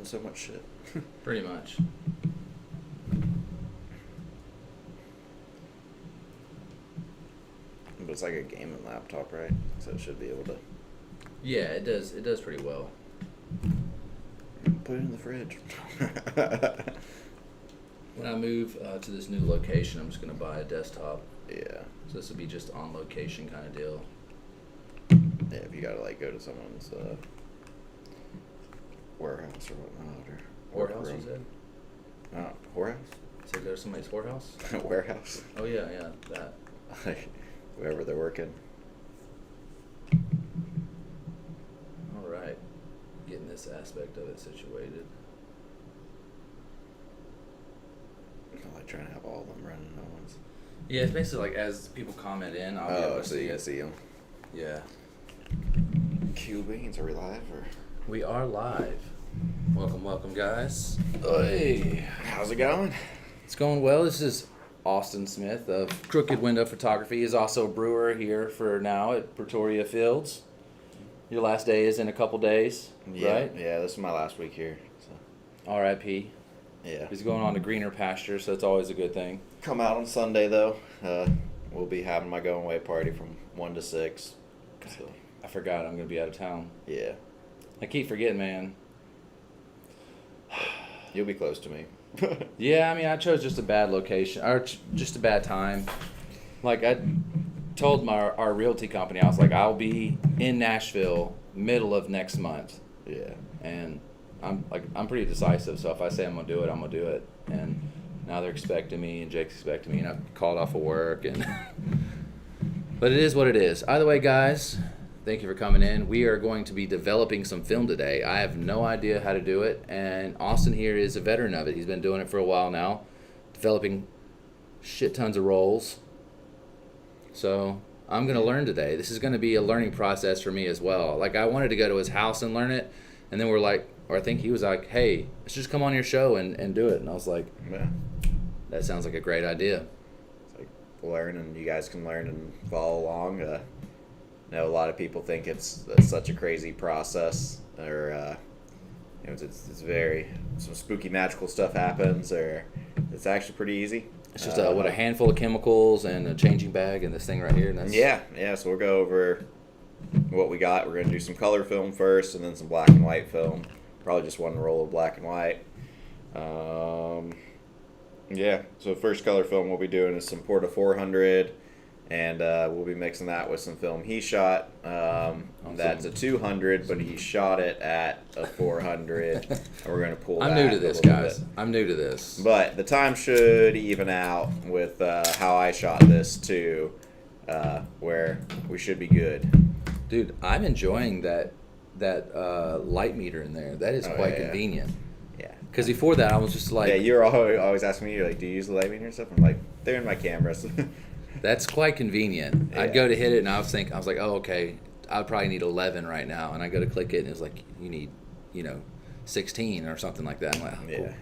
learning so much shit. Pretty much. But it's like a gaming laptop, right? So it should be able to Yeah, it does. It does pretty well. put it in the fridge. When I move to this new location, I'm just going to buy a desktop. Yeah. So this will be just on location kind of deal. Yeah, if you gotta like go to someone's warehouse or whatnot, or Whorehouse, you said? Whorehouse? So go to somebody's whorehouse? Warehouse. Oh yeah, that. Like wherever they're working. All right, getting this aspect of it situated. I like trying to have all of them running at once. Yeah, it's basically like as people comment in, I'll be able to so see you can it. see them. Yeah. Q Beans, are we live or? We are live. Welcome, guys. Hey, how's it going? It's going well. This is Austin Smith of Crooked Window Photography. He's also a brewer here for now at Pretoria Fields. Your last day is in a couple days, right? Yeah, this is my last week here. So. R.I.P. Yeah. He's going on to greener pasture, so it's always a good thing. Come out on Sunday though. We'll be having my going away party from 1 to 6. So. I forgot I'm going to be out of town. Yeah. I keep forgetting, man. You'll be close to me. Yeah, I mean, I chose just a bad location, or just a bad time. Like, I told our realty company, I was like, I'll be in Nashville middle of next month. Yeah. And I'm pretty decisive, so if I say I'm going to do it, I'm going to do it. And now they're expecting me, and Jake's expecting me, and I've called off of work. And but it is what it is. Either way, guys, thank you for coming in. We are going to be developing some film today. I have no idea how to do it, and Austin here is a veteran of it. He's been doing it for a while now, developing shit tons of rolls. So I'm going to learn today. This is going to be a learning process for me as well. Like, I wanted to go to his house and learn it, and then we're like, or I think he was like, hey, let's just come on your show and do it. And I was like, Yeah. that sounds like a great idea. It's like learn, and you guys can learn and follow along. I know a lot of people think it's such a crazy process, or it's very some spooky magical stuff happens, or it's actually pretty easy. It's just a handful of chemicals and a changing bag and this thing right here. And that's Yeah. So we'll go over what we got. We're gonna do some color film first, and then some black and white film. Probably just one roll of black and white. Yeah. So first color film we'll be doing is some Porta 400, and we'll be mixing that with some film he shot. That's a 200, but he shot it at a 400. And we're gonna pull. I'm that new to a this, little guys. bit. I'm new to this. But the time should even out with how I shot this too, where we should be good. Dude, I'm enjoying that light meter in there. That is quite convenient. Yeah. Because before that, I was just like, Yeah, you're always asking me, you're like, do you use the light meter and stuff? I'm like, they're in my cameras. that's quite convenient. Yeah. I'd go to hit it, and I was like, oh, okay, I'd probably need 11 right now. And I go to click it, and it's like, you need, 16 or something like that. I'm like, oh, Yeah. cool.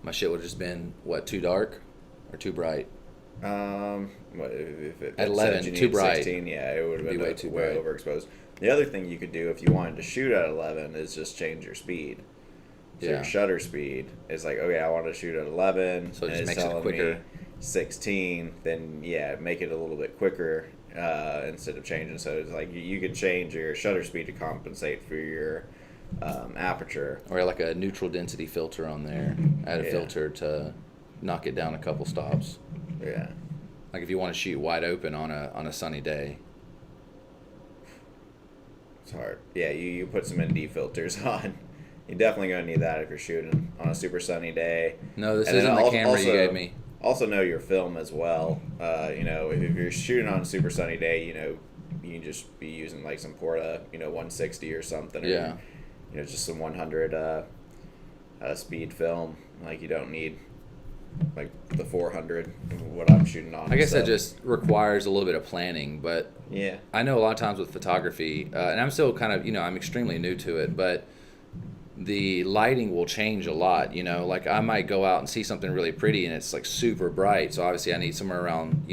My shit would have just been, what, too dark or too bright? If it At said 11, you too needed bright. 16, yeah, it would have been way way, too way bright. overexposed. The other thing you could do if you wanted to shoot at 11 is just change your speed. So Yeah. your shutter speed is like, okay, I want to shoot at 11, So it and just it's makes it telling quicker. me 16, then yeah, make it a little bit quicker instead of changing. So it's like you could change your shutter speed to compensate for your aperture. Or like a neutral density filter on there. Add a Yeah. filter to knock it down a couple stops. Yeah. Like if you want to shoot wide open on a sunny day. It's hard. Yeah, you put some ND filters on. You're definitely going to need that if you're shooting on a super sunny day. No, this And then isn't the camera also- you gave me. Also know your film as well. If you're shooting on a super sunny day, you can just be using like some Porta, 160 or something. Or, Yeah. just some 100 speed film. Like you don't need like the 400, what I'm shooting on. I guess so. that just requires a little bit of planning, but Yeah. I know a lot of times with photography, and I'm still kind of, I'm extremely new to it, but the lighting will change a lot, like I might go out and see something really pretty and it's like super bright. So obviously I need somewhere around,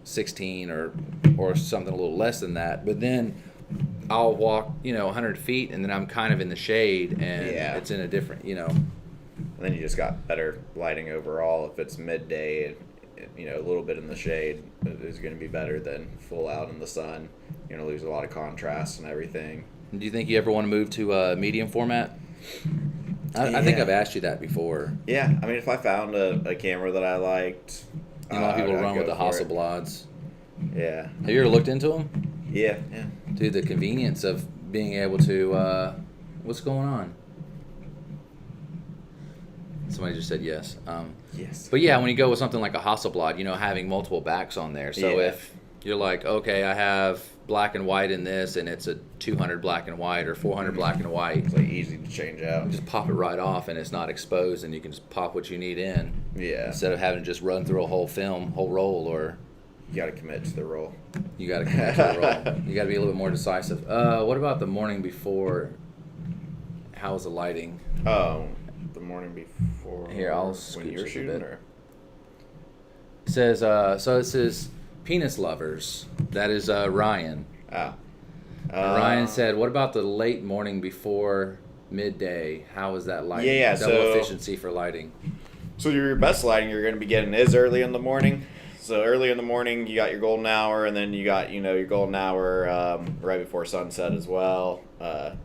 16 or something a little less than that. But then I'll walk, 100 feet, and then I'm kind of in the shade, and Yeah. it's in a different, And then you just got better lighting overall. If it's midday, a little bit in the shade is going to be better than full out in the sun. You're going to lose a lot of contrast and everything. Do you think you ever want to move to a medium format? I think I've asked you that before. Yeah, I mean, if I found a camera that I liked, A lot of people I'd run with go the for it. Hasselblads. Yeah. Have you ever looked into them? Yeah. Dude, the convenience of being able to, what's going on? Somebody just said yes. Yes. But yeah, when you go with something like a Hasselblad, having multiple backs on there. So Yeah. if you're like, okay, I have black and white in this, and it's a 200 black and white or 400 black and white, It's like easy to change out. just pop it right off, and it's not exposed, and you can just pop what you need in Yeah. instead of having to just run through a whole roll, or You got to commit to the role. you got to connect to the roll. You got to be a little bit more decisive. What about the morning before? How's the lighting? Oh, the morning before. Here, I'll when scooch you're it a shooting, bit. or It says, so it says penis lovers. That is Ryan. ah. Ryan said, what about the late morning before midday? How is that lighting? Yeah, Double so- efficiency for lighting. So your best lighting you're going to be getting is early in the morning. So early in the morning, you got your golden hour, and then you got your golden hour right before sunset as well.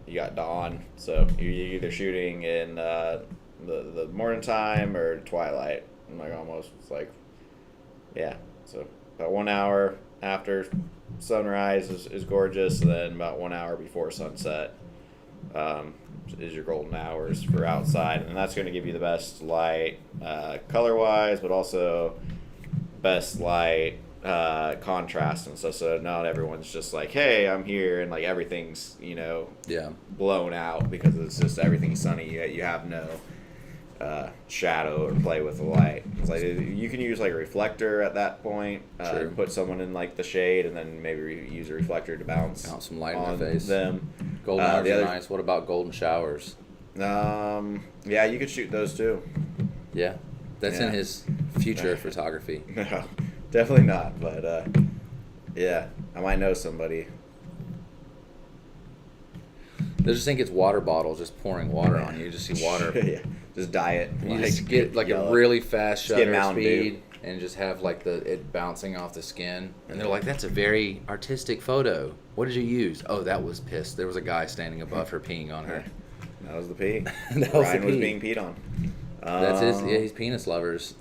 You got dawn. So you're either shooting in the morning time or twilight. Like almost, it's like, yeah. So about 1 hour after sunrise is gorgeous, and then about 1 hour before sunset is your golden hours for outside, and that's going to give you the best light color wise, but also best light contrast and stuff. So not everyone's just like, hey, I'm here, and like everything's Yeah. blown out because it's just everything's sunny. You have no shadow or play with the light. It's like you can use like a reflector at that point. True. Put someone in like the shade, and then maybe use a reflector to bounce Some light on in their face. them. Golden hours the are other- nice. What about golden showers? Yeah, you could shoot those too. Yeah. That's in Yeah. his future photography. No, definitely not. But yeah, I might know somebody. They just think it's water bottles just pouring water on you. You just see water. Yeah, just dye it. You just get like yellow. a really fast Just get shutter Mountain Dew. speed and just have like it bouncing off the skin. And they're like, that's a very artistic photo. What did you use? Oh, that was piss. There was a guy standing above her peeing on her. That was the pee. That was Ryan the was pee. being peed on. That's his. Yeah, he's penis lovers.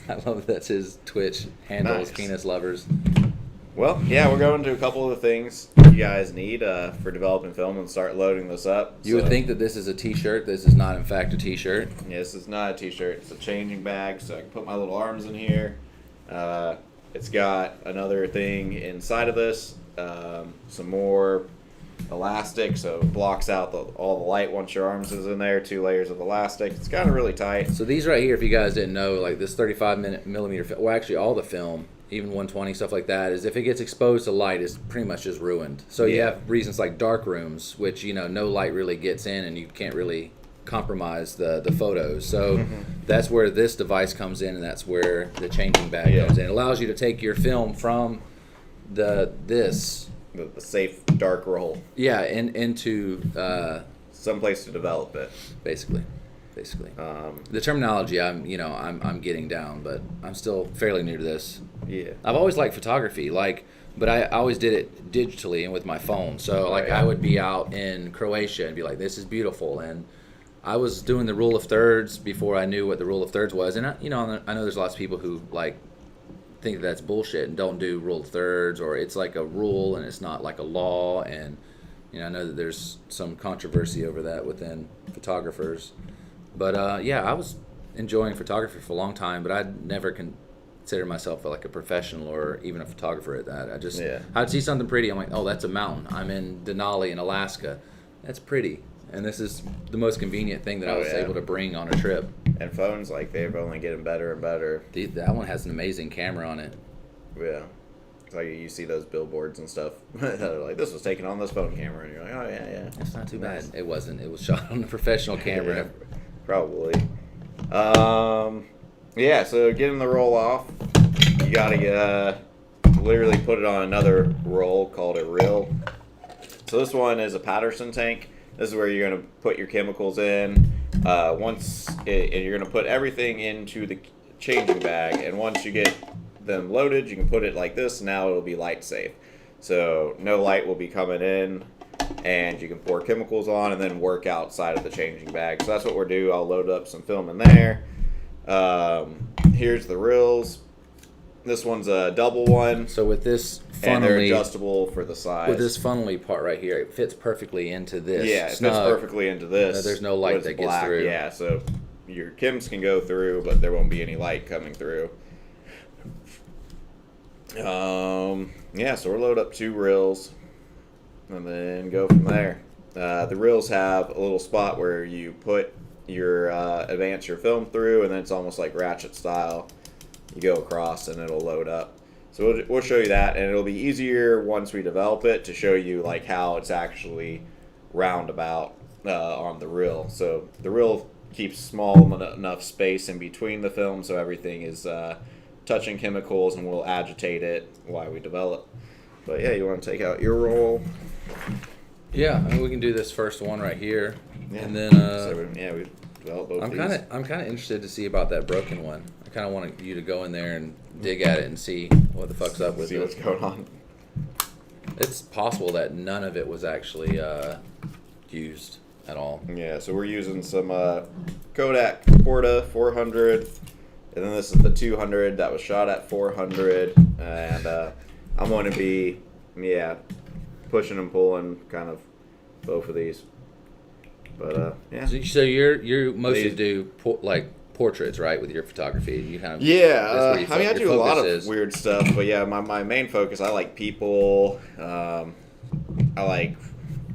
I love that's his Twitch handle is Nice. penis lovers. Well, yeah, we're going to a couple of the things you guys need for developing film and start loading this up. You would think that this is a T-shirt. This is not, in fact, a T-shirt. Yeah, this is not a t-shirt. It's a changing bag, so I can put my little arms in here. It's got another thing inside of this, some more elastic, so it blocks out all the light once your arms is in there. 2 layers of elastic. It's kind of really tight. So these right here, if you guys didn't know, like this 35mm film, well, actually all the film, even 120 stuff like that, is if it gets exposed to light, it's pretty much just ruined. So you Yeah. have reasons like dark rooms, which no light really gets in, and you can't really compromise the photos. So that's where this device comes in, and that's where the changing bag Yeah. comes in. It allows you to take your film from this, The safe dark roll. yeah, into Someplace to develop it. basically. The terminology I'm getting down, but I'm still fairly new to this. Yeah. I've always liked photography, but I always did it digitally and with my phone. So Right. I would be out in Croatia and be like, this is beautiful. And I was doing the rule of thirds before I knew what the rule of thirds was. And I know there's lots of people who think that's bullshit and don't do rule of thirds, or it's like a rule and it's not like a law. And I know that there's some controversy over that within photographers. But I was enjoying photography for a long time, but I'd never consider myself like a professional or even a photographer at that. I'd see something pretty, I'm like, oh, that's a mountain. I'm in Denali in Alaska. That's pretty. And this is the most convenient thing that I was able to bring on a trip. And phones, they're only getting better and better. That one has an amazing camera on it. Yeah. It's like you see those billboards and stuff that are like, this was taken on this phone camera. And you're like, oh, yeah. It's not too Nice. bad. It wasn't. It was shot on a professional camera. Yeah, probably. So getting the roll off, you gotta literally put it on another roll called a reel. So this one is a Patterson tank. This is where you're going to put your chemicals in. And you're going to put everything into the changing bag, and once you get them loaded, you can put it like this. Now it'll be light safe, so no light will be coming in, and you can pour chemicals on and then work outside of the changing bag. So that's what we'll do. I'll load up some film in there. Here's the reels. This one's a double one. So with this funnel, and they're adjustable for the size. With this funnely part right here, it fits perfectly into this. Yeah, it fits perfectly into this. There's no light that gets through. Yeah, so your chems can go through, but there won't be any light coming through. Yeah, so we'll load up 2 reels and then go from there. The reels have a little spot where you put your advance your film through, and then it's almost like ratchet style. You go across and it'll load up. So we'll show you that, and it'll be easier once we develop it to show you like how it's actually roundabout on the reel. So the reel keeps small enough space in between the film so everything is touching chemicals, and we'll agitate it while we develop. But yeah, you want to take out your roll? Yeah, I mean, we can do this first one right here, Yeah. and then we develop both I'm these. kind of interested to see about that broken one. I kind of want you to go in there and dig at it and see what the fuck's up with See it. what's going on. It's possible that none of it was actually used at all. Yeah, so we're using some Kodak Porta 400, and then this is the 200 that was shot at 400, and I'm going to be, pushing and pulling kind of both of these. But yeah. So you mostly do portraits, right, with your photography? You kind of I do a lot of weird stuff, but yeah, my main focus, I like people. I like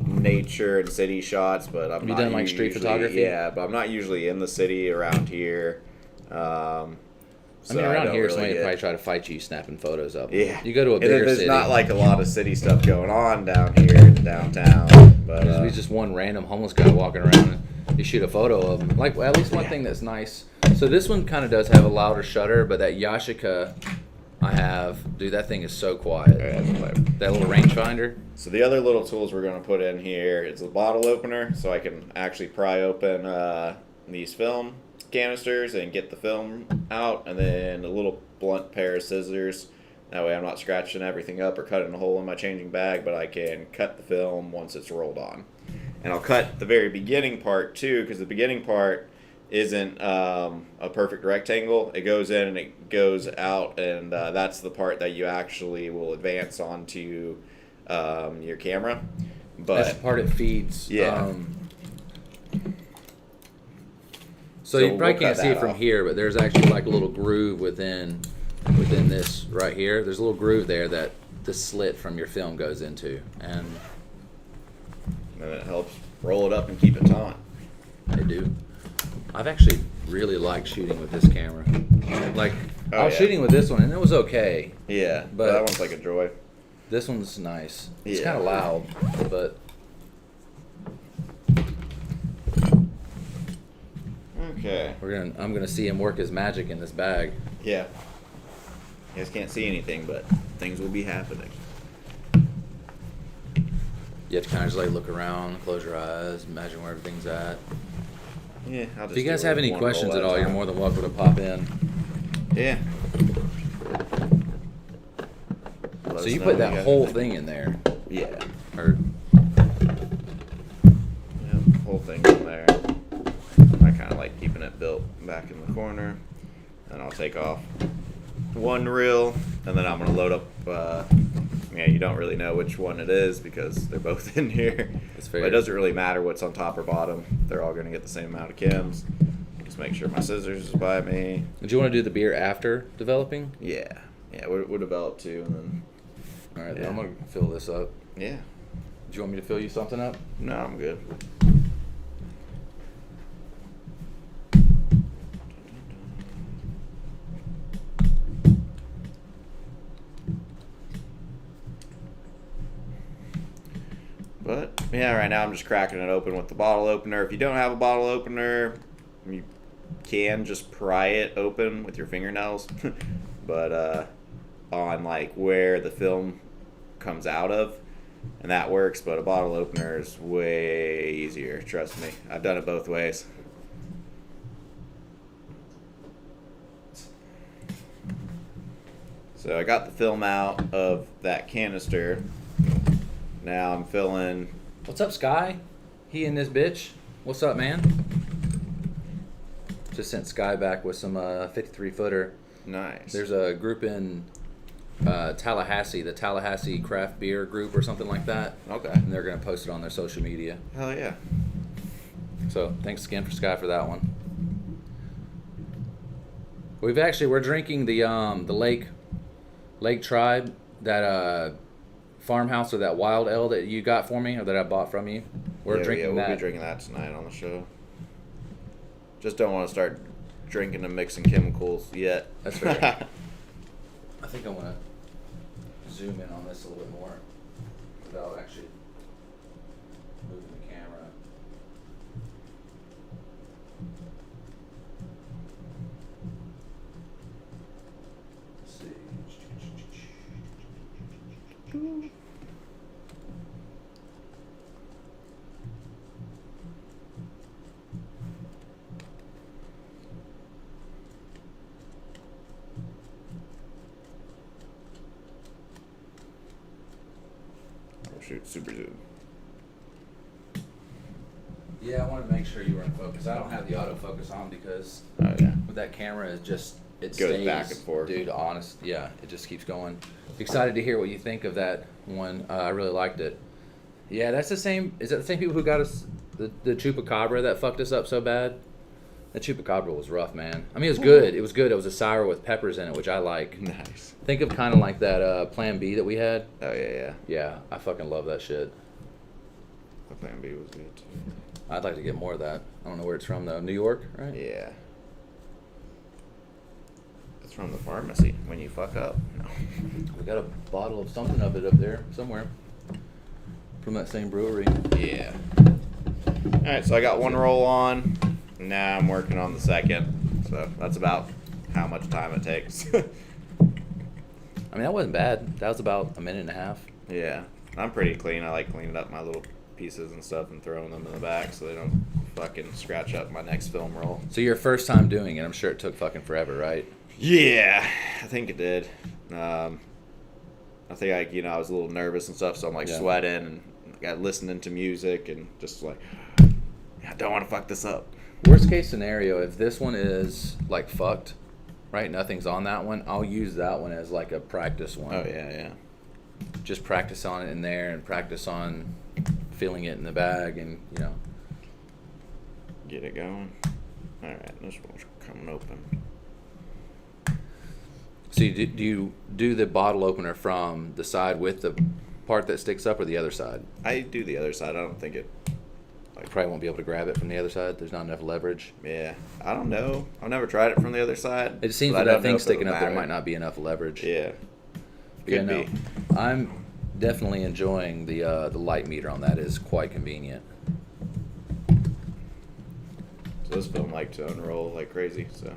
nature and city shots, but I'm not done like street photography? Yeah, but I'm not usually in the city around here. Around here, somebody would probably try to fight you snapping photos of them. Yeah. You go to a bigger there's city. not like a lot of city stuff going on down here in downtown. But there's just one random homeless guy walking around, and you shoot a photo of him. Like, well, at least one thing that's nice. So this one kind of does have a louder shutter, but that Yashica I have, dude, that thing is so quiet. That little rangefinder. So the other little tools we're going to put in here is a bottle opener, so I can actually pry open these film canisters and get the film out, and then a little blunt pair of scissors. That way I'm not scratching everything up or cutting a hole in my changing bag, but I can cut the film once it's rolled on. And I'll cut the very beginning part too, because the beginning part isn't a perfect rectangle. It goes in and it goes out, and that's the part that you actually will advance onto your camera. But that's the part it feeds. Yeah. So you probably can't see it from here, but there's actually like a little groove within this right here. There's a little groove there that the slit from your film goes into, and it helps roll it up and keep it taut. They do. I've actually really liked shooting with this camera. Like, I was shooting with this one, and it was okay. Yeah, but that one's like a joy. This one's nice. It's Yeah. kind of loud, but okay. I'm gonna see him work his magic in this bag. Yeah. You guys can't see anything, but things will be happening. You have to kind of just like look around, close your eyes, imagine where everything's at. Yeah. If you guys have any questions at all, you're more than welcome to pop in. Yeah. So you put that whole thing in there. Yeah. Or Yeah, whole thing's in there. I kind of like keeping it built back in the corner. And I'll take off one reel, and then I'm going to load up. You don't really know which one it is because they're both in here. That's fair. But it doesn't really matter what's on top or bottom. They're all going to get the same amount of chems. Just make sure my scissors is by me. Did you want to do the beer after developing? Yeah. Yeah, we'll develop too, and then. All right, then I'm gonna fill this up. Yeah. Do you want me to fill you something up? No, I'm good. But yeah, right now I'm just cracking it open with the bottle opener. If you don't have a bottle opener, you can just pry it open with your fingernails. But on like where the film comes out of, and that works. But a bottle opener is way easier. Trust me, I've done it both ways. So I got the film out of that canister. Now I'm filling. What's up, Sky? He and this bitch. What's up, man? Just sent Sky back with some 53 footer. Nice. There's a group in Tallahassee, the Tallahassee Craft Beer Group or something like that. Okay. And they're going to post it on their social media. Hell yeah. So thanks again for Sky for that one. We're drinking the Lake Tribe, that farmhouse, or that wild ale that you got for me, or that I bought from you. We'll We'll that. be drinking that tonight on the show. Just don't want to start drinking and mixing chemicals yet. That's fair. I think I want to zoom in on this a little bit more without actually moving the camera. Let's see. Oh shoot, super zoom. Yeah, I wanted to make sure you were in focus. I don't have the autofocus on because Oh yeah. with that camera, it Goes stays back and forth. Dude, honest, yeah, it just keeps going. Excited to hear what you think of that one. I really liked it. Yeah, that's the same. Is that the same people who got us the chupacabra that fucked us up so bad? That chupacabra was rough, man. I mean, it was good. It was good. It was a sour with peppers in it, which I like. Nice. Think of kind of like that Plan B that we had. Oh yeah. Yeah, I fucking love that shit. The Plan B was good too. I'd like to get more of that. I don't know where it's from though. New York, right? Yeah. It's from the pharmacy when you fuck up. No. We got a bottle of something of it up there somewhere from that same brewery. Yeah. Alright, so I got one roll on. Now I'm working on the second. So that's about how much time it takes. I mean, that wasn't bad. That was about a minute and a half. Yeah. I'm pretty clean. I like cleaning up my little pieces and stuff and throwing them in the back so they don't fucking scratch up my next film roll. So your first time doing it, I'm sure it took fucking forever, right? Yeah, I think it did. I think I was a little nervous and stuff, so I'm like sweating and got listening to music and just like, I don't want to fuck this up. Worst case scenario, if this one is like fucked, right? Nothing's on that one. I'll use that one as like a practice one. Oh yeah. Just practice on it in there and practice on filling it in the bag and Get it going. All right, this one's coming open. So do you do the bottle opener from the side with the part that sticks up or the other side? I do the other side. I don't think it. You probably won't be able to grab it from the other side. There's not enough leverage. Yeah, I don't know. I've never tried it from the other side. It seems but that I don't know thing if it sticking would up there matter. might not be enough leverage. Yeah, Yeah, could no. be. I'm definitely enjoying the light meter on that. Is quite convenient. So this film liked to unroll like crazy. So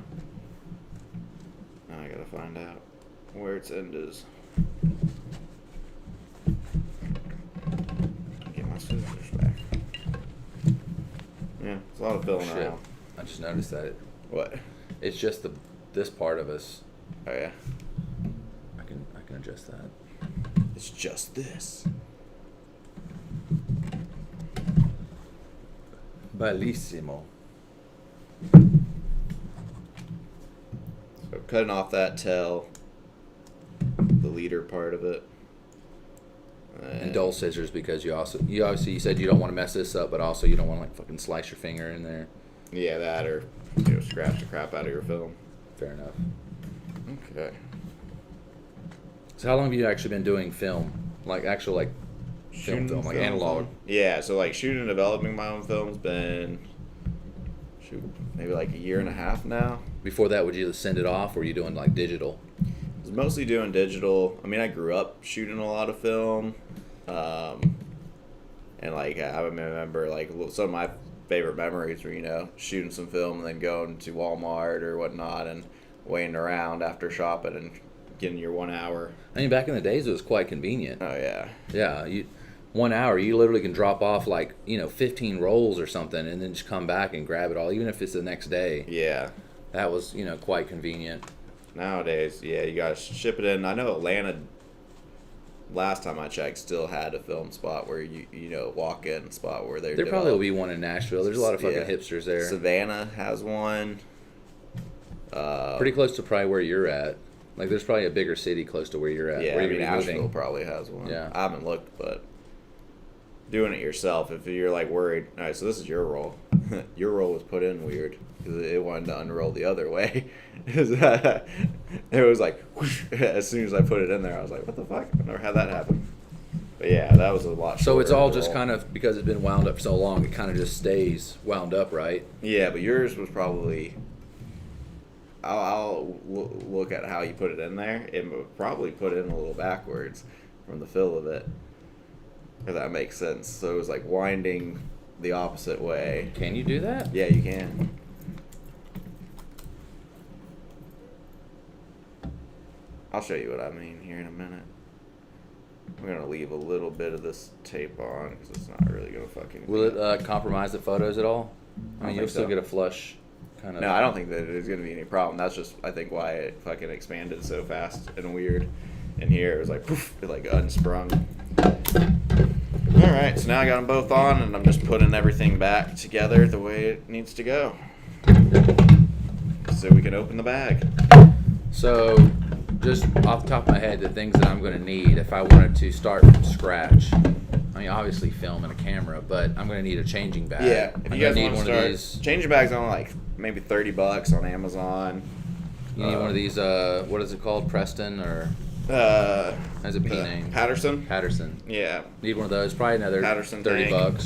now I gotta find out where its end is. Get my scissors back. Yeah, it's a lot of filling Shit. around. I just noticed that What? it's just this part of us. Oh yeah. I can adjust that. It's just this. Bellissimo. So cutting off that tail, the leader part of it. And dull scissors because you obviously you said you don't want to mess this up, but also you don't want to like fucking slice your finger in there. Yeah, that or scratch the crap out of your film. Fair enough. Okay. So how long have you actually been doing film? Like actual like film, like analog? Yeah, so like shooting and developing my own film's been maybe like a year and a half now. Before that, would you send it off, or were you doing like digital? I was mostly doing digital. I mean, I grew up shooting a lot of film, and like I remember like some of my favorite memories were shooting some film and then going to Walmart or whatnot and waiting around after shopping and getting your 1 hour. I mean, back in the days, it was quite convenient. Oh yeah. Yeah, 1 hour, you literally can drop off like 15 rolls or something, and then just come back and grab it all, even if it's the next day. Yeah. That was quite convenient. Nowadays, yeah, you gotta ship it in. I know Atlanta, last time I checked, still had a film spot where you walk in spot where they're. There probably will be one in Nashville. There's a lot of fucking hipsters there. Savannah has one. Pretty close to probably where you're at. Like, there's probably a bigger city close to where you're at. Yeah, where I mean, you're Nashville moving. probably has one. Yeah. I haven't looked, but doing it yourself, if you're like worried, all right, so this is your roll. Your roll was put in weird because it wanted to unroll the other way. It was like, whoosh, as soon as I put it in there, I was like, what the fuck? I've never had that happen. But yeah, that was a lot. So it's all just kind of, because it's been wound up so long, it kind of just stays wound up, right? Yeah, but yours was probably. I'll look at how you put it in there. It would probably put it in a little backwards from the fill of it. If that makes sense. So it was like winding the opposite way. Can you do that? Yeah, you can. I'll show you what I mean here in a minute. I'm going to leave a little bit of this tape on because it's not really going to fucking... Will it compromise the photos at all? I mean, you'll still so. get a flush kind of... No, I don't think that there's going to be any problem. That's just, I think, why it fucking expanded so fast and weird. And here it was like, poof, it like unsprung. Alright, so now I got them both on and I'm just putting everything back together the way it needs to go. So we can open the bag. So, just off the top of my head, the things that I'm going to need if I wanted to start from scratch. I mean, obviously film and a camera, but I'm going to need a changing bag. Yeah, if you guys need want to one start, of these. changing bags on like maybe $30 on Amazon. You need one of these. What is it called? Preston or has a P name? Patterson. Patterson. Yeah. Need one of those. Probably another Patterson $30. tank.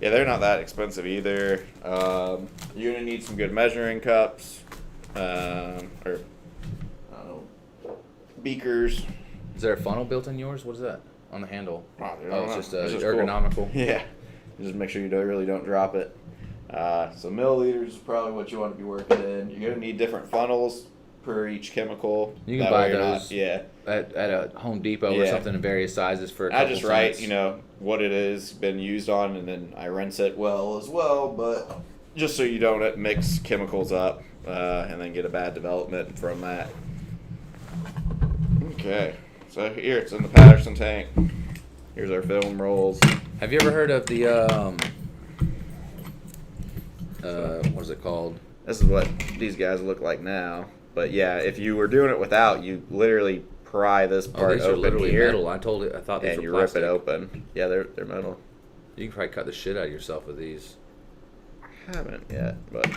Yeah, they're not that expensive either. You're gonna need some good measuring cups, or I don't know, beakers. Is there a funnel built in yours? What is that on the handle? Oh, it's just It's ergonomical. Cool. Yeah, just make sure you really don't drop it. So milliliters is probably what you want to be working in. You're gonna need different funnels per each chemical. You can That buy way you're those. At a Home Depot or Yeah. something in various sizes for. I just write, what it is been used on, and then I rinse it well as well. But just so you don't mix chemicals up and then get a bad development from that. Okay, so here it's in the Patterson tank. Here's our film rolls. Have you ever heard of the what is it called? This is what these guys look like now. But yeah, if you were doing it without, you literally pry this part these are open literally here, metal. I thought these and were you plastic. rip it open. Yeah, they're metal. You can probably cut the shit out of yourself with these. I haven't yet, but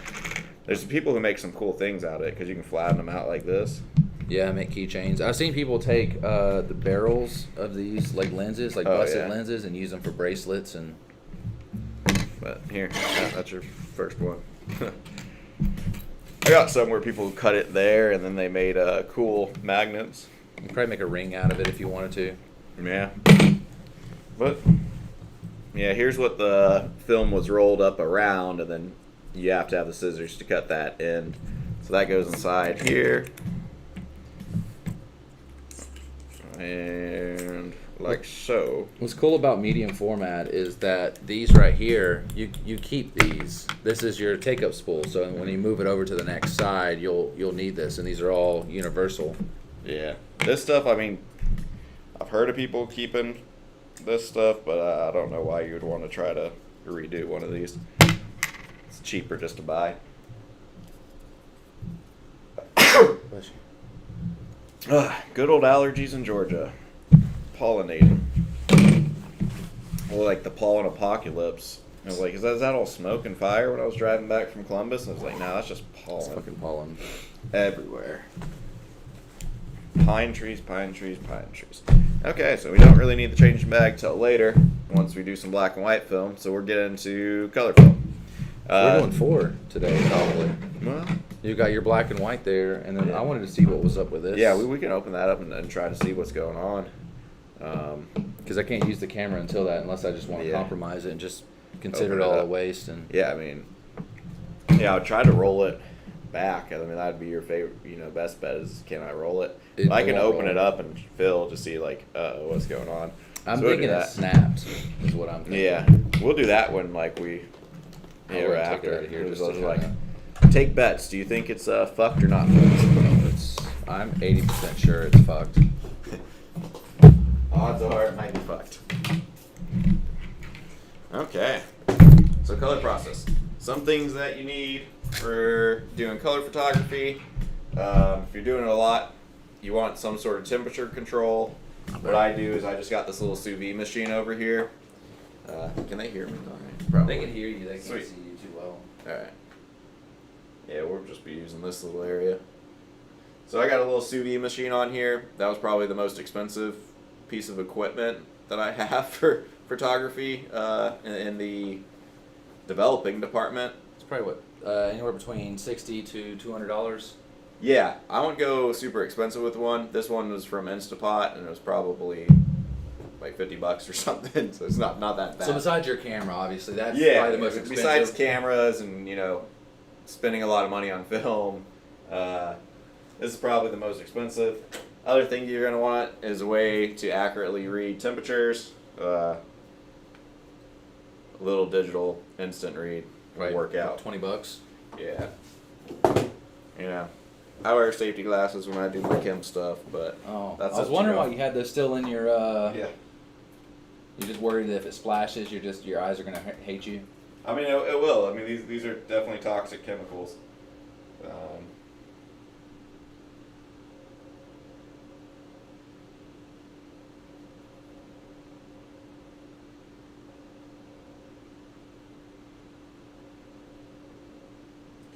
there's people who make some cool things out of it because you can flatten them out like this. Yeah, make keychains. I've seen people take the barrels of these like lenses, like busted lenses, and use them for bracelets and. But here, that's your first one. I got some where people cut it there and then they made cool magnets. You can probably make a ring out of it if you wanted to. Yeah. But yeah, here's what the film was rolled up around, and then you have to have the scissors to cut that end. So that goes inside here. And like so. What's cool about medium format is that these right here, you keep these. This is your take-up spool, so when you move it over to the next side, you'll need this, and these are all universal. Yeah. This stuff, I mean, I've heard of people keeping this stuff, but I don't know why you would want to try to redo one of these. It's cheaper just to buy. Good old allergies in Georgia. Pollinating. Well, like the pollen apocalypse. I was like, is that all smoke and fire when I was driving back from Columbus? And I was like, no, that's just pollen. It's fucking pollen. Everywhere. Pine trees, pine trees, pine trees. Okay, so we don't really need the changing bag till later once we do some black and white film. So we're getting into color film. We're doing 4 today, probably. Well, You got your black and white there, and then I wanted to see what was up with this. yeah, we can open that up and try to see what's going on. Because I can't use the camera until that, unless I just want to compromise it and just consider Open it it all up. a waste. And Yeah, I mean, yeah, I'll try to roll it back. I mean, that'd be your favorite, best bet is can I roll it? It I can won't open roll. it up and feel to see like, what's going on. I'm So we'll do thinking it that. snaps is what I'm thinking. Yeah, we'll do that when like we. I'll Yeah, go or ahead and take after. it out of here It just was to like, kinda- take bets. Do you think it's fucked or not fucked? I'm 80% sure it's fucked. Odds are it might be fucked. Okay. So color process. Some things that you need for doing color photography. If you're doing it a lot, you want some sort of temperature control. What I do is I just got this little sous vide machine over here. Can they hear me? All right. Probably. They can hear you. They can't Sweet. see you too well. Alright. Yeah, we'll just be using this little area. So I got a little sous vide machine on here. That was probably the most expensive piece of equipment that I have for photography in the developing department. It's probably what anywhere between $60 to $200. Yeah, I won't go super expensive with one. This one was from Instapot, and it was probably like $50 or something. So it's not that bad. So besides your camera, obviously, that's Yeah, probably the most expensive. besides cameras and spending a lot of money on film, this is probably the most expensive. Other thing you're gonna want is a way to accurately read temperatures. A little digital instant read will Right, work out. $20. Yeah. I wear safety glasses when I do my chem stuff, but Oh, that's I was up to wondering you. why you had those still in your. Yeah. You're just worried that if it splashes, your eyes are gonna hate you. I mean, it will. I mean, these are definitely toxic chemicals.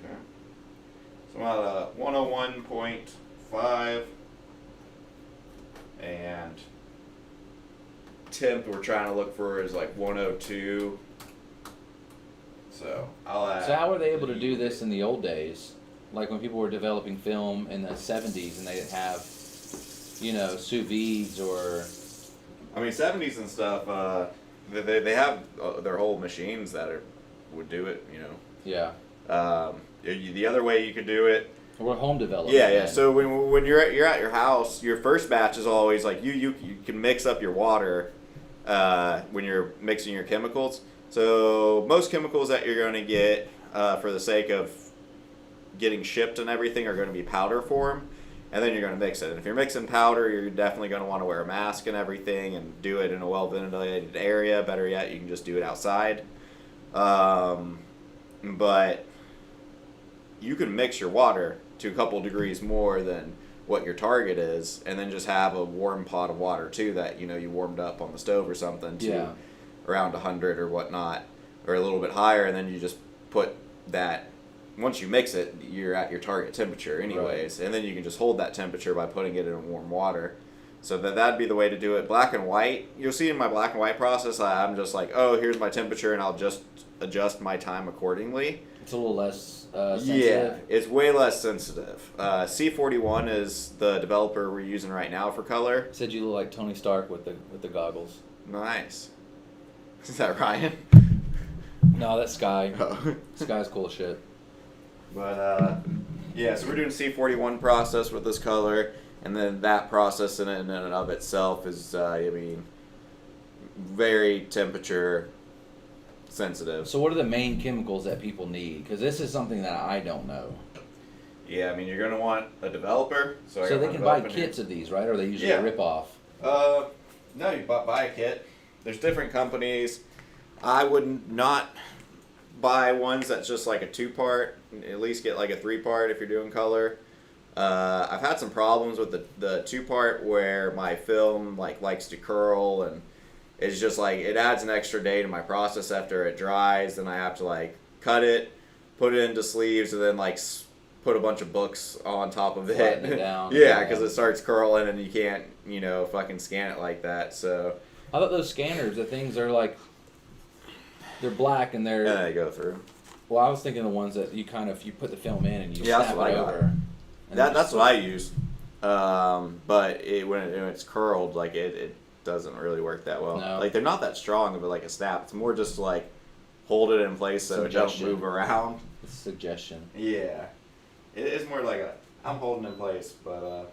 Okay. So I'm at 101.5, and temp we're trying to look for is like 102. So I'll add. So how were they able to do this in the old days? Like when people were developing film in the 70s and they didn't have, sous vides or. I mean, 70s and stuff. They have their whole machines that would do it. Yeah. The other way you could do it. Or home development. Yeah. then. So when you're at your house, your first batch is always like you can mix up your water when you're mixing your chemicals. So most chemicals that you're going to get for the sake of getting shipped and everything are going to be powder form, and then you're going to mix it. And if you're mixing powder, you're definitely going to want to wear a mask and everything and do it in a well ventilated area. Better yet, you can just do it outside. But you can mix your water to a couple degrees more than what your target is, and then just have a warm pot of water too that you warmed up on the stove or something to around 100 or whatnot, or a little bit higher, and then you just put that. Once you mix it, you're at your target temperature anyways, and then you can just hold that temperature by putting it in warm water. So that'd be the way to do it. Black and white, you'll see in my black and white process, I'm just like, oh, here's my temperature, and I'll just adjust my time accordingly. It's a little less sensitive. Yeah, it's way less sensitive. C41 is the developer we're using right now for color. Said you look like Tony Stark with the goggles. Nice. Is that Ryan? No, that's Sky. Oh. Sky's cool as shit. But yeah, so we're doing C41 process with this color, and then that process in and of itself is, very temperature sensitive. So what are the main chemicals that people need? Because this is something that I don't know. Yeah, I mean, you're gonna want a developer. So they can buy kits of these, right? Or are they usually a rip-off? No, you buy a kit. There's different companies. I would not buy ones that's just like a 2-part. At least get like a 3-part if you're doing color. I've had some problems with the 2-part where my film likes to curl, and it's just like it adds an extra day to my process after it dries. Then I have to cut it, put it into sleeves, and then put a bunch of books on top of it. Flatten it down. Yeah, because it starts curling and you can't fucking scan it like that. So I thought those scanners, the things are they're black and they're. yeah, they go through. Well, I was thinking the ones that you put the film in and you Yeah, that's snap what it I got. over. That's what I use. But when it's curled, it doesn't really work that well. No. They're not that strong of a snap. It's more just hold it in place so it don't Suggestion. move around. It's a suggestion. Yeah, it is more I'm holding in place, but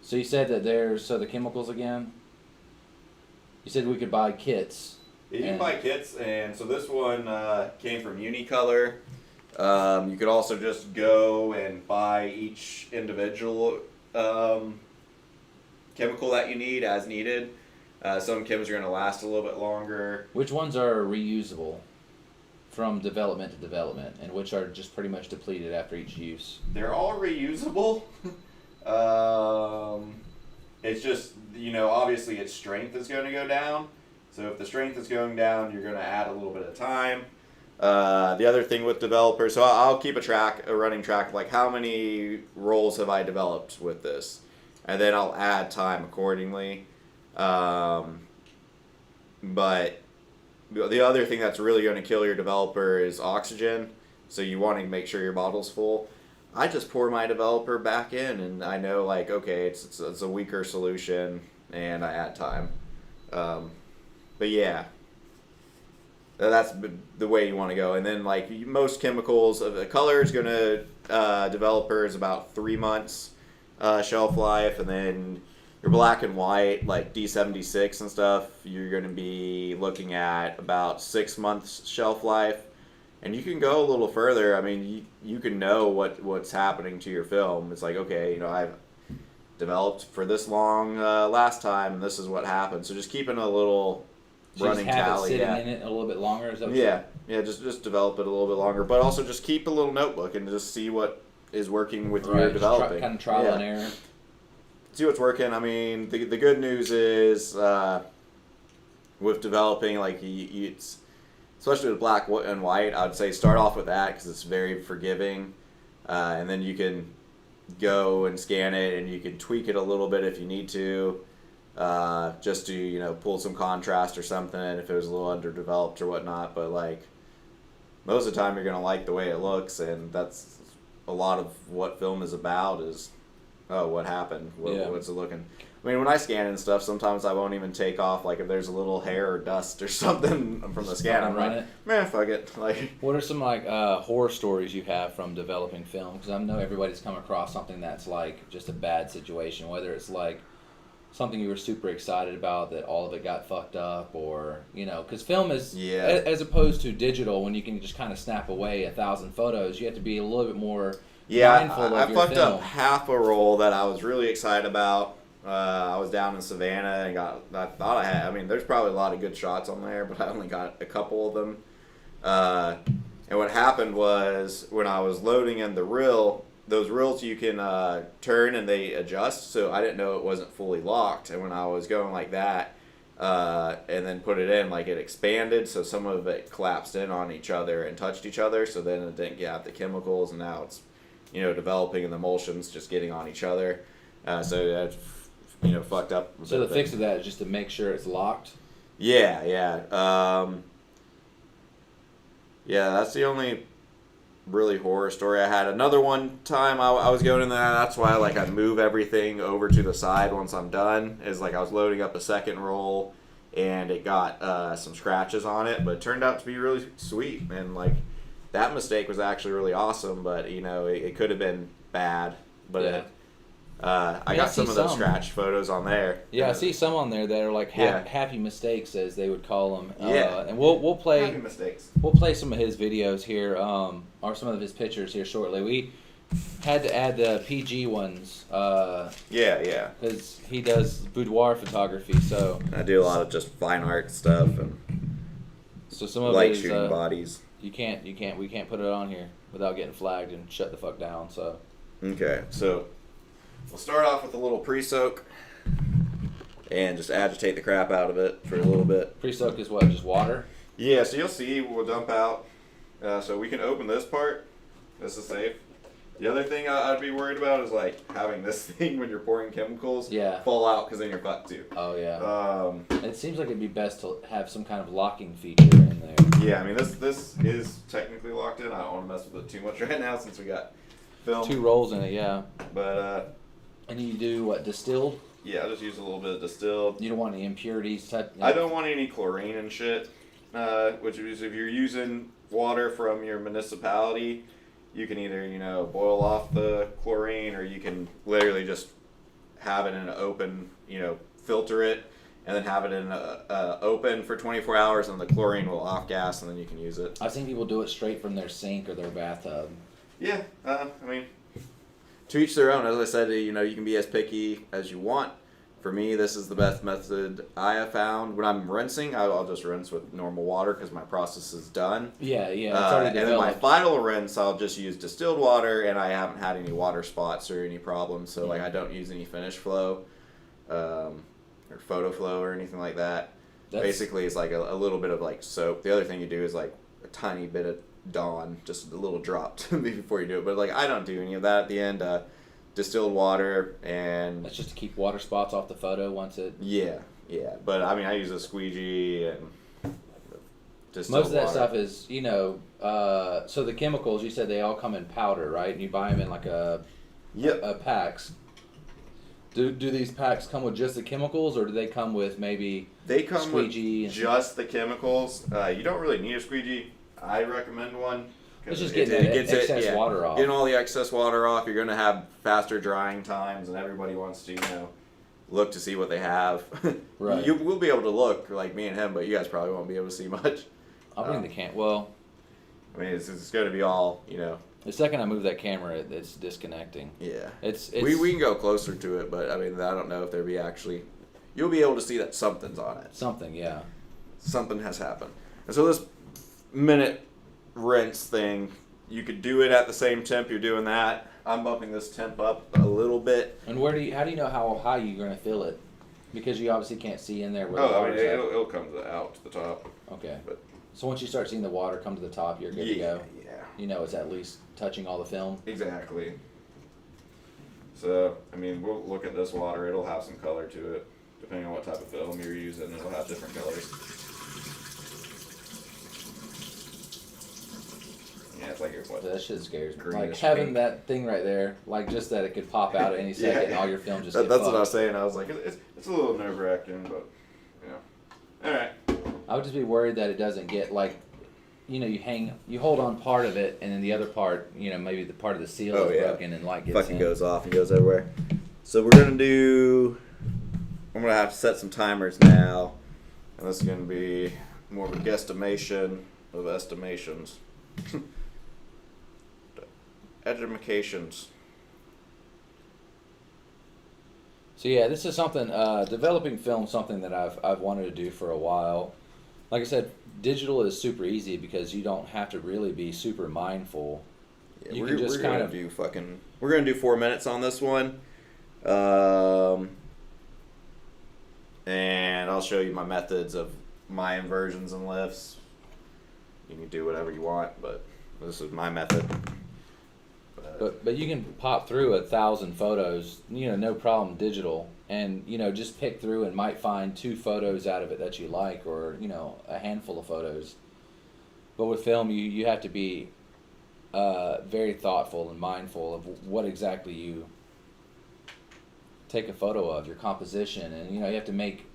So you said that so the chemicals again? You said we could buy kits. Yeah, you can buy kits, and so this one came from Unicolor. You could also just go and buy each individual chemical that you need as needed. Some chems are going to last a little bit longer. Which ones are reusable from development to development, and which are just pretty much depleted after each use? They're all reusable. It's just, obviously its strength is going to go down. So if the strength is going down, you're going to add a little bit of time. The other thing with developers, so I'll keep a running track of like how many rolls have I developed with this, and then I'll add time accordingly. But the other thing that's really going to kill your developer is oxygen. So you want to make sure your bottle's full. I just pour my developer back in, and I know like, okay, it's a weaker solution, and I add time. But yeah, that's the way you want to go. And then like most chemicals, the color is going to developer is about 3 months shelf life, and then your black and white like D76 and stuff, you're going to be looking at about 6 months shelf life. And you can go a little further. I mean, you can know what's happening to your film. It's like, okay, I've developed for this long last time, and this is what happened. So just keeping a little running just have tally. it sitting in it a little bit longer. Is that what Yeah, just develop it a little bit longer, but also just keep a little notebook and just see what is working with your developing. Kind of trial and error. See what's working. I mean, the good news is with developing, like it's especially with black and white, I would say start off with that because it's very forgiving, and then you can go and scan it, and you can tweak it a little bit if you need to. Just to pull some contrast or something if it was a little underdeveloped or whatnot, but like most of the time you're gonna like the way it looks, and that's a lot of what film is about is what happened, what's it looking. I mean, when I scan and stuff, sometimes I won't even take off like if there's a little hair or dust or something from the scan. I'm like, man, fuck it. Like, what are some like horror stories you have from developing film? Because I know everybody's come across something that's like just a bad situation, whether it's like something you were super excited about that all of it got fucked up, or because film is as opposed to digital, when you can just kind of snap away 1,000 photos, you have to be a little bit more mindful of I your fucked film. up half a roll that I was really excited about. I was down in Savannah and I thought I had. I mean, there's probably a lot of good shots on there, but I only got a couple of them. And what happened was when I was loading in the reel. Those reels you can turn and they adjust, so I didn't know it wasn't fully locked. And when I was going like that and then put it in, like it expanded, so some of it collapsed in on each other and touched each other, so then it didn't get out the chemicals, and now it's developing and the emulsions just getting on each other. So that's fucked up. So the fix of that is just to make sure it's locked? Yeah. Yeah, that's the only really horror story I had. Another one time I was going in there, that's why I move everything over to the side once I'm done, is like I was loading up a second roll and it got some scratches on it, but it turned out to be really sweet, and like that mistake was actually really awesome, but it could have been bad, but I got some of those scratch photos on there. Yeah, I see some on there that are like happy mistakes, as they would call them. And we'll play happy mistakes. We'll play some of his videos here, or some of his pictures here shortly. We had to add the PG ones. Because he does boudoir photography, so I do a lot of just fine art stuff and so some of light it is, shooting bodies. We can't put it on here without getting flagged and shut the fuck down. So okay, so we'll start off with a little pre-soak and just agitate the crap out of it for a little bit. Pre-soak is what, just water? Yeah, so you'll see we'll dump out. So we can open this part. This is safe. The other thing I'd be worried about is like having this thing when you're pouring chemicals fall out, because then you're fucked too. Oh yeah. It seems like it'd be best to have some kind of locking feature in there. Yeah, I mean this is technically locked in. I don't want to mess with it too much right now since we got film. 2 rolls in it, yeah. But and you do what, distilled? Yeah, I just use a little bit of distilled. You don't want any impurities type? I don't want any chlorine and shit. Which is, if you're using water from your municipality, you can either boil off the chlorine, or you can literally just have it in an open, filter it and then have it in open for 24 hours, and the chlorine will off gas, and then you can use it. I've seen people do it straight from their sink or their bathtub. Yeah, I mean, to each their own. As I said, you know, you can be as picky as you want. For me, this is the best method I have found. When I'm rinsing, I'll just rinse with normal water because my process is done. Yeah, it's already and then my developed. final rinse, I'll just use distilled water, and I haven't had any water spots or any problems. So like, I don't use any finish flow, or photo flow or anything like that. Basically, it's like a little bit of like soap. The other thing you do is like a tiny bit of Dawn, just a little drop before you do it. But like, I don't do any of that at the end. Distilled water, and That's just to keep water spots off the photo once it. yeah. But I mean, I use a squeegee and distilled Most of that water. stuff is, you know, so the chemicals, you said they all come in powder, right? And you buy them in like a packs. Do these packs come with just the chemicals, or do they come with maybe They come squeegee with just the chemicals. You don't really need a squeegee. I recommend one. It's just getting excess water off. Getting all the excess water off. You're going to have faster drying times, and everybody wants to, you know, look to see what they have. Right. You will be able to look like me and him, but you guys probably won't be able to see much. I'll bring the can. Well, I mean, it's going to be all, you know. the second I move that camera, it's disconnecting. Yeah. It's we can go closer to it, but I mean, I don't know if there'll be actually. You'll be able to see that something's on it. something, yeah. Something has happened. And so this minute rinse thing, you could do it at the same temp you're doing that. I'm bumping this temp up a little bit. And how do you know how high you're going to fill it? Because you obviously can't see in there where the Oh, I mean, water's at. it'll come out to the top. Okay. But So once you start seeing the water come to the top, you're good to go. Yeah. You know it's at least touching all the film. Exactly. So, I mean, we'll look at this water. It'll have some color to it. Depending on what type of film you're using, it'll have different colors. Yeah, it's like what? That shit scares me. Like Greenish having pink. that thing right there, like just that it could pop out at any second and all your film just get That's what I fucked. was saying. I was like, it's a little nerve wracking, but yeah. All right. I would just be worried that it doesn't get like, you know, you hold on part of it and then the other part, you know, maybe the part of the seal Oh, is yeah. broken and light gets Fucking in. goes off and goes everywhere. So we're gonna do. I'm gonna have to set some timers now, and this is gonna be more of a guesstimation of estimations. Edumacations. So yeah, this is something developing film, something that I've wanted to do for a while. Like I said, digital is super easy because you don't have to really be super mindful. Yeah, You we're, can just we're kind gonna of do fucking. We're gonna do 4 minutes on this one, and I'll show you my methods of my inversions and lifts. You can do whatever you want, but this is my method. But you can pop through 1,000 photos, you know, no problem, digital, and you know just pick through and might find 2 photos out of it that you like, or you know a handful of photos. But with film, you have to be very thoughtful and mindful of what exactly you take a photo of, your composition, and you know you have to make,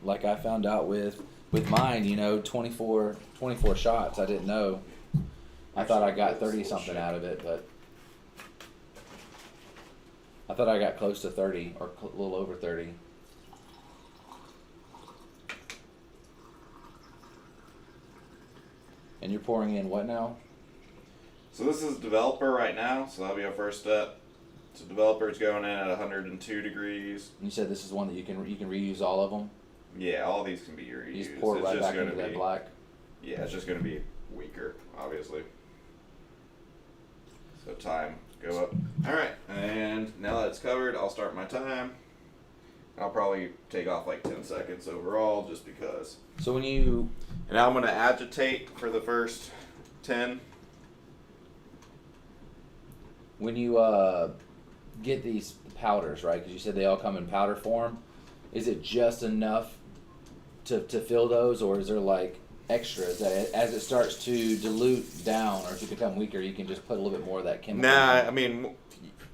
like I found out with mine, you know, 24 shots. I didn't know. I thought I got 30 something out of it, but I thought I got close to 30 or a little over 30. And you're pouring in what now? So this is developer right now, so that'll be our first step. So developer's going in at 102 degrees. And you said this is one that you can reuse all of them. Yeah, all these can be reused. You just pour it It's right just back gonna into that be- black. Yeah, it's just going to be weaker, obviously. So time, go up. All right, and now that it's covered, I'll start my time. I'll probably take off like 10 seconds overall, just because. So when you And now I'm going to agitate for the first 10. get these powders, right? Because you said they all come in powder form. Is it just enough to fill those, or is there like extras that as it starts to dilute down or to become weaker, you can just put a little bit more of that chemical? Nah, in? I mean,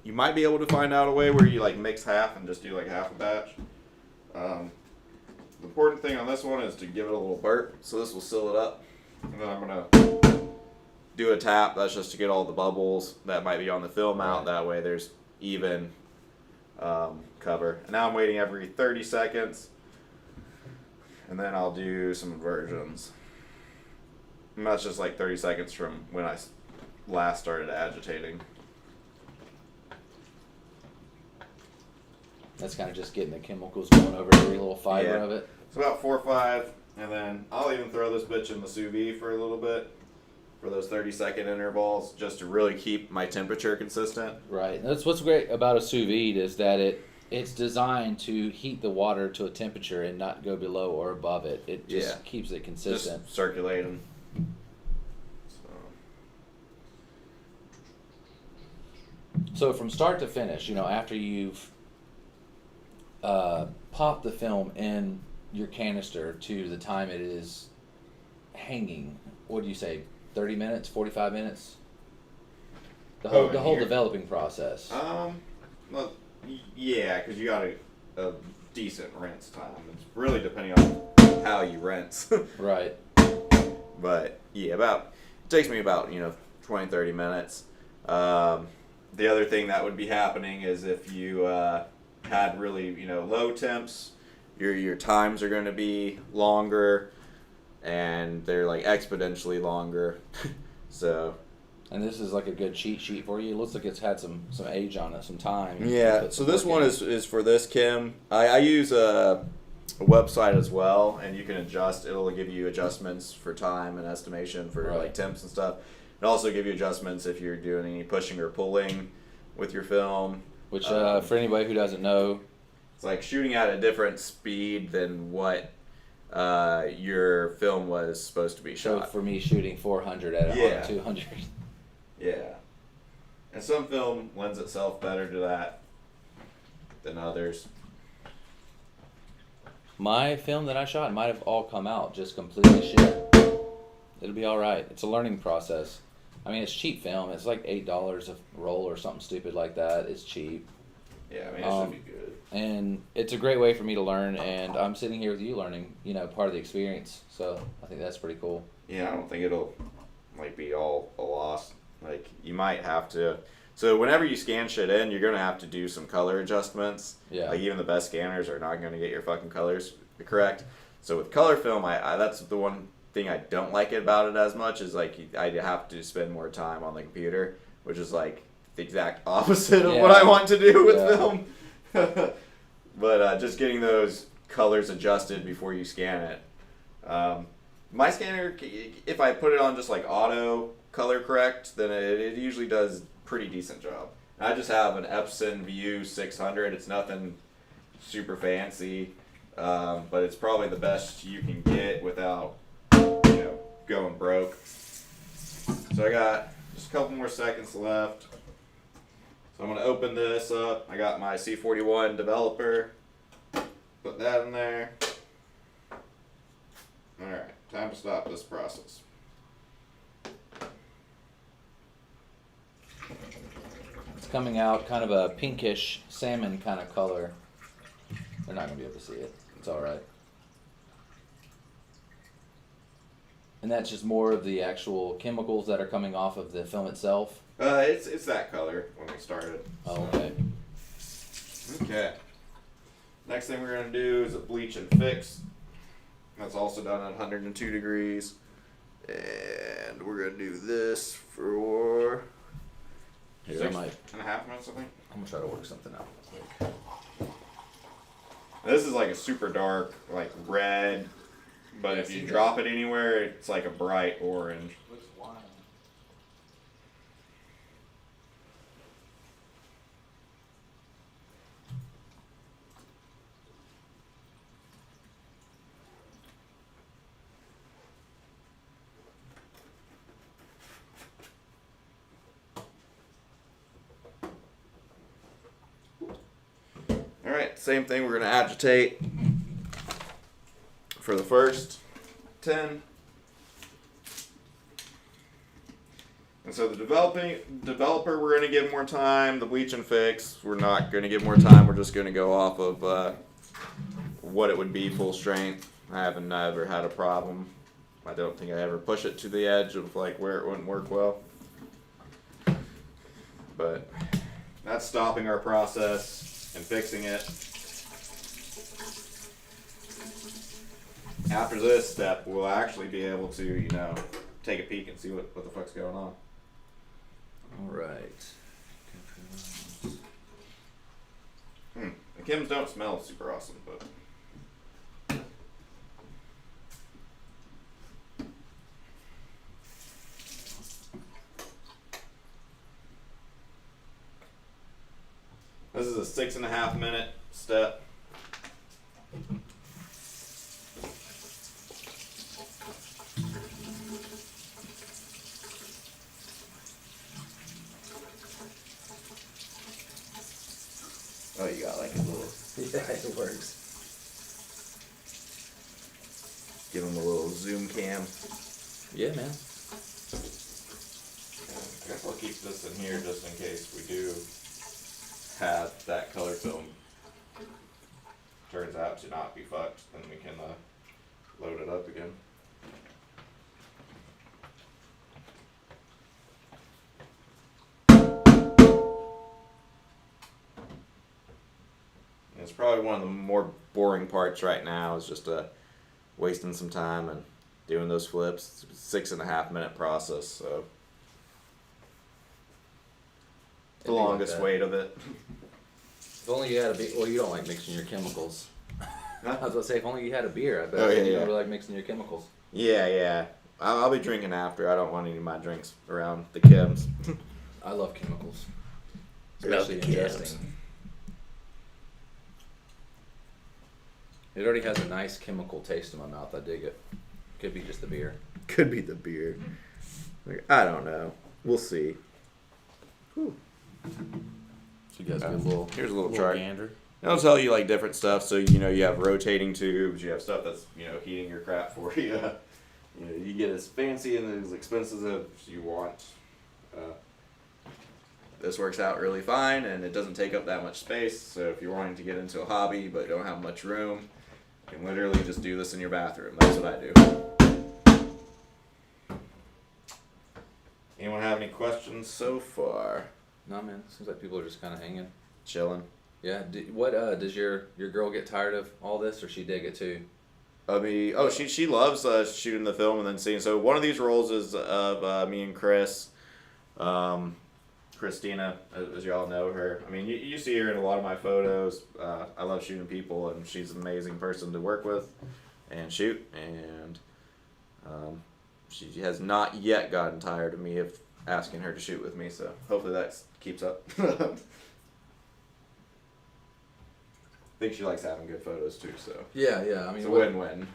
you might be able to find out a way where you like mix half and just do like half a batch. The important thing on this one is to give it a little burp, so this will seal it up. And then I'm gonna do a tap. That's just to get all the bubbles that might be on the film out. Right. That way there's even cover. And now I'm waiting every 30 seconds. and then I'll do some inversions. And that's just like 30 seconds from when I last started agitating. That's kind of just getting the chemicals going over every little fiber of it. It's about 4 or 5, and then I'll even throw this bitch in the sous vide for a little bit, for those 30-second intervals, just to really keep my temperature consistent. Right. That's what's great about a sous vide is that it's designed to heat the water to a temperature and not go below or above it. It just keeps it consistent. Just circulating. So from start to finish, after you've popped the film in your canister to the time it is hanging, what do you say, 30 minutes, 45 minutes? The whole developing process. Well, yeah, because you got a decent rinse time. It's really depending on how you rinse. Right. But yeah, it takes me about 20, 30 minutes. The other thing that would be happening is if you had really low temps, your times are going to be longer, and they're like exponentially longer. So. And this is like a good cheat sheet for you. It looks like it's had some age on it, some time. Yeah. So this one is for this Kim. I use a website as well, and you can adjust. It'll give you adjustments for time and estimation for like temps and stuff. It'll also give you adjustments if you're doing any pushing or pulling with your film. Which, for anybody who doesn't know, it's like shooting at a different speed than what your film was supposed to be shot. So for me, shooting 400 at 200. Yeah. And some film lends itself better to that than others. My film that I shot might have all come out just completely shit. It'll be all right. It's a learning process. I mean, it's cheap film. It's like $8 a roll or something stupid like that. It's cheap. Yeah, I mean, it should be good. And it's a great way for me to learn, and I'm sitting here with you learning, part of the experience. So I think that's pretty cool. Yeah, I don't think it'll be all a loss. Like, you might have to. So whenever you scan shit in, you're gonna have to do some color adjustments. Yeah. Like, even the best scanners are not gonna get your fucking colors correct. So with color film, I that's the one thing I don't like about it as much is like I have to spend more time on the computer, which is like the exact opposite of what I want to do with film. But just getting those colors adjusted before you scan it. My scanner, if I put it on just like auto color correct, then it usually does pretty decent job. I just have an Epson View 600. It's nothing super fancy, but it's probably the best you can get without going broke. So I got just a couple more seconds left. So I'm going to open this up. I got my C41 developer. Put that in there. Alright, time to stop this process. It's coming out kind of a pinkish salmon kind of color. They're not going to be able to see it. It's alright. And that's just more of the actual chemicals that are coming off of the film itself? It's that color when we started. Oh, okay. Okay. Next thing we're going to do is a bleach and fix. That's also done at 102 degrees. And we're going to do this for 6.5 minutes, I think. I'm going to try to work something out. This is like a super dark, like red, but if you drop it anywhere, it's like a bright orange. Alright, same thing, we're going to agitate for the first 10. And so the developer, we're going to give more time. The bleach and fix, we're not going to give more time. We're just going to go off of what it would be full strength. I haven't ever had a problem. I don't think I ever push it to the edge of like where it wouldn't work well. But that's stopping our process and fixing it. after this step, we'll actually be able to, take a peek and see what the fuck's going on. All right. The chems don't smell super awesome, but. This is a 6.5 minute step. Oh, you got like a little. Yeah, it works. Give him a little zoom cam. Yeah, man. I guess I'll keep this in here just in case we do have that color film turns out to not be fucked, then we can load it up again. And it's probably one of the more boring parts right now is just wasting some time and doing those flips. It's a 6.5 minute process, so the longest weight of it. If only you had a beer. Well, you don't like mixing your chemicals. I was gonna say, if only you had a beer, I bet Oh, yeah, you yeah. really like mixing your chemicals. Yeah. I'll be drinking after. I don't want any of my drinks around the chems. I love chemicals, Love especially the chems. ingesting. It already has a nice chemical taste in my mouth. I dig it. Could be just the beer. Could be the beer. I don't know. We'll see. Whew. So you guys get a little. Here's a little chart. gander. It'll tell you like different stuff. So you have rotating tubes. You have stuff that's heating your crap for you. You get as fancy and as expensive as you want. This works out really fine, and it doesn't take up that much space. So if you're wanting to get into a hobby but don't have much room, you can literally just do this in your bathroom. That's what I do. Anyone have any questions so far? No, man. Seems like people are just kind of hanging. Chilling. Yeah. What does your girl get tired of all this, or she dig it too? I mean, she loves shooting the film and then seeing. So one of these rolls is of me and Chris, Christina, as y'all know her. I mean, you see her in a lot of my photos. I love shooting people, and she's an amazing person to work with and shoot. And she has not yet gotten tired of me of asking her to shoot with me. So hopefully that keeps up. I think she likes having good photos too. So Yeah. I mean, it's a win-win.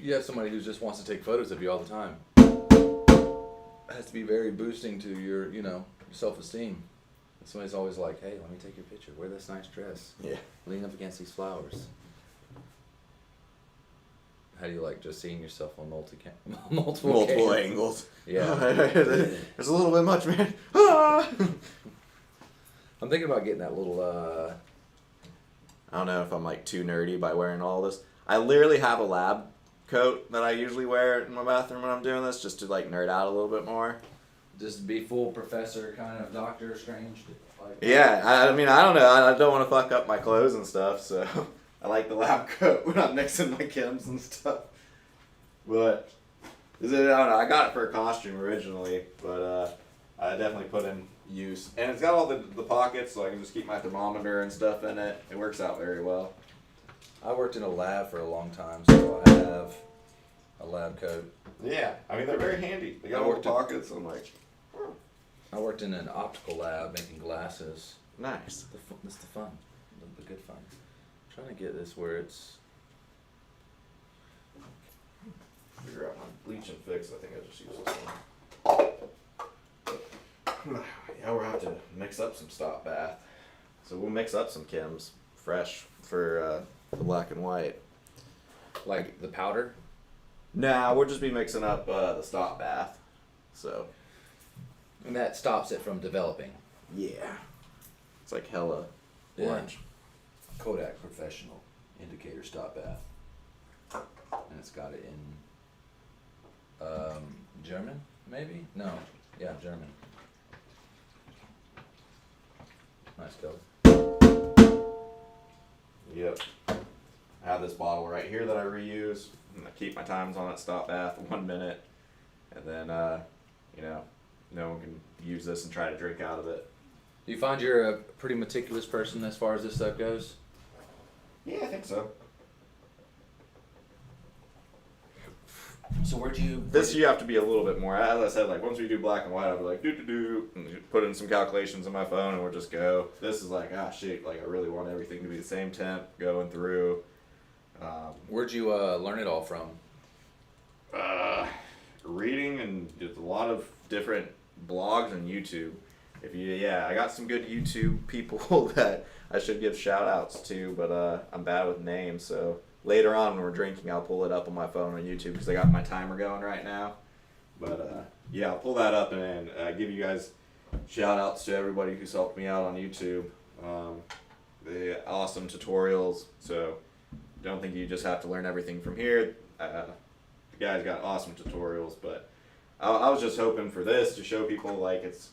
You have somebody who just wants to take photos of you all the time. It has to be very boosting to your, your self-esteem. And somebody's always like, "Hey, let me take your picture. Wear this nice dress. Yeah. Lean up against these flowers." How do you like just seeing yourself on multiple cameras? Angles. Yeah. There's a little bit much, man. Ah! I'm thinking about getting that little. I don't know if I'm like too nerdy by wearing all this. I literally have a lab coat that I usually wear in my bathroom when I'm doing this, just to like nerd out a little bit more. Just be full professor, kind of Doctor Strange. Like Yeah, I mean, I don't know. I don't want to fuck up my clothes and stuff, so I like the lab coat when I'm mixing my chems and stuff. But I don't know. I got it for a costume originally, but I definitely put in use. And it's got all the pockets, so I can just keep my thermometer and stuff in it. It works out very well. I worked in a lab for a long time, so I have a lab coat. Yeah, I mean, they're very handy. They got I all the worked at- pockets. I'm like, I worked in an optical lab making glasses. nice. That's the fun, the good fun. I'm trying to get this where it's. Figure out my bleach and fix. I think I just use this one. Yeah, we'll have to mix up some stop bath. So we'll mix up some chems fresh for the black and white. Like the powder? Nah, we'll just be mixing up the stop bath. So And that stops it from developing. yeah, it's like hella Yeah. orange. Kodak Professional Indicator Stop Bath. And it's got it in German, maybe? No. Yeah, German. Nice color. Yep. I have this bottle right here that I reuse, and I keep my times on it. Stop bath 1 minute, and then you know, no one can use this and try to drink out of it. Do you find you're a pretty meticulous person as far as this stuff goes? Yeah, I think so. So where'd you... This you have to be a little bit more. As I said, like once we do black and white, I'll be like do, and put in some calculations on my phone, and we'll just go. This is like shoot, like I really want everything to be the same temp going through. Where'd you learn it all from? Reading and just a lot of different blogs and YouTube. I got some good YouTube people that I should give shout outs to, but I'm bad with names, so later on when we're drinking, I'll pull it up on my phone on YouTube because I got my timer going right now. But I'll pull that up and give you guys shout outs to everybody who's helped me out on YouTube. The awesome tutorials, so don't think you just have to learn everything from here. The guys got awesome tutorials, but I was just hoping for this to show people like it's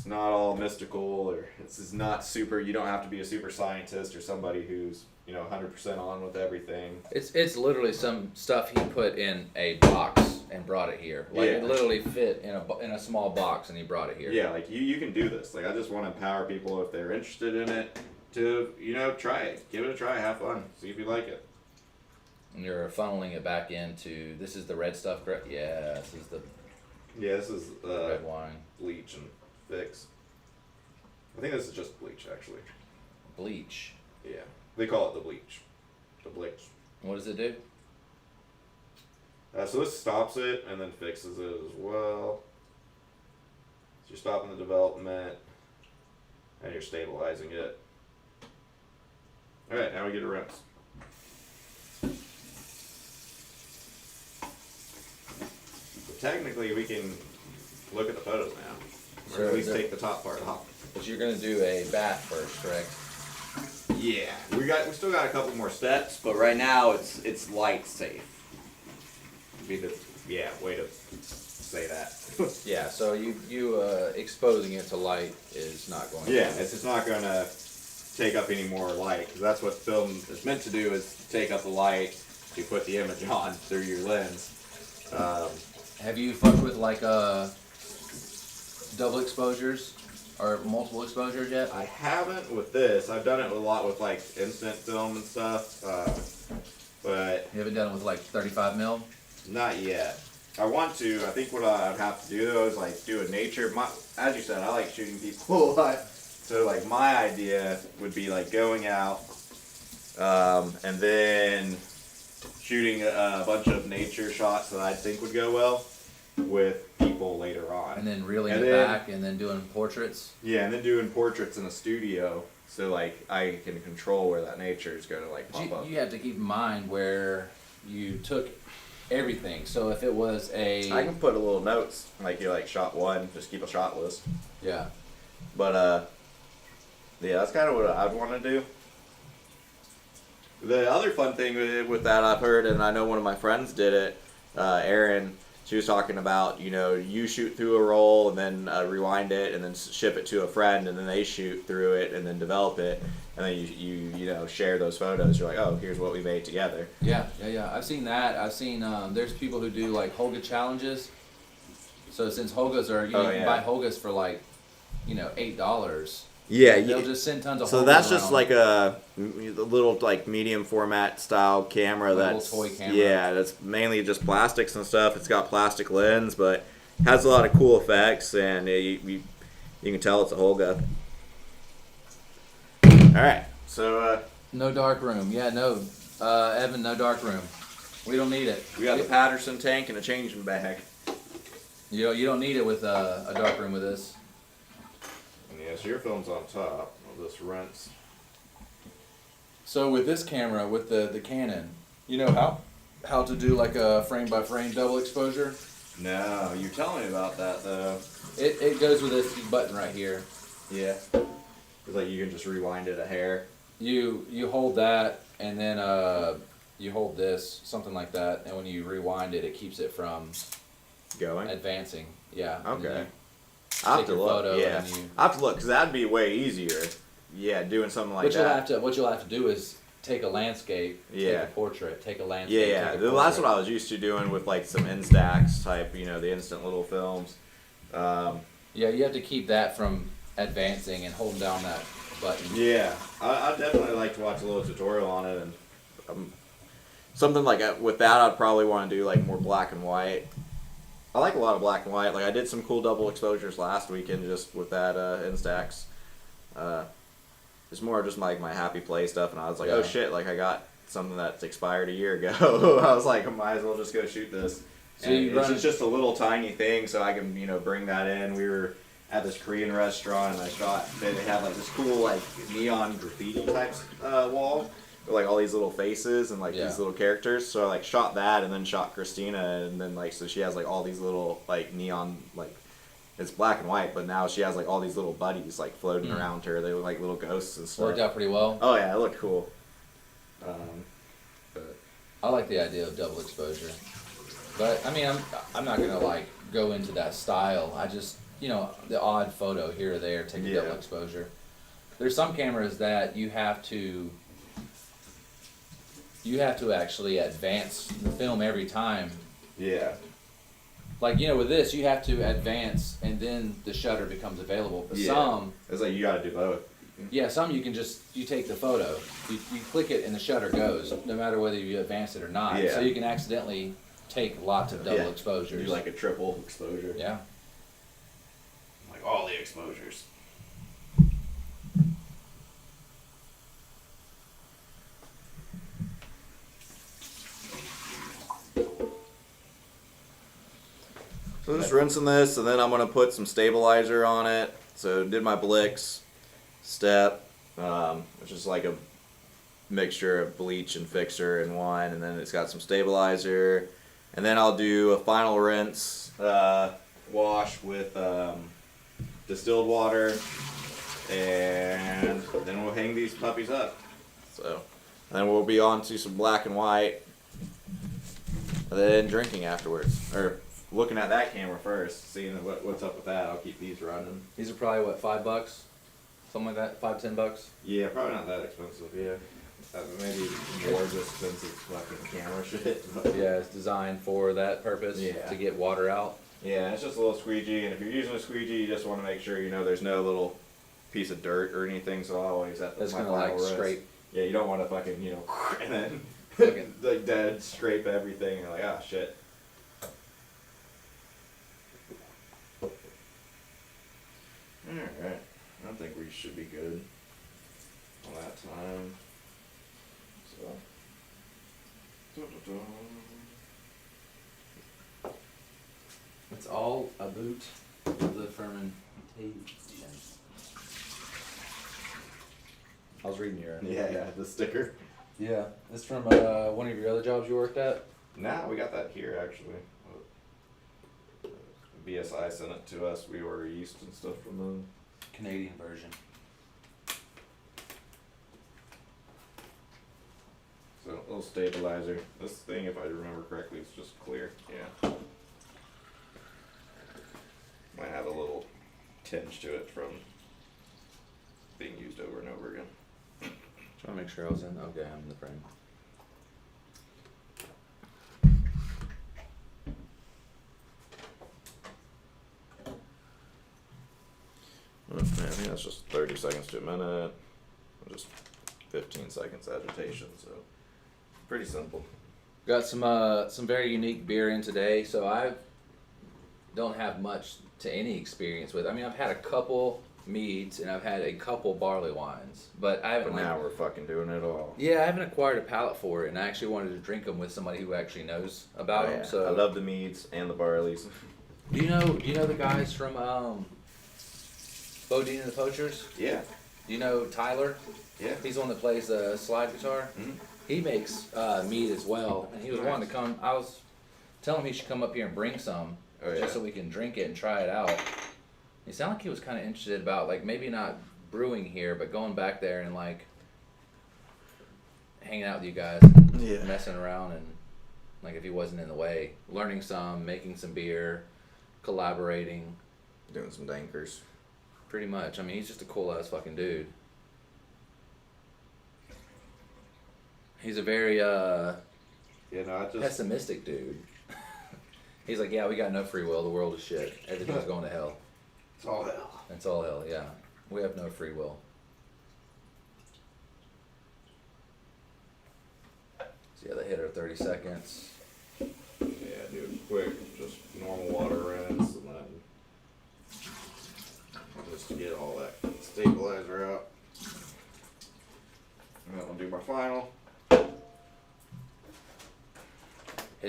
not all mystical, or it's not super. You don't have to be a super scientist or somebody who's 100% on with everything. It's literally some stuff he put in a box and brought it here. Like it literally fit in a small box and he brought it here. Yeah, like you can do this. Like I just want to empower people if they're interested in it to try it, give it a try, have fun, see if you like it. And you're funneling it back into, this is the red stuff, correct? Yeah, this is the red wine. Bleach and fix. I think this is just bleach, actually. Bleach? Yeah. They call it the bleach. The bleach. What does it do? So this stops it and then fixes it as well. So you're stopping the development and you're stabilizing it. Alright, now we get a rinse. Technically, we can look at the photos now, or at least take the top part off. But you're gonna do a bath first, correct? Yeah, we still got a couple more steps, but right now it's light safe. Be the way to say that. Yeah, so you exposing it to light is not going. Yeah, it's just not gonna take up any more light, because that's what film is meant to do, is take up the light to put the image on through your lens. Have you fucked with like double exposures or multiple exposures yet? I haven't with this. I've done it a lot with like instant film and stuff, but You haven't done it with like 35 mil? not yet. I want to. I think what I'd have to do though is like do a nature. As you said, I like shooting people a lot. So like my idea would be like going out and then shooting a bunch of nature shots that I think would go well with people later on. And then reeling it back and then doing portraits? Yeah, and then doing portraits in a studio, so like I can control where that nature is going to like pop up. You have to keep in mind where you took everything. So if it was I can put a little notes, like you like shot one, just keep a shot list. Yeah. But that's kind of what I'd want to do. The other fun thing with that I've heard, and I know one of my friends did it, Erin, she was talking about, you shoot through a roll and then rewind it and then ship it to a friend, and then they shoot through it and then develop it, and then you share those photos. You're like, oh, here's what we made together. Yeah. I've seen that. I've seen there's people who do like Holga challenges. So since Holgas are, you can buy Holgas for like, $8. Yeah, they'll just send tons of. So that's just like a little like medium format style camera. Like that's a little toy camera. Yeah, that's mainly just plastics and stuff. It's got plastic lens, but has a lot of cool effects, and you can tell it's a Holga. All right, so no dark room. Yeah, no, Evan, no dark room. We don't need it. we got the Patterson tank and a changing bag. You don't need it with a dark room with this. Yeah, so your film's on top. I'll just rinse. So with this camera, with the Canon, you know how to do like a frame by frame double exposure? No, you tell me about that though. It goes with this button right here. Yeah. It's like you can just rewind it a hair. You hold that and then you hold this, something like that, and when you rewind it, it keeps it from going advancing. Yeah. Okay. I have to look. Yeah. I have to look, because that'd be way easier. Yeah, doing something like that. What you'll have to do is take a landscape, Yeah. take a portrait, take a landscape. Yeah, take a that's portrait. what I was used to doing with like some Instax type, you know, the instant little films. Yeah, you have to keep that from advancing and holding down that button. Yeah, I definitely like to watch a little tutorial on it, and something like with that, I'd probably want to do like more black and white. I like a lot of black and white. Like I did some cool double exposures last weekend just with that Instax. It's more just like my happy play stuff, and I was like, oh shit, like I got something that's expired a year ago. I was like, I might as well just go shoot this. So And you it's just a little tiny thing, so I can, you know, bring that in. We were at this Korean restaurant, and I shot. They had like this cool like neon graffiti type wall, with like all these little faces and like these little characters. So I like shot that, and then shot Christina, and then like so she has like all these little like neon like. It's black and white, but now she has like all these little buddies like floating around her. They look like little ghosts and stuff. Worked out pretty well. Oh yeah, it looked cool. But I like the idea of double exposure. But I mean, I'm not gonna like go into that style. I just, you know, the odd photo here or there, take a double exposure. There's some cameras that you have to actually advance the film every time. Yeah. Like, you know, with this, you have to advance and then the shutter becomes available. But some, it's like you gotta do both. yeah, some you can you take the photo, you click it and the shutter goes, no matter whether you advance it or not. Yeah. So you can accidentally take lots of double exposures. Do like a triple exposure. Yeah. Like all the exposures. So just rinsing this, and then I'm gonna put some stabilizer on it. So did my Blix step, which is like a mixture of bleach and fixer in one, and then it's got some stabilizer, and then I'll do a final rinse wash with distilled water, and then we'll hang these puppies up. So, and then we'll be on to some black and white, and then drinking afterwards, or looking at that camera first, seeing what's up with that. I'll keep these running. These are probably what, $5, something like that, $5-10. Yeah, probably not that expensive. Yeah, maybe more just since it's fucking camera shit. But Yeah, it's designed for that purpose. Yeah. To get water out. yeah, it's just a little squeegee, and if you're using a squeegee, you just want to make sure you know there's no little piece of dirt or anything. So I always have to. That's my gonna final like rinse. scrape. Yeah, you don't want to fucking and then Fucking- like dead scrape everything. You're like, ah, shit. Alright, I think we should be good on that time. So. It's all about the fermentation. I was reading your. Yeah, the sticker. Yeah, it's from one of your other jobs you worked at. Nah, we got that here actually. BSI sent it to us. We order yeast and stuff from them. Canadian version. So a little stabilizer. This thing, if I remember correctly, is just clear. Yeah. Might have a little tinge to it from being used over and over again. Trying to make sure I was in. Okay, I'm in the frame. I think that's just 30 seconds to a minute. Just 15 seconds agitation, so pretty simple. Got some very unique beer in today, so I don't have much to any experience with. I mean, I've had a couple meads and I've had a couple barley wines, but I haven't. But now we're fucking doing it all. Yeah, I haven't acquired a palate for it, and I actually wanted to drink them with somebody who actually knows about them. So I love the meads and the barleys. Do you know the guys from Bodine and the Poachers? Yeah. Do you know Tyler? Yeah. He's the one that plays the slide guitar. Mm-hmm. He makes mead as well, and he was wanting to come. I was telling him he should come up here and bring some, just so we can drink it and try it out. He sounded like he was kind of interested about like maybe not brewing here, but going back there and like hanging out with you guys, and messing around, and like if he wasn't in the way, learning some, making some beer, collaborating, Doing some dankers. pretty much. I mean, he's just a cool ass fucking dude. He's a very just pessimistic dude. He's like, yeah, we got no free will. The world is shit. Everything's going to hell. it's all hell. It's all hell. Yeah, we have no free will. So yeah, they hit her 30 seconds. Yeah, do it quick, just normal water rinse, and then just to get all that stabilizer out. And then I'll do my final. Hit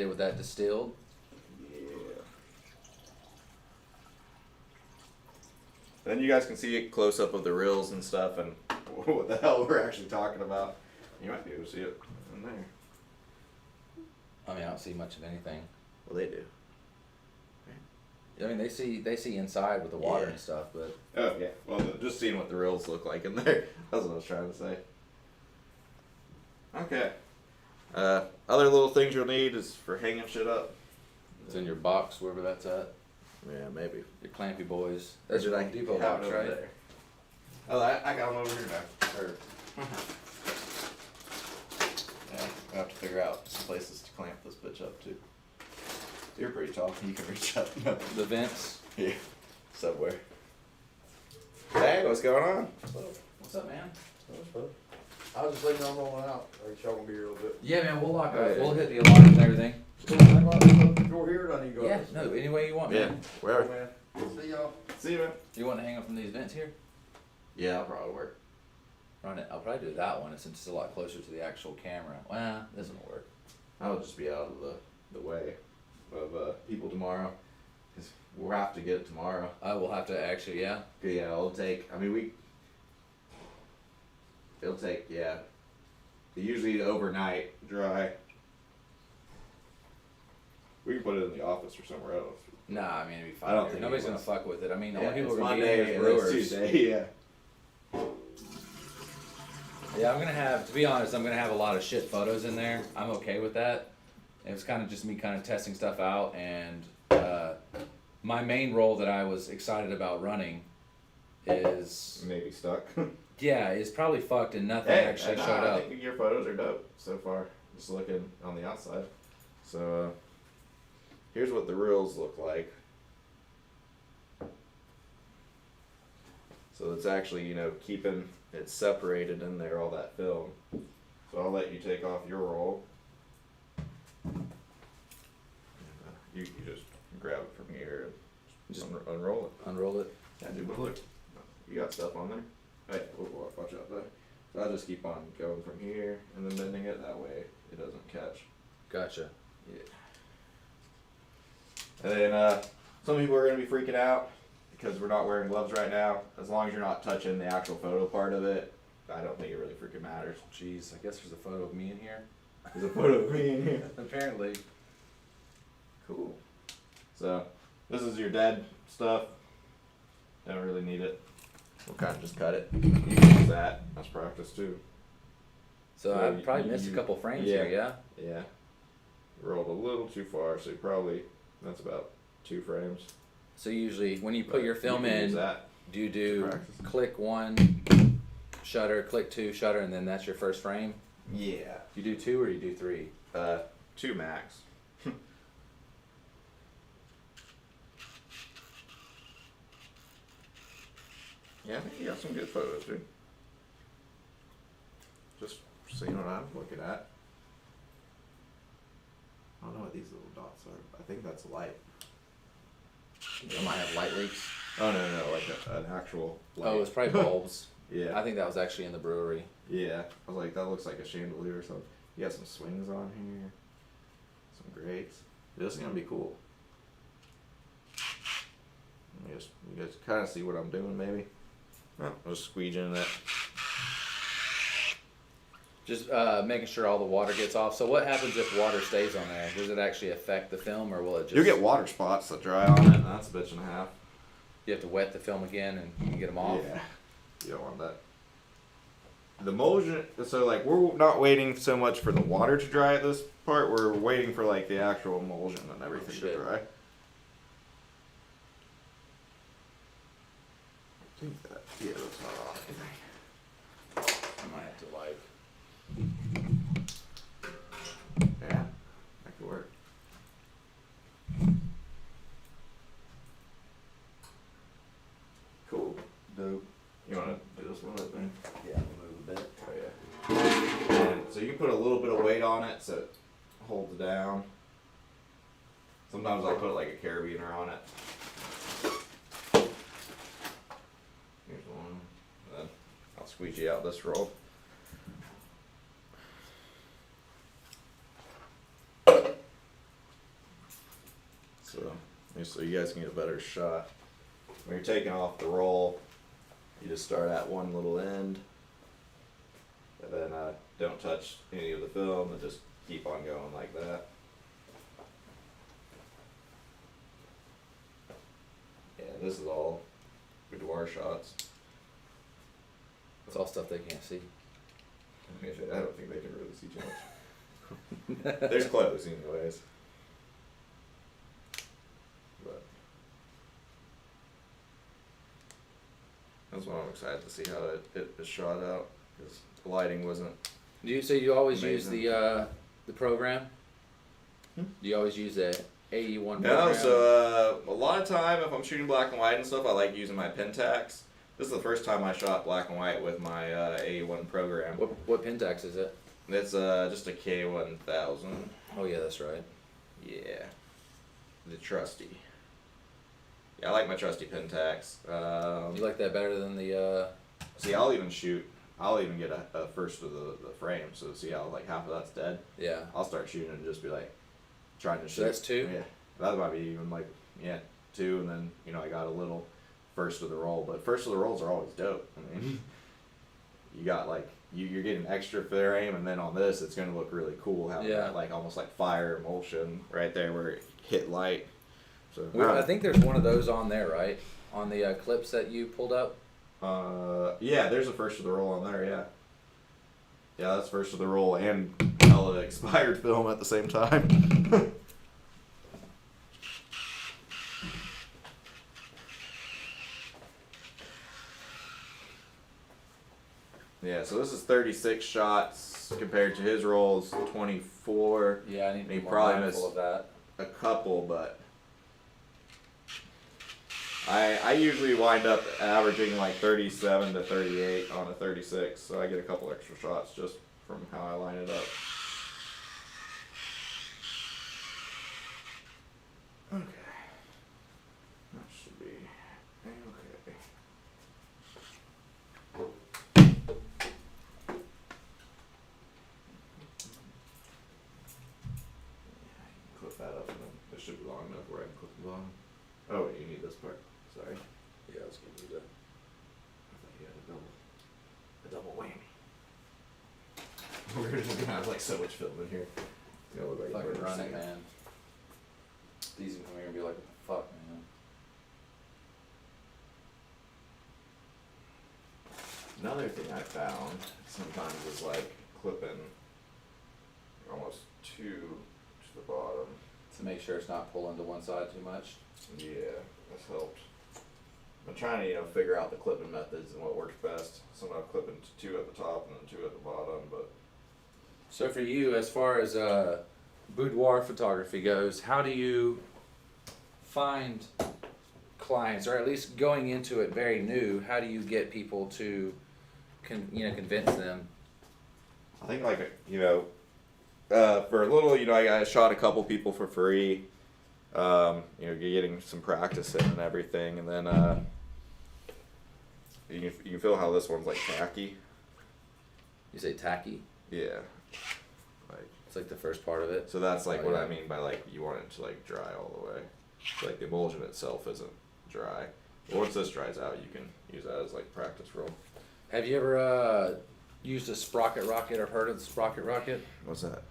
it with that distilled. Yeah. Then you guys can see a close up of the rills and stuff, and what the hell we're actually talking about. You might be able to see it in there. I mean, I don't see much of anything. Well, they do. I mean, they see inside with the water Yeah. and stuff, but Oh yeah. Well, just seeing what the rills look like in there. That's what I was trying to say. Okay. Other little things you'll need is for hanging shit up. it's in your box wherever that's at. Yeah, maybe. Your Clampy boys. That's Or your did Home Depot have box, it over right? there? Oh, I got them over here now. Or, yeah, I have to figure out some places to clamp this bitch up to. You're pretty tall. You can reach up. The vents. Yeah. Somewhere. Hey, what's going on? What's up, man? I was just letting y'all rolling out. Or y'all gonna be here a little bit. Yeah, man. We'll lock Oh, up. yeah. We'll hit the alarm and everything. Door here, or do I need to go? Yeah. No, any way you want, Yeah, man. wherever. Man. See y'all. See you, man. You want to hang up from these vents here? Yeah, that'll probably work. Run it. I'll probably do that one since it's a lot closer to the actual camera. Well, this will work. I'll just be out of the way of people tomorrow. Because we'll have to get it tomorrow. I will have to actually, yeah. Yeah, it'll take, it'll take, yeah, usually overnight dry. We can put it in the office or somewhere else. Nah, I mean, it'd be fine. I don't here. think Nobody's it gonna was. fuck with it. I mean, the Yeah, only people it's who are gonna be Monday here is and it's brewers. Tuesday, yeah. Yeah, I'm gonna have, to be honest, I'm gonna have a lot of shit photos in there. I'm okay with that. It was kind of just me kind of testing stuff out, and my main role that I was excited about running is, Maybe stuck. yeah, is probably fucked and nothing Hey, actually nah, showed I up. think your photos are dope so far. Just looking on the outside. So, here's what the reels look like. So it's actually, keeping it separated in there, all that film. So I'll let you take off your roll. And, you just grab it from here and just unroll it. Unroll it. Yeah, dude, but look, you got stuff on there. Hey, watch out there. So I'll just keep on going from here and then bending it that way it doesn't catch. Gotcha. Yeah. And then some people are gonna be freaking out because we're not wearing gloves right now. As long as you're not touching the actual photo part of it, I don't think it really freaking matters. Jeez, I guess there's a photo of me in here. There's a photo of me in here. Apparently. Cool. So this is your dead stuff. Don't really need it. We'll kind of just cut it. You can use that. That's practice too. So So I probably missed a couple frames yeah. here, yeah? Yeah. Rolled a little too far, so you probably, that's about 2 frames. So usually when you put But your film you can in, use that. do you do Practice. click 1, shutter, click 2, shutter, and then that's your first frame? Yeah. You do 2 or you do 3? 2 max. Yeah, I think you got some good photos, dude. Just seeing what I'm looking at. I don't know what these little dots are. I think that's light. I might have light leaks. Oh no, like an actual light. Oh, it's probably bulbs. Yeah. I think that was actually in the brewery. Yeah. I was like, that looks like a chandelier or something. You got some swings on here. Some grates. This is gonna be cool. You guys kind of see what I'm doing, maybe. Oh, I'll just squeeze in that. Just making sure all the water gets off. So what happens if water stays on there? Does it actually affect the film, or will it just... You'll get water spots that dry on it, and that's a bitch and a half. You have to wet the film again and get them off? Yeah. You don't want that. The emulsion, so like we're not waiting so much for the water to dry at this part, we're waiting for like the actual emulsion and everything to shit. dry. I think that, yeah, that's not on anything. I might have to like... So you can put a little bit of weight on it so it holds it down. Sometimes I'll put like a carabiner on it. Here's one. Then I'll squeegee out this roll. So you guys can get a better shot. When you're taking off the roll, you just start at one little end, and then don't touch any of the film, and just keep on going like that. Yeah, this is all boudoir shots. It's all stuff they can't see. I don't think they can really see too much. There's clothes, anyways. But that's why I'm excited to see how it is shot out, because the lighting wasn't. Do you say you always Amazing. use the program? Hmm? Do you always use the AE1 program? No, so a lot of time if I'm shooting black and white and stuff, I like using my Pentax. This is the first time I shot black and white with my A1 program. What Pentax is it? It's just a K1000. Oh yeah, that's right. Yeah, the trusty. Yeah, I like my trusty Pentax. You like that better than the? See, I'll even get a first of the frame. So see how like half of that's dead. Yeah. I'll start shooting and just be like trying to shoot. So that's two? Yeah, that might be even like two, and then I got a little first of the roll. But first of the rolls are always dope. I mean, you got like you're getting extra frame, and then on this it's gonna look really cool having that, like almost like fire emulsion right there where it hit light. So I think there's one of those on there, right? On the clips that you pulled up. Yeah, there's a first of the roll on there. Yeah, that's first of the roll and hella expired film at the same time. Yeah, so this is 36 shots compared to his rolls 24. Yeah, I need to He be more probably mindful of that. A couple, but I usually wind up averaging like 37 to 38 on a 36, so I get a couple extra shots just from how I line it up. Okay. That should be okay. Clip that up, and then it should be long enough where I can clip the bottom. Oh, wait, you need this part. Sorry. Yeah, I was gonna do that. I thought you had a double whammy. We're just gonna have like so much film in here. It's gonna look like Fucking murder run it, scene. man. These can come here and be like, what the fuck, man. Another thing I found sometimes is like clipping almost two to the bottom. To make sure it's not pulling to one side too much. Yeah, that's helped. I'm trying to figure out the clipping methods and what works best. Sometimes clipping two at the top and then two at the bottom, but So for you, as far as boudoir photography goes, how do you find clients, or at least going into it very new, how do you get people to convince them? I think like for a little, I shot a couple people for free. Getting some practice in and everything, and then you can feel how this one's like tacky. You say tacky? Yeah. Like It's like the first part of it. so that's like Oh, what yeah. I mean by like you want it to like dry all the way. So, like the emulsion itself isn't dry. But once this dries out, you can use that as like practice roll. Have you ever used a sprocket rocket or heard of the sprocket rocket? What's that?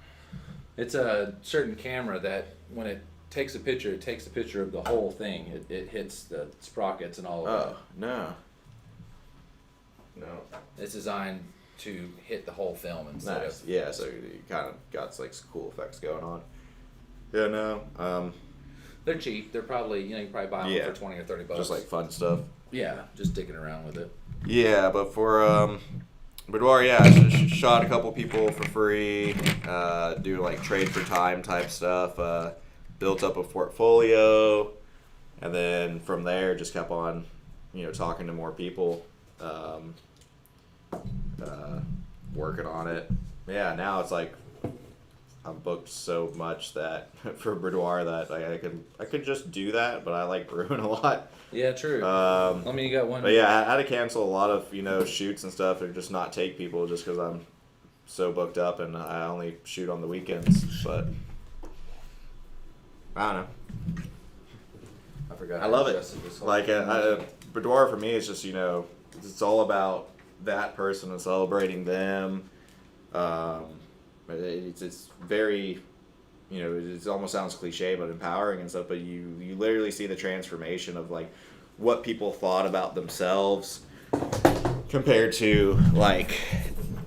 It's a certain camera that when it takes a picture, it takes a picture of the whole thing. It hits the sprockets and all of Oh no. No. it. It's designed to hit the whole film instead Nice. of. Yeah, so you kind of got like some cool effects going on. Yeah, no. They're cheap. They're probably you can probably buy them for $20 or $30. Just like fun stuff. Yeah, just dicking around with it. Yeah, but for boudoir, yeah, I shot a couple people for free. Do like trade for time type stuff. Built up a portfolio, and then from there just kept on, talking to more people. working on it. Yeah, now it's like I'm booked so much that for boudoir that I could just do that, but I like brewing a lot. Yeah, true. I mean, you got one. But yeah, I had to cancel a lot of shoots and stuff, and just not take people just because I'm so booked up, and I only shoot on the weekends. But I don't know. I forgot. I love it. Like boudoir for me is just it's all about that person and celebrating them. It's very, it almost sounds cliche, but empowering and stuff. But you literally see the transformation of like what people thought about themselves compared to like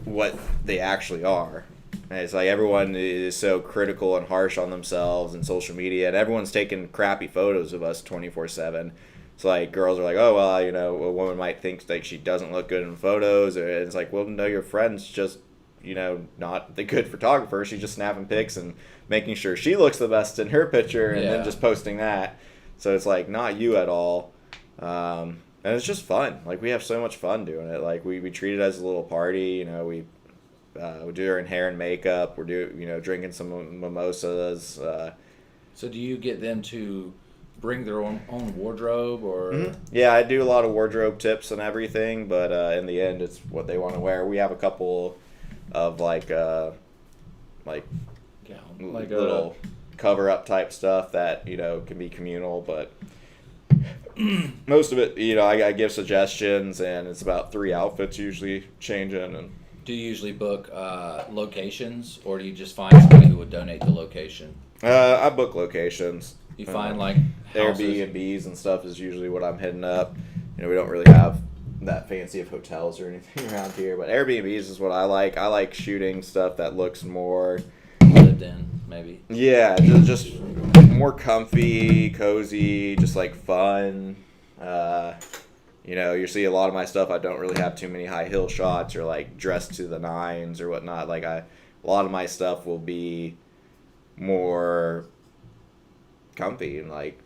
what they actually are. And it's like everyone is so critical and harsh on themselves and social media, and everyone's taking crappy photos of us 24/7. It's like girls are like, oh well, a woman might think like she doesn't look good in photos, or it's like, well, no, your friend's just not the good photographer. She's just snapping pics and making sure she looks the best in her picture, and then just posting that. So it's like not you at all, and it's just fun. Like we have so much fun doing it. Like we treat it as a little party. We do our hair and makeup. We're drinking some mimosas. So do you get them to bring their own wardrobe, or? Mm-hmm. Yeah, I do a lot of wardrobe tips and everything, but in the end, it's what they want to wear. We have a couple of like little cover up type stuff that can be communal, but most of it I give suggestions, and it's about 3 outfits usually changing. And do you usually book locations, or do you just find somebody who would donate the location? I book locations. You find like houses? Airbnbs and stuff is usually what I'm hitting up. We don't really have that fancy of hotels or anything around here, but Airbnbs is what I like. I like shooting stuff that looks more lived in, maybe. Yeah, just more comfy, cozy, just like fun. You see a lot of my stuff. I don't really have too many high heel shots or like dressed to the nines or whatnot. Like a lot of my stuff will be more comfy and like,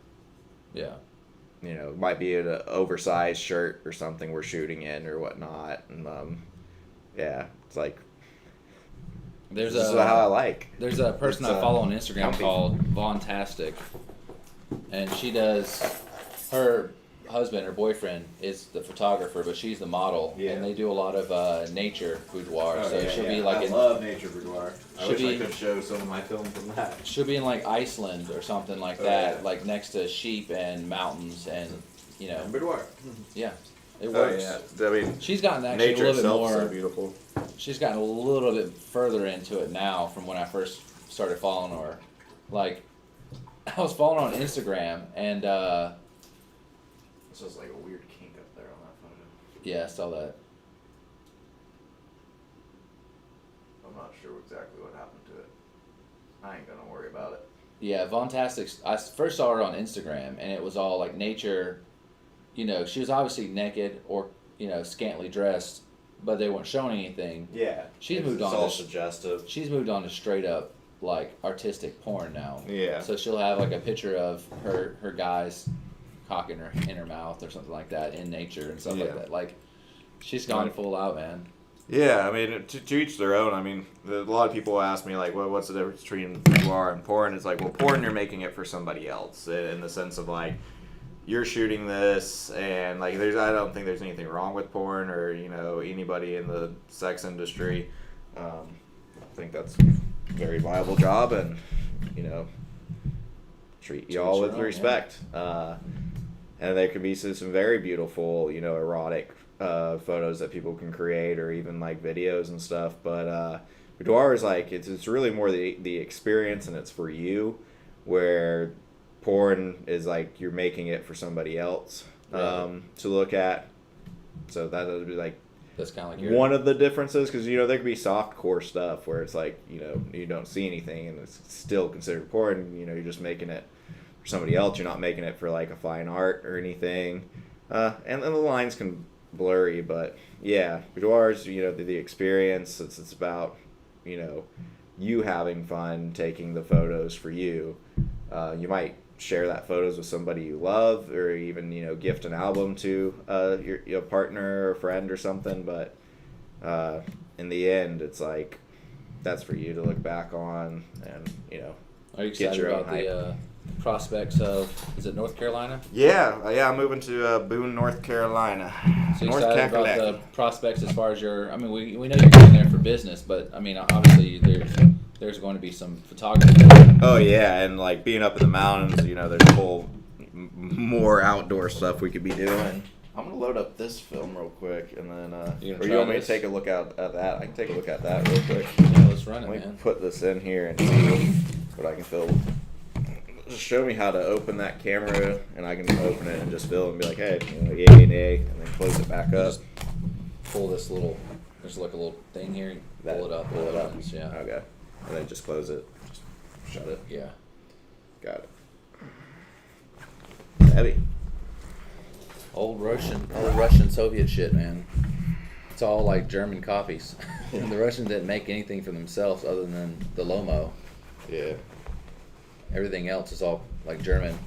it might be an oversized shirt or something we're shooting in or whatnot. And it's like this is how I like. There's a person I follow on Instagram comfy. Called Vontastic, and she does her husband or boyfriend is the photographer, but she's the model, and they do a lot of nature boudoir. She'll be like I love nature boudoir. I wish I could show some of my film from that. She'll be in like Iceland or something like that, like next to sheep and mountains and boudoir. Yeah, it works. I mean, she's gotten actually nature a little bit more. So beautiful. She's gotten a little bit further into it now from when I first started following her. Like, I was following her on Instagram, and this was like a weird kink up there on that photo. Yeah, I saw that. I'm not sure exactly what happened to it. I ain't gonna worry about it. Yeah, Vontastic. I first saw her on Instagram, and it was all like nature. She was obviously naked or scantily dressed, but they weren't showing anything. Yeah, she's moved on. It's all suggestive. She's moved on to straight up like artistic porn now. Yeah. So she'll have like a picture of her guys cocking her in her mouth or something like that in nature and stuff like that. Like, she's gone full out, man. Yeah, I mean, to each their own. I mean, a lot of people ask me like, what's the difference between boudoir and porn? It's like, well, porn you're making it for somebody else in the sense of like, you're shooting this, and like I don't think there's anything wrong with porn or anybody in the sex industry. I think that's a very viable job, and treat y'all with respect. Yeah. And there can be some very beautiful erotic photos that people can create, or even like videos and stuff. But boudoir is like it's really more the experience, and it's for you, where porn is like you're making it for somebody else to look at. So that would be like that's kind of like one of the differences, because there could be soft core stuff where it's like you don't see anything and it's still considered porn. You're just making it for somebody else. You're not making it for like a fine art or anything. And the lines can blurry, but yeah, boudoirs, the experience. It's about you having fun taking the photos for you. You might share that photos with somebody you love, or even gift an album to your partner or friend or something. But in the end, it's like that's for you to look back on, and Are you get excited your own about the prospects of, is it North Carolina? Yeah, I'm moving to Boone, North Carolina. So you North excited about Kakalaki. the prospects as far as your, I mean, we know you're going there for business, but I mean, obviously there's going to be some photography. Oh yeah, and like being up in the mountains, there's a whole more outdoor stuff we could be doing. I'm gonna load up this film real quick, and then or you want me to take a look at that? I can take a look at that real quick. Yeah, let's run it, Let me man. put this in here and see what I can film. Just show me how to open that camera, and I can open it and just film and be like, hey, yay, nay, and then close it back up. Just pull this little, there's like a little thing here, pull it up. Pull it up. Yeah. Okay. And then just close it. Just shut it. Yeah. Got it. Heavy. Old Russian Soviet shit, man. It's all like German copies. The Russians didn't make anything for themselves other than the Lomo. Yeah. Everything else is all like German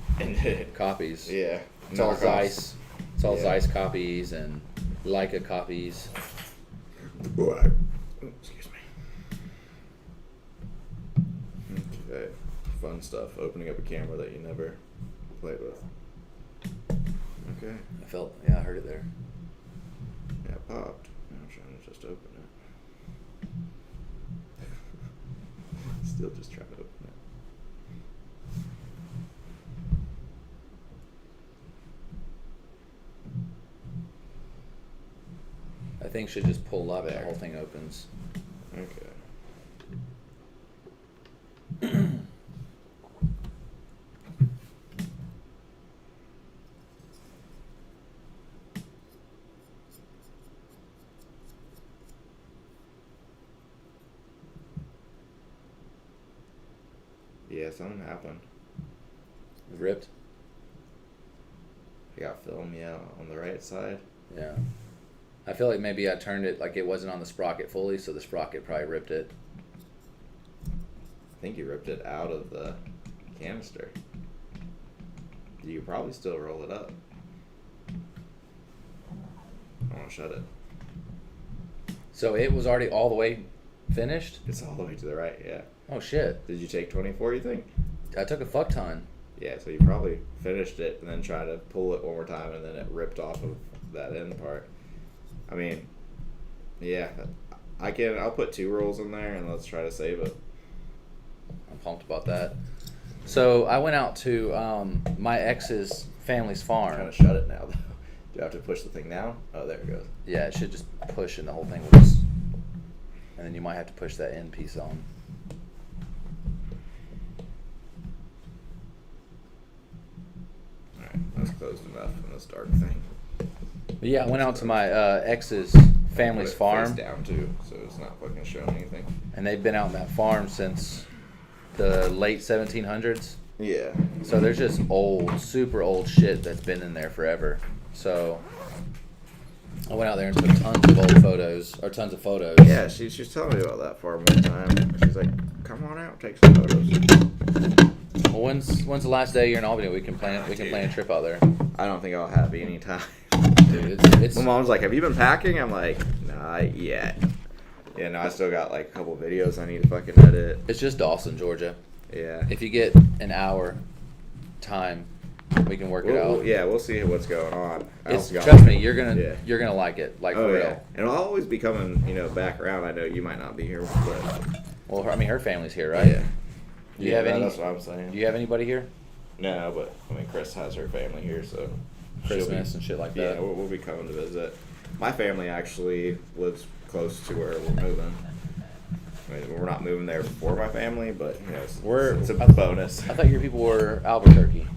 copies. Yeah. It's all Knockoffs. Zeiss. It's all Yeah. Zeiss copies and Leica copies. Boy. Excuse me. Okay. Fun stuff. Opening up a camera that you never played with. Okay. I heard it there. Yeah, it popped. Now I'm trying to just open it. Still just trying to open it. I think should just pull up and the There. whole thing opens. Okay. Yeah, something happened. It ripped. I got film, yeah, on the right side. Yeah. I feel like maybe I turned it like it wasn't on the sprocket fully, so the sprocket probably ripped it. I think you ripped it out of the canister. You could probably still roll it up. I want to shut it. So it was already all the way finished? It's all the way to the right, yeah. Oh shit. Did you take 24, you think? I took a fuck ton. Yeah, so you probably finished it and then tried to pull it one more time, and then it ripped off of that end part. I mean, yeah, I'll put 2 rolls in there and let's try to save it. I'm pumped about that. So I went out to my ex's family's I'm farm. trying to shut it now, though. Do I have to push the thing down? Oh, there it goes. Yeah, it should just push and the whole thing will just... And then you might have to push that end piece on. Alright, that's closed enough in this dark thing. But yeah, I went out to my ex's family's Put it farm. face down, too, so it's not fucking showing anything. And they've been out on that farm since the late 1700s. Yeah. So there's just old, super old shit that's been in there forever. So I went out there and took tons of old photos, or tons of photos. Yeah, she was telling me about that farm one time. She's like, come on out, take some photos. Well, when's the last day you're in Albany? We can plan a trip out there. I don't think I'll have any time. Dude, it's My mom's like, have you been packing? I'm like, not yet. Yeah, no, I still got like a couple videos I need to fucking edit. it's just Dawson, Georgia. Yeah. If you get an hour time, we can work it out. Yeah, we'll see what's going on. Trust me, you're gonna like it, like Oh for yeah, real. and I'll always be coming, back around. I know you might not be here, but Well, I mean, her family's here, right? yeah. Do you have any? That's what I'm saying. Do you have anybody here? No, but I mean, Chris has her family here, so she'll Christmas and shit like Yeah, that. we'll be coming to visit. My family actually lives close to where we're moving. I mean, we're not moving there for my family, but it's a bonus. I thought your people were Albuquerque.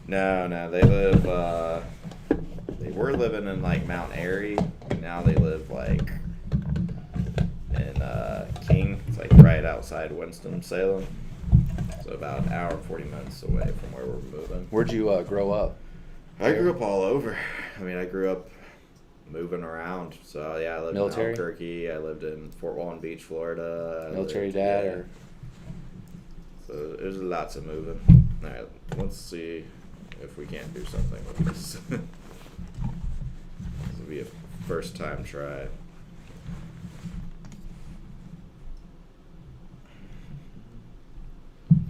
No, they live. They were living in like Mount Airy. Now they live like in King. It's like right outside Winston-Salem. So about an hour and 40 minutes away from where we're moving. Where'd you grow up? I grew up all over. I mean, I grew up moving around. So yeah, I lived Military? in Albuquerque. I lived in Fort Walton Beach, Florida. Military dad, yeah. or So there's lots of moving. All right, let's see if we can't do something with this. This will be a first time try.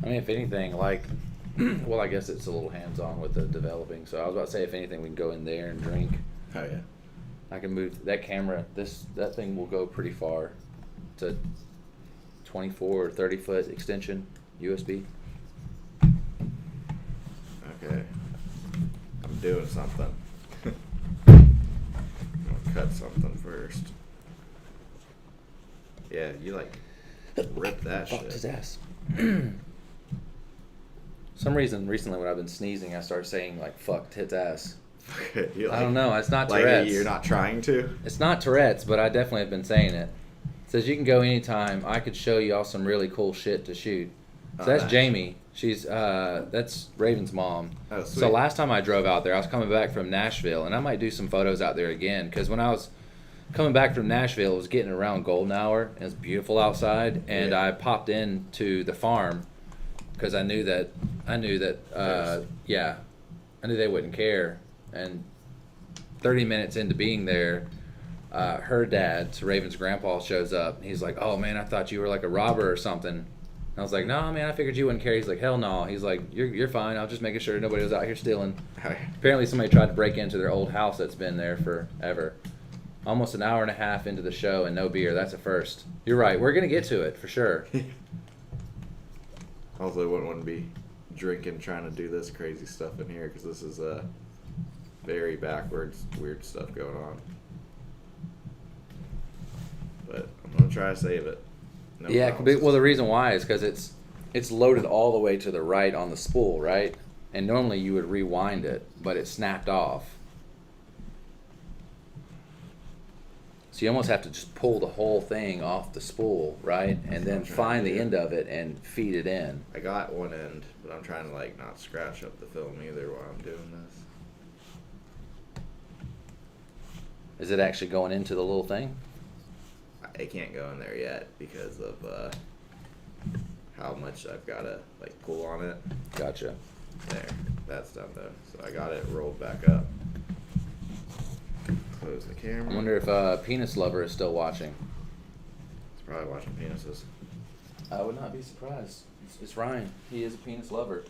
I mean, if anything, like, well, I guess it's a little hands-on with the developing. So I was about to say, if anything, we can go in there and drink. Oh yeah. I can move that camera. That thing will go pretty far. It's a 24 or 30 foot extension USB. Okay. I'm doing something. I'm gonna cut something first. Yeah, you like rip that Fucked shit. his ass. Some reason recently when I've been sneezing, I started saying like "fuck tits ass." You I don't know. It's not like Tourette's. you're not trying to. It's not Tourette's, but I definitely have been saying it. It says you can go anytime. I could show you all some really cool shit to shoot. So Oh, that's nice. Jamie. She's that's Raven's mom. Oh, So sweet. last time I drove out there, I was coming back from Nashville, and I might do some photos out there again because when I was coming back from Nashville, it was getting around golden hour, and it's beautiful outside, and Yeah. I popped into the farm because I knew that yeah, I knew they wouldn't care, and 30 minutes into being there, her dad, so Raven's grandpa, shows up. He's like, "Oh man, I thought you were like a robber or something." And I was like, "No, man, I figured you wouldn't care." He's like, "Hell no." He's like, "You're fine. I was just making sure nobody was out here stealing." Apparently, somebody tried to break into their old house that's been there forever. Almost an hour and a half into the show and no beer. That's a first. You're right. We're gonna get to it for sure. Also, I wouldn't want to be drinking trying to do this crazy stuff in here because this is very backwards, weird stuff going on. But I'm gonna try to save it. No Yeah. promises. Well, the reason why is because it's loaded all the way to the right on the spool, right? And normally you would rewind it, but it snapped off. So you almost have to just pull the whole thing off the spool, right? And then find the end of it and feed it in. I got one end, but I'm trying to like not scratch up the film either while I'm doing this. Is it actually going into the little thing? I can't go in there yet because of how much I've got to like pull on it. Gotcha. There, that's done though. So I got it rolled back up. Close the camera. I wonder if Penis Lover is still watching. It's probably watching penises. I would not be surprised. It's Ryan. He is a penis lover.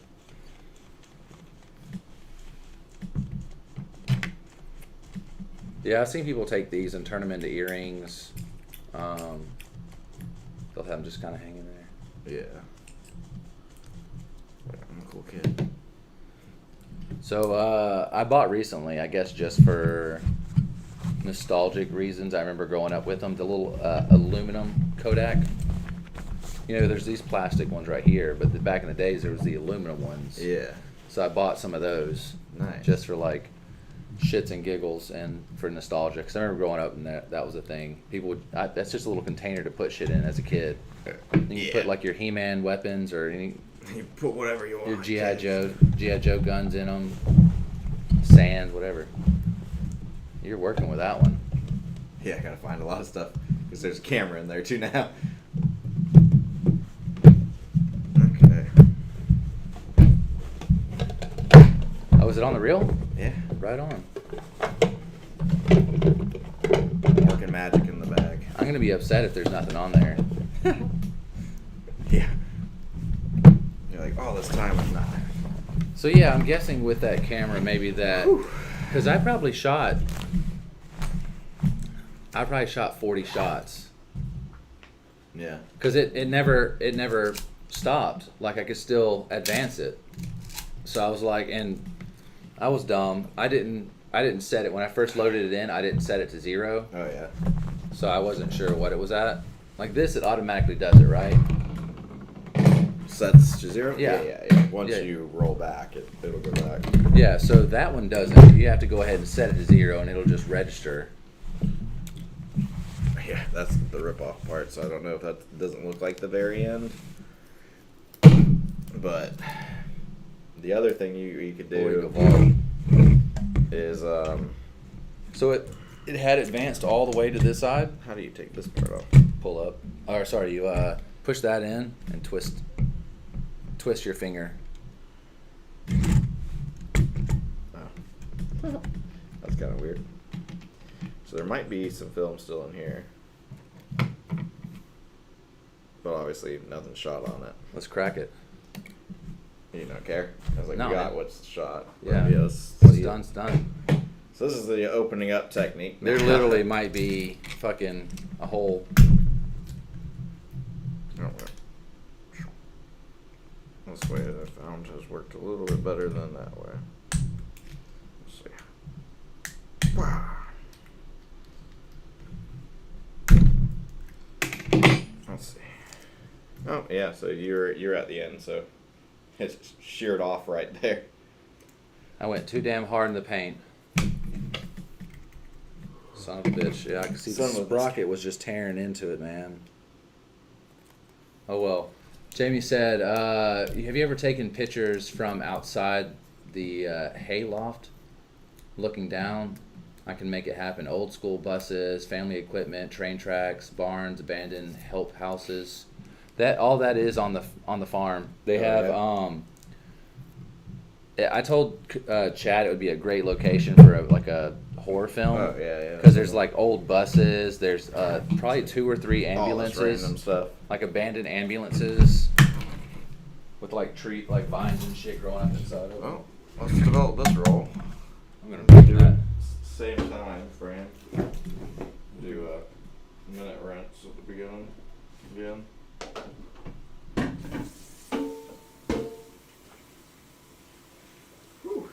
Yeah, I've seen people take these and turn them into earrings. They'll have them just kind of hanging there. Yeah. I'm a cool kid. So I bought recently, I guess just for nostalgic reasons. I remember growing up with them, the little aluminum Kodak. You know, there's these plastic ones right here, but back in the days there was the aluminum ones. Yeah. So I bought some of those. Nice. Just for like shits and giggles and for nostalgia. Because I remember growing up and that was a thing. People would, that's just a little container to put shit in as a kid. You can put like your He-Man weapons or any You put whatever you want. your G.I. kid. Joe guns in them, sand, whatever. You're working with that one. Yeah, I gotta find a lot of stuff because there's a camera in there too now. Okay. Oh, is it on the reel? Yeah. Right on. I'm working magic in the bag. I'm gonna be upset if there's nothing on there. Yeah. You're like, all this time I'm not. So yeah, I'm guessing with that camera maybe that, because I probably shot 40 shots. Yeah. Because it never stopped. Like I could still advance it. So I was like, and I was dumb. I didn't set it when I first loaded it in. I didn't set it to 0, Oh yeah. so I wasn't sure what it was at. Like this, it automatically does it, right? Sets to 0. Yeah. Yeah. Once Yeah. you roll back, it'll go back. Yeah. So that one doesn't. You have to go ahead and set it to 0, and it'll just register. Yeah, that's the rip-off part. So I don't know if that doesn't look like the very end. But the other thing you could do is So it had advanced all the way to this side. how do you take this part off? Pull up. Or sorry, you push that in and twist your finger. Oh. That's kind of weird. So there might be some film still in here. But obviously nothing shot on it. Let's crack it. You don't care. I was like, No, we got man. what's shot. Yeah. Yes. What's done's done. So this is the opening up technique. There literally might be fucking a hole. This way I found has worked a little bit better than that way. Let's see. Wow. Let's see. Oh yeah, so you're at the end, so it's sheared off right there. I went too damn hard in the paint. Son of a bitch. Yeah, I can see the sprocket was just tearing into it, man. Oh well. Jamie said, have you ever taken pictures from outside the hay loft? Looking down, I can make it happen. Old school buses, family equipment, train tracks, barns, abandoned help houses. All that is on the farm. They have I told Chad it would be a great location for a horror film. Oh yeah. Because there's like old buses. There's probably 2 or 3 ambulances. All this random stuff. Like abandoned ambulances with like vines and shit growing up inside of them. Well, let's develop this roll. I'm gonna do that. Same time frame. Do a minute rinse at the beginning. Again. Whew.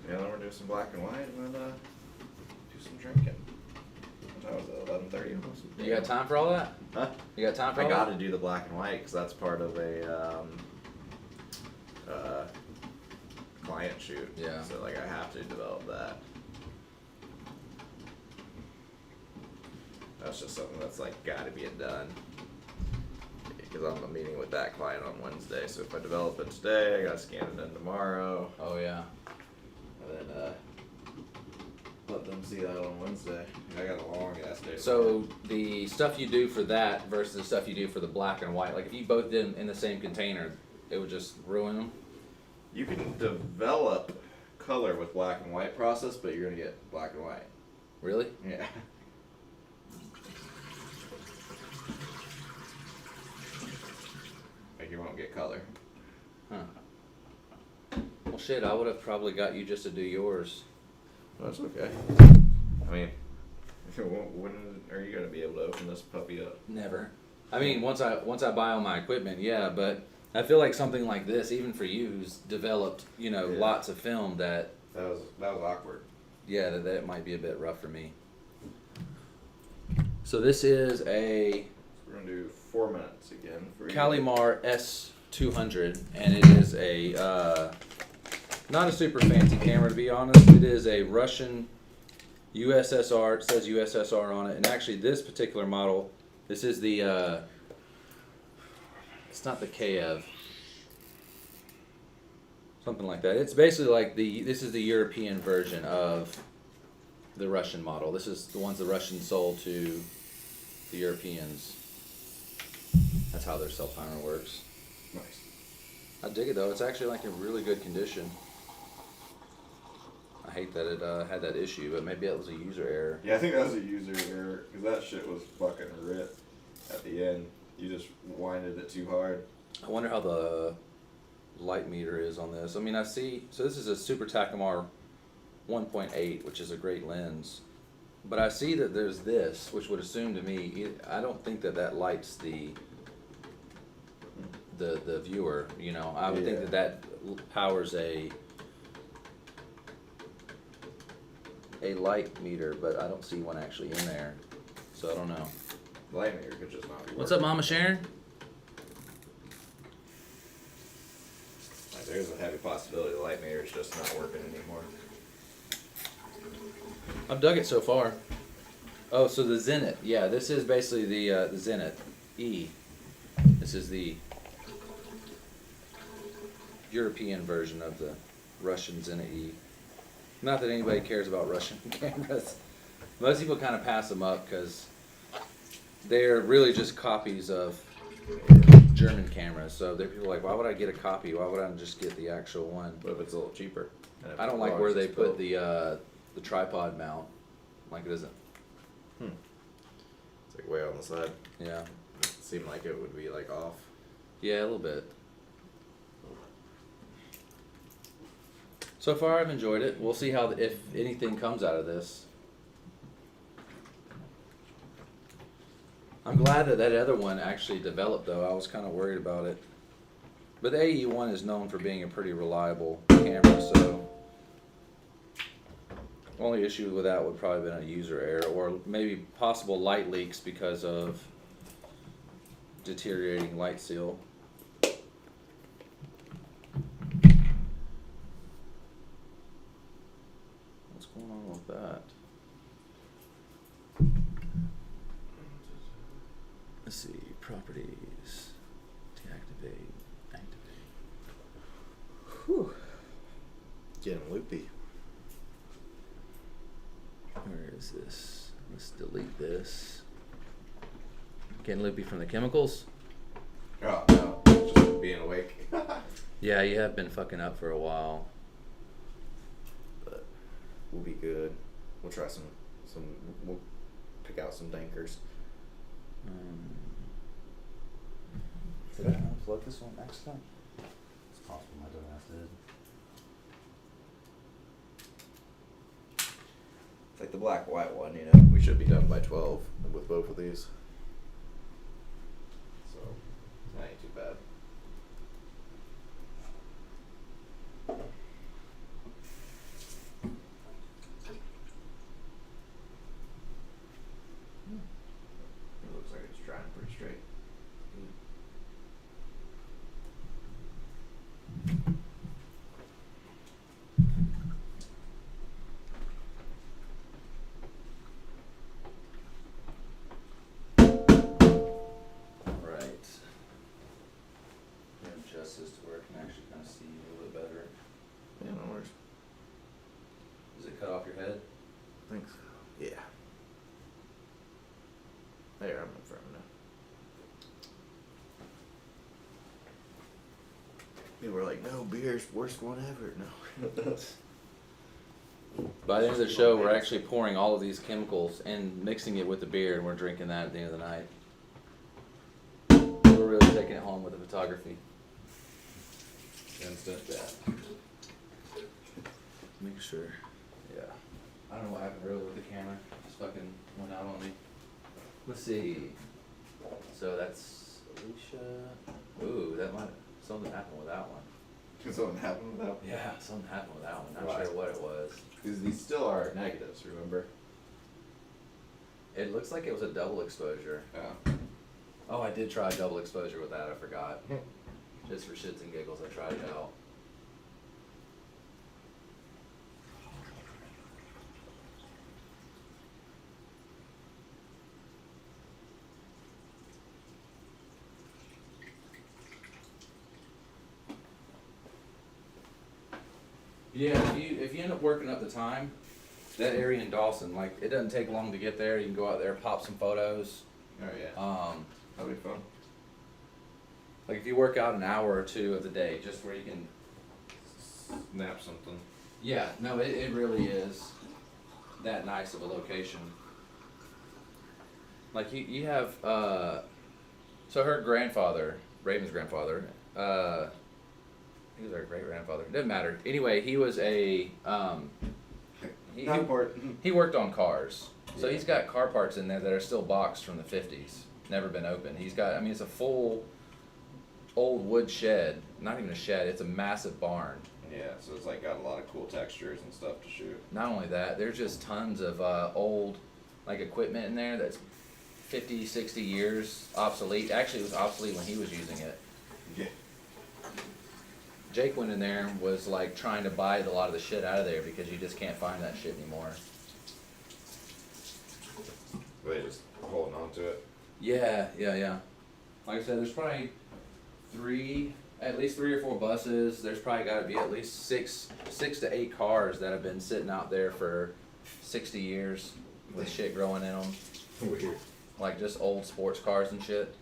Yeah, then we're doing some black and white, and then do some drinking. That was 11:30 almost. You got time for all that? Huh? You got time for I all got that? to do the black and white because that's part of a client shoot. Yeah. So like I have to develop that. That's just something that's like got to be done. Because I'm a meeting with that client on Wednesday, so if I develop it today, I gotta scan it in tomorrow, Oh yeah. and then let them see that on Wednesday. I got a long ass day. So the stuff you do for that versus the stuff you do for the black and white, like if you both did them in the same container, it would just ruin them. You can develop color with black and white process, but you're gonna get black and white. Really? Yeah. Like you won't get color. Huh. Well, shit, I would have probably got you just to do yours. That's okay. I mean, when are you gonna be able to open this puppy up? Never. I mean, once I buy all my equipment, yeah, but I feel like something like this, even for you, who's developed, Yeah. lots of film that, That was awkward. yeah, that it might be a bit rough for me. So this is a We're gonna do 4 minutes again for you. Calimar S200, and it is a not a super fancy camera, to be honest. It is a Russian USSR. It says USSR on it, and actually this particular model, this is the it's not the Kiev, something like that. It's basically like this is the European version of the Russian model. This is the ones the Russians sold to the Europeans. That's how their cell timer works. Nice. I dig it though. It's actually like in really good condition. I hate that it had that issue, but maybe that was a user error. Yeah, I think that was a user error because that shit was fucking ripped at the end. You just winded it too hard. I wonder how the light meter is on this. I mean, I see. So this is a Super Takumar 1.8, which is a great lens. But I see that there's this, which would assume to me, I don't think that lights the viewer. I would think that powers a light meter, but I don't see one actually in there. So I don't know. The light meter could just not be What's up, working. Mama Sharon? Like, there's a heavy possibility the light meter is just not working anymore. I've dug it so far. Oh, so the Zenith. Yeah, this is basically the Zenith E. This is the European version of the Russian Zenith E. Not that anybody cares about Russian cameras. Most people kind of pass them up because they're really just copies of German cameras. So they're people like, why would I get a copy? Why would I just get the actual one? What if it's a little cheaper? And if I don't the like where box they is put built- the tripod mount. Like it isn't. It's like way on the side. Yeah. It seemed like it would be like off. Yeah, a little bit. So far, I've enjoyed it. We'll see how if anything comes out of this. I'm glad that that other one actually developed, though. I was kind of worried about it. But the AE1 is known for being a pretty reliable camera, so only issue with that would probably been a user error or maybe possible light leaks because of deteriorating light seal. What's going on with that? Let's see, properties, deactivate, activate. Whew. Getting loopy. Where is this? Let's delete this. Getting loopy from the chemicals? Oh no, just being awake. Yeah, you have been fucking up for a while. But we'll be good. We'll try some. We'll pick out some dankers. Did I unplug this one next time? It's possible my dumbass did. It's like the black-white one, you know. We should be done by 12 with both of these. So, that ain't too bad. It looks like it's drying pretty straight. Right. Adjust this to where I can actually kind of see you a little bit better. Yeah, no worries. Does it cut off your head? Thanks. Yeah. There, I'm in front now. People were like, no, beer's worst one ever. No. By the end of the show, we're actually pouring all of these chemicals and mixing it with the beer, and we're drinking that at the end of the night. We're really taking it home with the photography. Instant. Yeah. Make sure. Yeah. I don't know what happened really with the camera. Just fucking went out on me. Let's see. So that's Alicia. Ooh, that might something happened with that one. Something happened with that? Yeah, something happened with that one. Not Right. sure what it was. Because these still are negatives, remember? It looks like it was a double exposure. Yeah. Oh, I did try a double exposure with that. I forgot. Just for shits and giggles, I tried it out. Yeah, if you end up working up the time, that area in Dawson, like it doesn't take long to get there. You can go out there, pop some photos. Oh, yeah. That'll be fun. Like if you work out an hour or two of the day, just where you can. Snap something. Yeah, no, it really is that nice of a location. Like you have, so her grandfather, Raven's grandfather, he was our great grandfather. It doesn't matter. Anyway, he was a Not important. he worked on cars, so Yeah. he's got car parts in there that are still boxed from the 50s, never been opened. He's got, I mean, it's a full old wood shed, not even a shed. It's a massive barn. Yeah, so it's like got a lot of cool textures and stuff to shoot. Not only that, there's just tons of old like equipment in there that's 50, 60 years obsolete. Actually, it was obsolete when he was using it. Yeah. Jake went in there and was like trying to buy a lot of the shit out of there because you just can't find that shit anymore. They just holding on to it. Yeah. Like I said, there's probably at least three or four buses. There's probably got to be at least six to eight cars that have been sitting out there for 60 years. with shit growing in them, Weird. like just old sports cars and shit.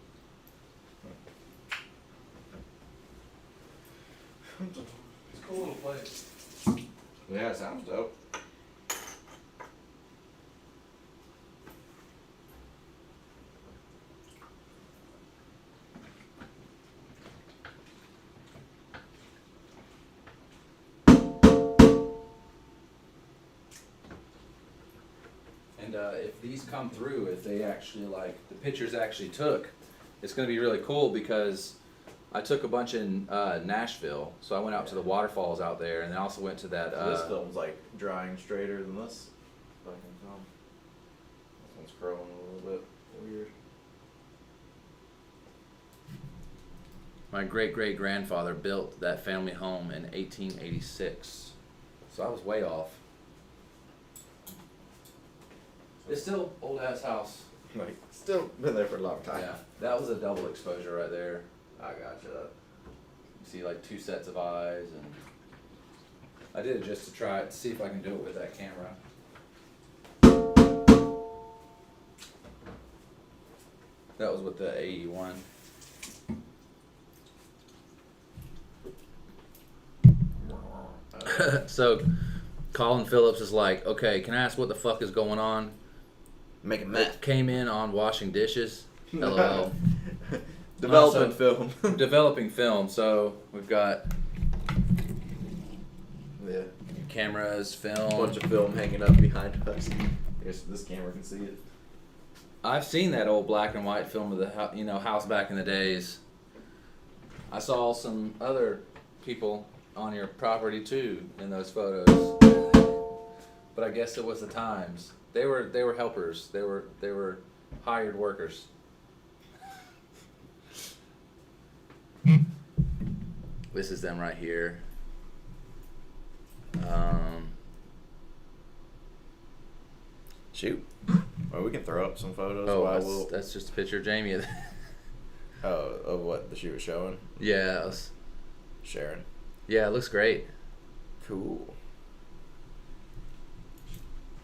It's a cool little place. Yeah, it sounds dope. And if these come through, if they actually like the pictures actually took, it's going to be really cool because I took a bunch in Nashville. So I went out to the waterfalls out there, and I also went to that. This film's like drying straighter than this fucking film. This one's curling a little bit weird. My great great grandfather built that family home in 1886. So I was way off. It's still old ass house. Like, still been there for a long time. Yeah, that was a double exposure right there. I gotcha. You see like two sets of eyes, and I did it just to try it, to see if I can do it with that camera. That was with the AE1. So Colin Phillips is like, okay, can I ask what the fuck is going on? Making meth. Came in on washing dishes. LOL. Development film. Developing film. So we've got Yeah. cameras, A film. bunch of film hanging up behind us. I guess this camera can see it. I've seen that old black and white film of the house back in the days. I saw some other people on your property too in those photos, but I guess it was the times. They were helpers. They were hired workers. This is them right here. Shoot. Well, we can throw up some photos. Oh, while that's just a picture of Jamie. of what she was showing. Yeah, Sharon. yeah, it looks great. Cool.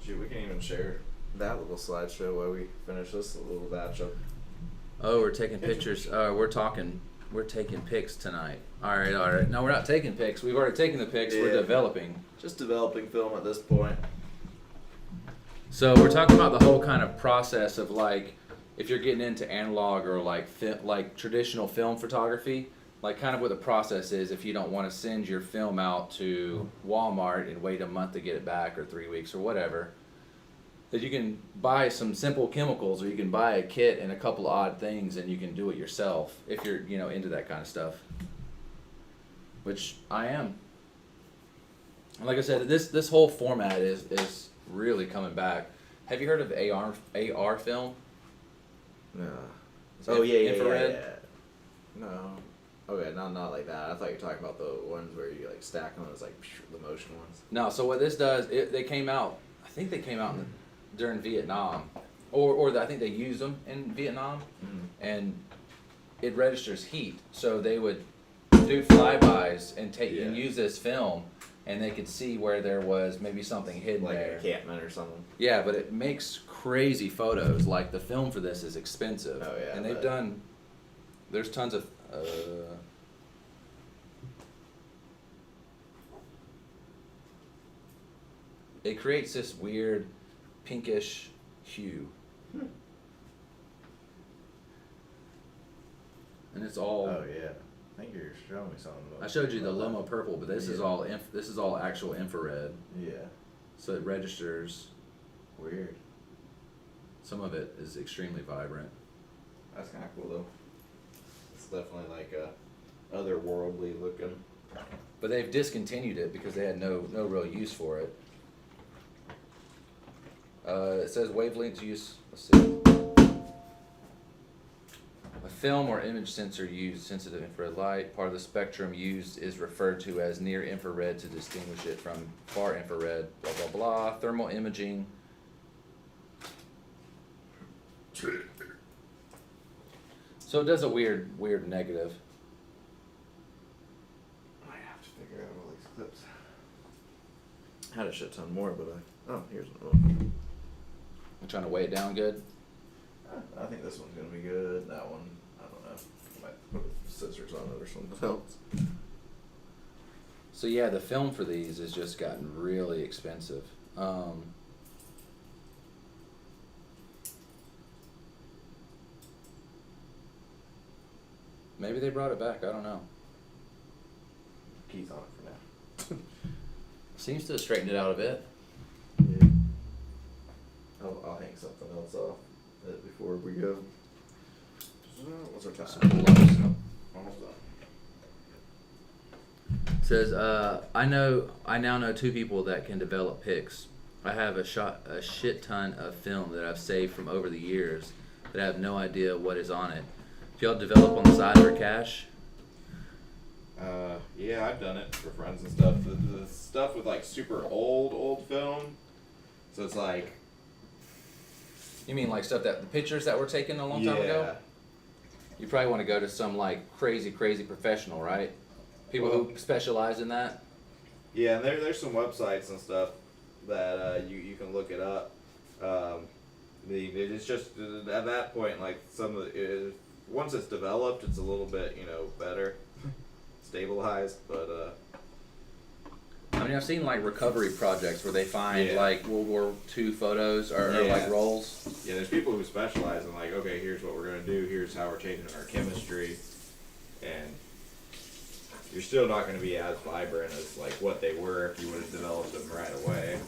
Shoot, we can even share that little slideshow while we finish this little batch up. Oh, we're taking pictures. We're taking pics tonight. All right. No, we're not taking pics. We've already taken the pics. We're Yeah. developing. Just developing film at this point. So we're talking about the whole kind of process of like, if you're getting into analog or like traditional film photography, like kind of what the process is if you don't want to send your film out to Walmart and wait a month to get it back or 3 weeks or whatever. That you can buy some simple chemicals, or you can buy a kit and a couple of odd things, and you can do it yourself if you're into that kind of stuff. Which I am. And like I said, this whole format is really coming back. Have you heard of AR film? No. It's Oh yeah. infrared. No. Okay, not like that. I thought you were talking about the ones where you like stack them as like the motion ones. No. So what this does, they came out. I think they came out during Vietnam, or I think they used them in Vietnam, and it registers heat. So they would do flybys and and use this film, and they could see where there was maybe something hidden Like there. an encampment or something. Yeah, but it makes crazy photos. Like the film for this is expensive. Oh, yeah, and they've but- done. There's tons of. It creates this weird pinkish hue. And it's all. Oh yeah. I think you're showing me something. I showed you the Lomo purple, but this is Yeah. all this is all actual infrared. Yeah. So it registers. Weird. Some of it is extremely vibrant. That's kind of cool though. It's definitely like a otherworldly looking. But they've discontinued it because they had no real use for it. It says wavelengths use. Let's see. A film or image sensor used sensitive infrared light. Part of the spectrum used is referred to as near infrared to distinguish it from far infrared. Blah blah blah. Thermal imaging. So it does a weird negative. I have to figure out all these clips. I had a shit ton more, but oh, here's another one. I'm trying to weigh it down good. I think this one's gonna be good. That one, I don't know. Might put scissors on it or something else. So yeah, the film for these has just gotten really expensive. Maybe they brought it back. I don't know. Keys on it for now. Seems to have straightened it out a bit. Yeah. I'll hang something else off it before we go. What's our time? Some cool ups. Almost done. Says, I now know 2 people that can develop pics. I have a shit ton of film that I've saved from over the years that I have no idea what is on it. Do y'all develop on the side for cash? Yeah, I've done it for friends and stuff. The stuff with like super old film. So it's like, You mean like the pictures that were taken a long time ago? You probably want to go to some like crazy professional, right? People who specialize in that. Yeah, and there's some websites and stuff that you can look it up. It's just at that point, like some of once it's developed, it's a little bit better, stabilized. But I mean, I've seen like recovery projects where they find like World War II photos or like rolls. Yeah, there's people who specialize in like, okay, here's what we're gonna do. Here's how we're changing our chemistry, and you're still not going to be as vibrant as like what they were if you would have developed them right away.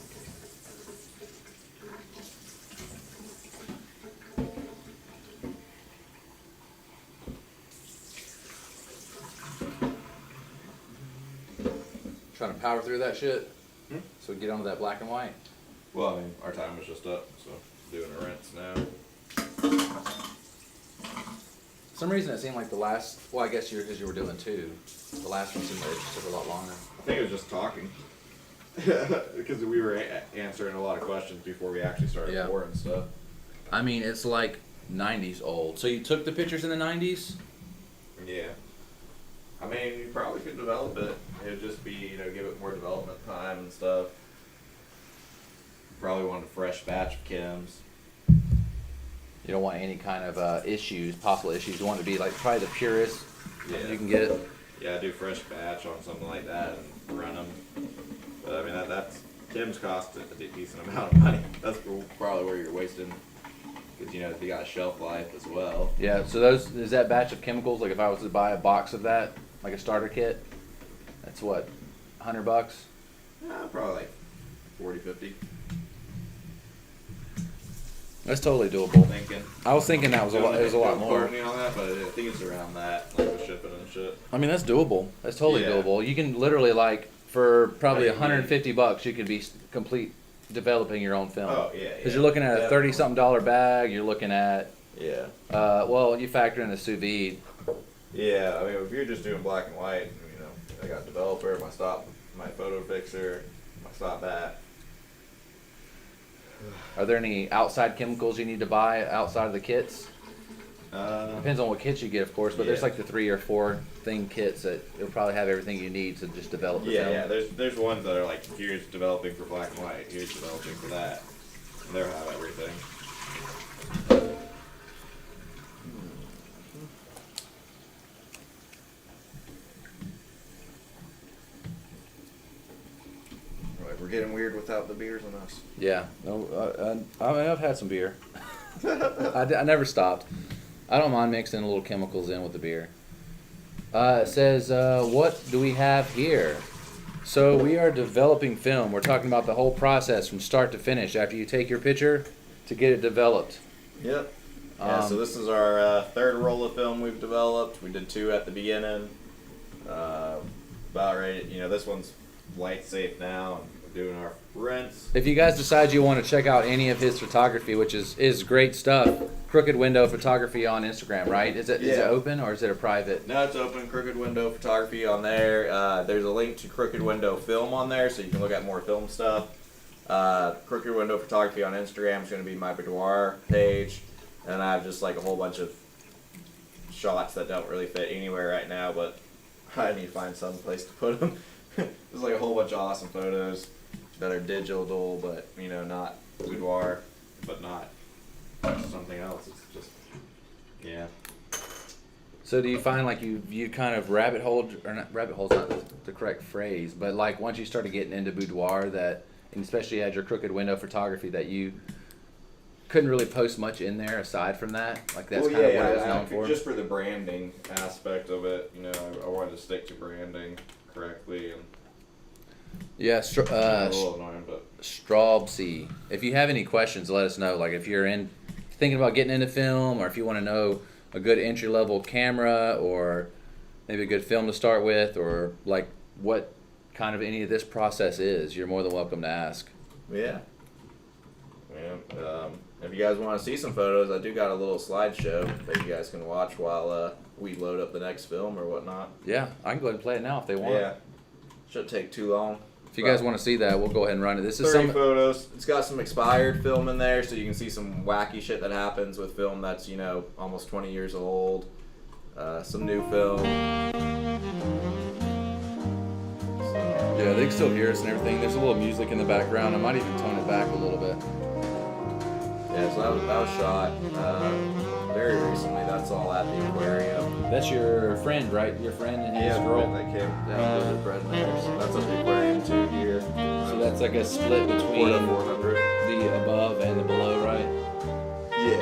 Trying to power through that shit Hmm? so we get onto that black and white. Well, I mean, our time was just up, so doing a rinse now. For some reason it seemed like the last, well I guess because you were doing 2, the last one seemed like it just took a lot longer. I think it was just talking. Because we were answering a lot of questions before we actually started pouring stuff. I mean, it's like 90s old. So you took the pictures in the 90s? Yeah. I mean, you probably could develop it. It would just be, give it more development time and stuff. Probably want a fresh batch of chems. You don't want any kind of possible issues. You want it to be like probably the purest you can get it. Yeah, do fresh batch on something like that and run them. But I mean, that's chems cost a decent amount of money. That's probably where you're wasting, because they got a shelf life as well. Yeah. So is that batch of chemicals? Like if I was to buy a box of that, like a starter kit, that's what, $100? Probably like 40, 50. That's totally doable. Thinking. I was thinking that was a lot. It was a lot more. Don't quote me on that, but I think it's around that, like with shipping and shit. I mean, that's doable. That's totally doable. You can literally like for probably $150, you could be complete developing your own film. Oh yeah. Because you're looking at a $30-something bag. You're looking at well, you factor in the sous vide. Yeah, I mean, if you're just doing black and white, I got developer, my photo fixer, my stop bat. Are there any outside chemicals you need to buy outside of the kits? Depends on what kits you get, of course, but there's like the 3 or 4 thing kits that you'll probably have everything you need to just develop the film. Yeah, there's ones that are like, here's developing for black and white, here's developing for that. And they'll have everything. Right, we're getting weird without the beers on us. Yeah, no, I mean, I've had some beer. I never stopped. I don't mind mixing a little chemicals in with the beer. It says, what do we have here? So we are developing film. We're talking about the whole process from start to finish after you take your picture to get it developed. Yep. Yeah, so this is our third roll of film we've developed. We did 2 at the beginning. About ready, this one's light safe now, and we're doing our rinse. If you guys decide you want to check out any of his photography, which is great stuff, Crooked Window Photography on Instagram, right? Is it open or is it a private? No, it's open. Crooked Window Photography on there. There's a link to Crooked Window Film on there, so you can look at more film stuff. Crooked Window Photography on Instagram is going to be my boudoir page, and I have just like a whole bunch of shots that don't really fit anywhere right now, but I need to find some place to put them. There's like a whole bunch of awesome photos that are digital, but not boudoir. but not something else. It's just, yeah. So do you find like you kind of rabbit hole, or not rabbit hole's not the correct phrase, but like once you started getting into boudoir that, and especially as your crooked window photography, that you couldn't really post much in there aside from that? Like that's kind of what it was known for? Just for the branding aspect of it, you know, I wanted to stick to branding correctly. And Yeah, a little annoying, but Straubsy. If you have any questions, let us know. Like if you're thinking about getting into film, or if you want to know a good entry level camera, or maybe a good film to start with, or like what kind of any of this process is, you're more than welcome to ask. yeah. Yeah. If you guys want to see some photos, I do got a little slideshow that you guys can watch while we load up the next film or whatnot. Yeah, I can go ahead and play it now if they want. Yeah. Shouldn't take too long. If you guys want to see that, we'll go ahead and run it. This is 30 photos. It's got some expired film in there, so you can see some wacky shit that happens with film that's, you know, almost 20 years old. Some new film. Yeah, they can still hear us and everything. There's a little music in the background. I might even tone it back a little bit. Yeah, so that was shot very recently. That's all at the aquarium. That's your friend, right? Your friend and his girl. that came down to the bread and theirs. That's at the aquarium too here. So that's like a split between 400. the above and the below, right? Yeah.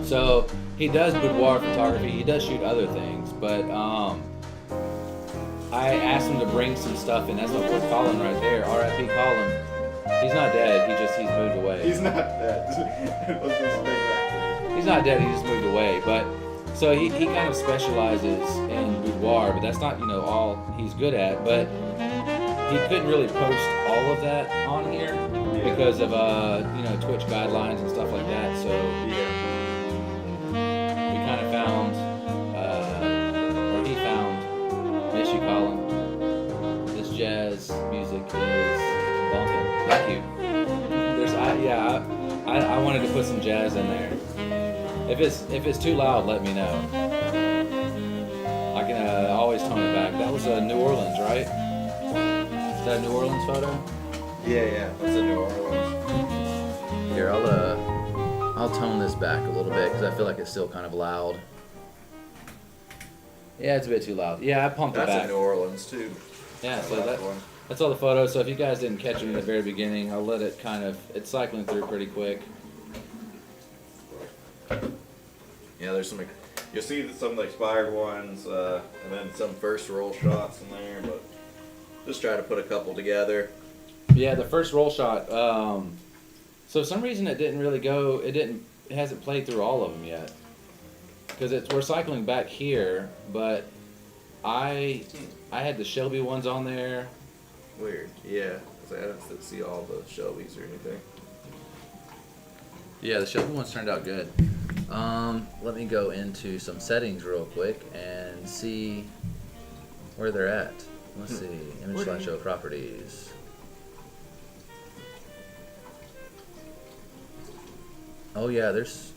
So he does boudoir photography. He does shoot other things, but I asked him to bring some stuff in. That's my boy Colin right there. R.I.P. Colin. He's not dead. He's moved away. He's not dead. Let's just make that. He's not dead. He just moved away. But so he kind of specializes in boudoir, but that's not all he's good at. But he couldn't really post all of that on here because of Twitch guidelines and stuff like that. So we kind of found, or he found, miss you, Colin. This jazz music is bumping. Thank you. I wanted to put some jazz in there. If it's too loud, let me know. I can always tone it back. That was New Orleans, right? Is that a New Orleans photo? Yeah. That's a New Orleans. Here, I'll tone this back a little bit because I feel like it's still kind of loud. Yeah, it's a bit too loud. Yeah, I pumped it back. That's in New Orleans too. Yeah, so that's all the photos. So if you guys didn't catch them in the very beginning, I'll let it it's cycling through pretty quick. Yeah, there's some. You'll see some of the expired ones, and then some first roll shots in there, but just try to put a couple together. Yeah, the first roll shot. So for some reason it didn't really go. It hasn't played through all of them yet. Because we're cycling back here, but I had the Shelby ones on there. Weird. Yeah, because I didn't see all the Shelbys or anything. Yeah, the Shelby ones turned out good. Let me go into some settings real quick and see where they're at. Let's see, image slideshow properties. Oh yeah, there's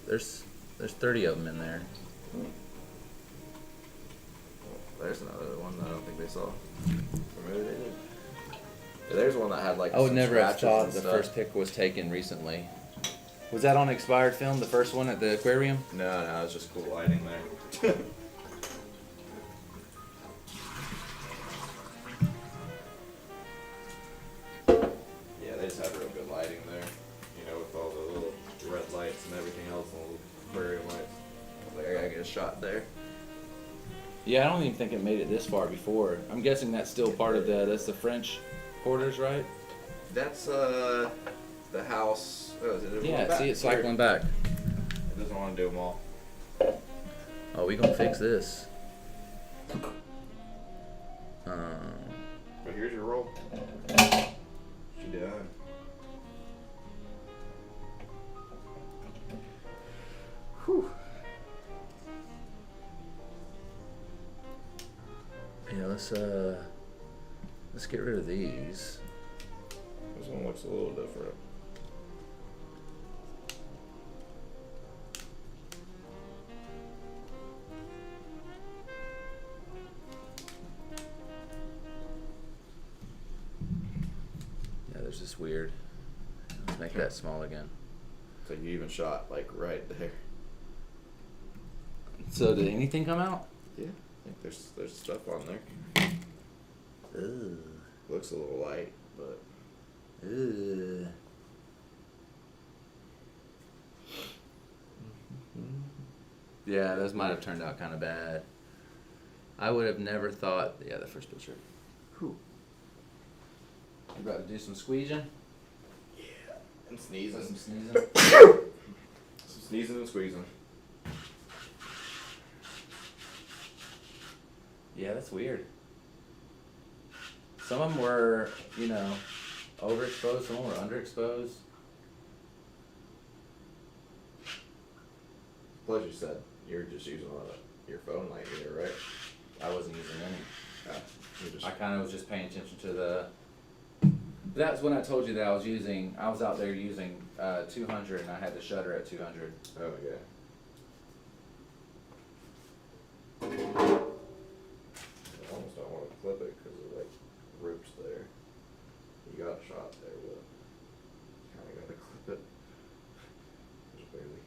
30 of them in there. There's another one that I don't think they saw. Or maybe they did. Yeah, there's one that had like. I would some never have scratches thought and the stuff. first pic was taken recently. Was that on expired film, the first one at the aquarium? No, it's just cool lighting there. Yeah, they just have real good lighting there. You know, with all the little red lights and everything else, and little aquarium lights. I was like, I gotta get a shot there. Yeah, I don't even think it made it this far before. I'm guessing that's still part of that's the French quarters, right? That's the house. Oh, is it Yeah, back? see it cycling back. It doesn't want to do them all. Oh, we gonna fix this. But here's your roll. She done. Whew. Yeah, let's get rid of these. This one looks a little different. is this weird? Let's make that small again. So you even shot like right there. So did anything come out? Yeah, I think there's stuff on there. Ooh. Looks a little light, but Ooh. Yeah, those might have turned out kind of bad. I would have never thought. Yeah, the first picture. Whew. You about to do some squeezing? and sneezing. Some sneezing? Some sneezing and squeezing. Yeah, that's weird. Some of them were, you know, overexposed. Some of them were underexposed. Plus, you said you're just using your phone light here, right? I wasn't using any. Yeah. You just I kind of was just paying attention to the. That's when I told you that I was out there using 200 and I had the shutter at 200. oh yeah. I almost don't want to clip it because it like rips there. You got a shot there, but kind of got to clip it. Just barely.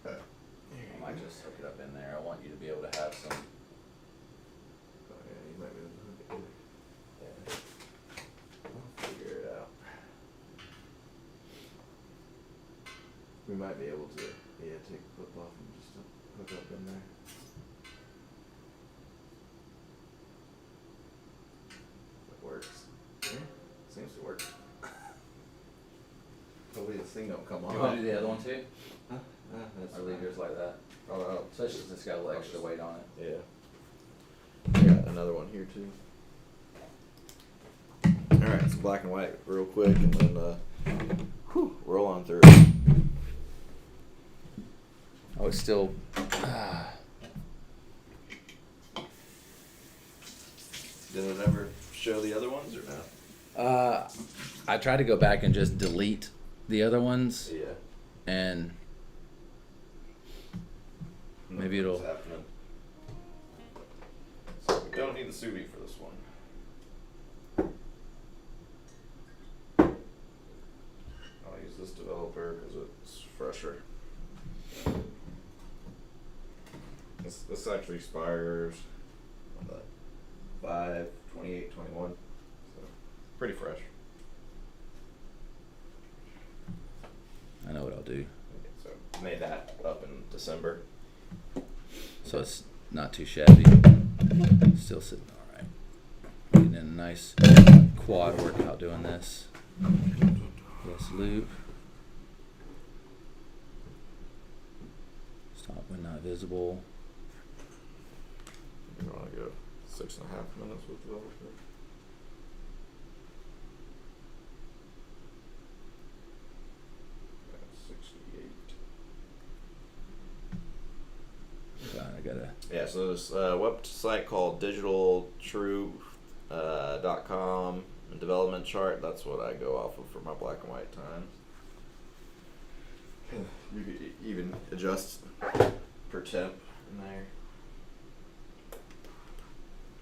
I might just hook it up in there. I want you to be able to have some. Oh yeah, you might be able to hook it in. Yeah. I'll figure it out. We might be able to, take the clip off and just hook up in there. It works. Yeah, seems to work. Hopefully this thing don't come off. You want to do the other one too? That's Or leave fine. yours like that? Oh, Especially since it's got a little extra weight on it. yeah. I got another one here too. Alright, it's black and white real quick and then roll on through. Oh, it's still. Did it ever show the other ones or not? I tried to go back and just delete the other ones, Yeah. and maybe Nothing's it'll. happening. So we don't need the sous vide for this one. I'll use this developer because it's fresher. This actually expires on the 5/28/21, so pretty fresh. I know what I'll do. So made that up in December. So it's not too shabby. Still sitting all right. Getting in a nice quad workout doing this. Yes, loop. Stop when not visible. You want to go 6.5 minutes with developer? That's 68. God, I gotta. Yeah, so there's a website called digitaltrue.com and development chart. That's what I go off of for my black and white times. You could even adjust per temp in there.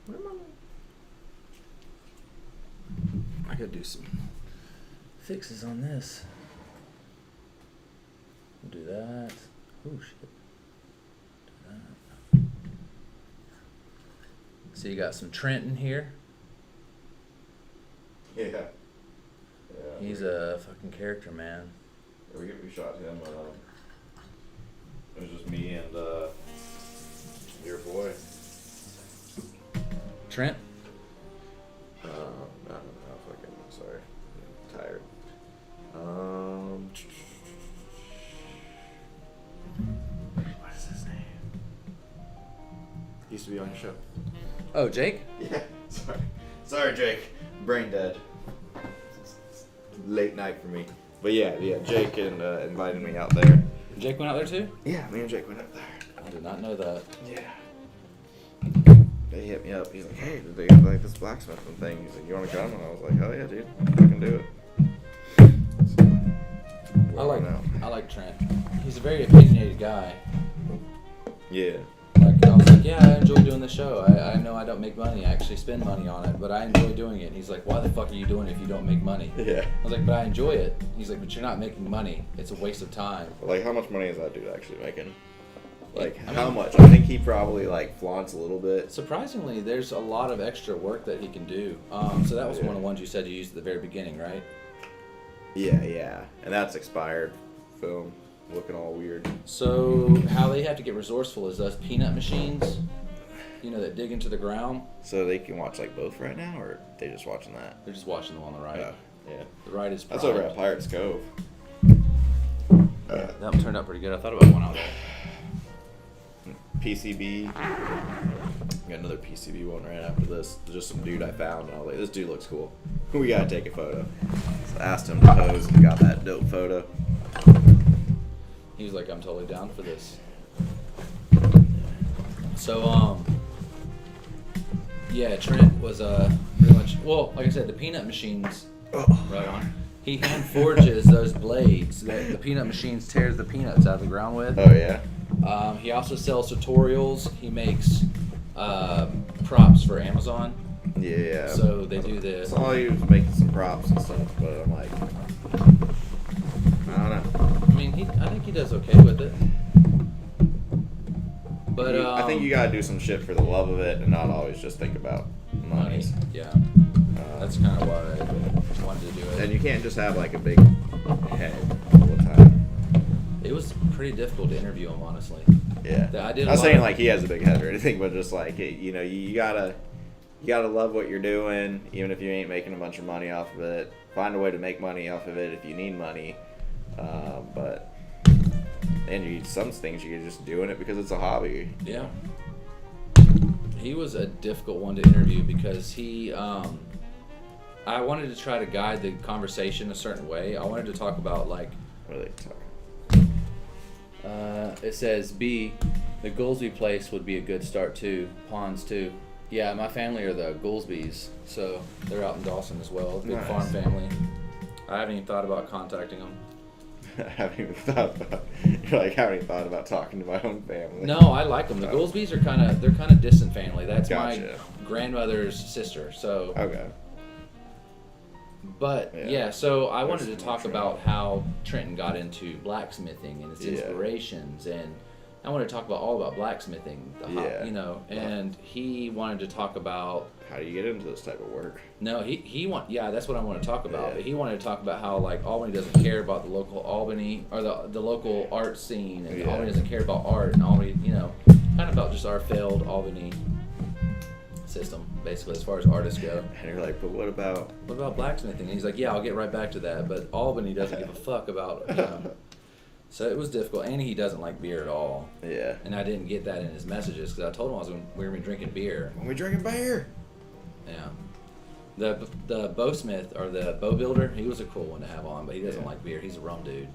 Where am I gotta do some fixes on this. We'll do that. Oh shit. Do that. So you got some Trent in here. Yeah. Yeah. He's a fucking character, man. We shot him. It was just me and your boy. Trent? I don't know if I can. Sorry, I'm tired. What is his name? He used to be on your show. Oh, Jake? Yeah. Sorry, Jake. Brain dead. It's late night for me. But yeah, Jake invited me out there. Jake went out there too? Yeah, me and Jake went up there. I did not know that. Yeah. They hit me up. He's like, hey, did they have like this blacksmithing thing? He's like, you want to come? And I was like, hell yeah, dude. I can do it. So, I like Trent. He's a very opinionated guy. Yeah. Like I was like, yeah, I enjoy doing the show. I know I don't make money. I actually spend money on it, but I enjoy doing it. And he's like, why the fuck are you doing it if you don't make money? Yeah. I was like, but I enjoy it. He's like, but you're not making money. It's a waste of time. Like, how much money is that dude actually making? Like, I how mean- much? I think he probably, like, flaunts a little bit. Surprisingly, there's a lot of extra work that he can do. So that was one of the ones you said you used at the very beginning, right? Yeah. And that's expired film. Looking all weird. So how they have to get resourceful is those peanut machines, that dig into the ground. So they can watch, like, both right now, or they just watching that? They're just watching the one on the right. Yeah. The right is That's primed. over at Pirates Cove. That one turned out pretty good. I thought about one out there. PCB. Got another PCB one right after this. Just some dude I found, and I was like, this dude looks cool. We gotta take a photo. So I asked him to pose, and got that dope photo. He was like, I'm totally down for this. So, yeah, Trent was pretty much, well, like I said, the peanut machines, right on. He hand forges those blades that the peanut machines tears the peanuts out of the ground with. Oh, yeah? He also sells tutorials. He makes props for Amazon. Yeah. So they do the. So he was making some props and stuff, but I'm like, I don't know. I mean, I think he does okay with it. But I think you gotta do some shit for the love of it and not always just think about money. Yeah. That's kind of why I wanted to do it. And you can't just have like a big head all the time. It was pretty difficult to interview him, honestly. Yeah. I did. I'm not saying like he has a big head or anything, but just like you gotta love what you're doing, even if you ain't making a bunch of money off of it. Find a way to make money off of it if you need money. But some things you're just doing it because it's a hobby. Yeah. He was a difficult one to interview because he. I wanted to try to guide the conversation a certain way. I wanted to talk about like. What are they talking? It says B, the Goolsby place would be a good start too. Ponds too. Yeah, my family are the Goolsbys, so they're out in Dawson as well. Big Nice. farm family. I haven't even thought about contacting them. I haven't even thought about talking to my own family. No, I like them. The Goolsbys are kind of distant family. That's Gotcha. my grandmother's sister. So, Okay. but Yeah. yeah, so I wanted to There's talk some about how Trenton got into blacksmithing and its Yeah. inspirations, and I wanted to talk about all about blacksmithing, Yeah. and he wanted to talk about. How do you get into this type of work? No, that's what I want to talk about. Yeah. But he wanted to talk about how like Albany doesn't care about the local Albany or the local art scene, and Yeah. Albany doesn't care about art, and Albany, kind of about just our failed Albany system, basically, as far as artists go. And you're like, but what about? What about blacksmithing? And he's like, yeah, I'll get right back to that, but Albany doesn't give a fuck about. So it was difficult, and he doesn't like beer at all. Yeah. And I didn't get that in his messages because I told him we were gonna be drinking beer. When we drinking beer. Yeah. The bowsmith or the bow builder, he was a cool one to have on, but he doesn't like beer. He's a rum dude.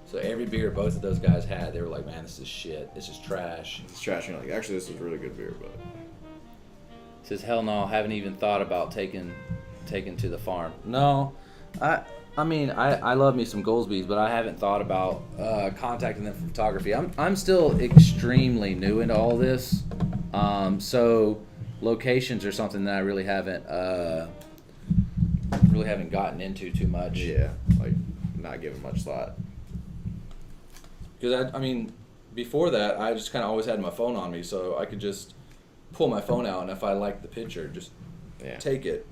So every beer both of those guys had, they were like, man, this is shit. This is trash. It's trash. And you're like, actually, this is really good beer, but. Says, hell no, I haven't even thought about taking to the farm. No, I mean, I love me some Goolsbys, but I haven't thought about contacting them for photography. I'm still extremely new into all this, so locations are something that I really haven't gotten into too much. Yeah, like not giving much thought. Because I mean, before that, I just kind of always had my phone on me, so I could just pull my phone out, and if I liked the picture, just take it.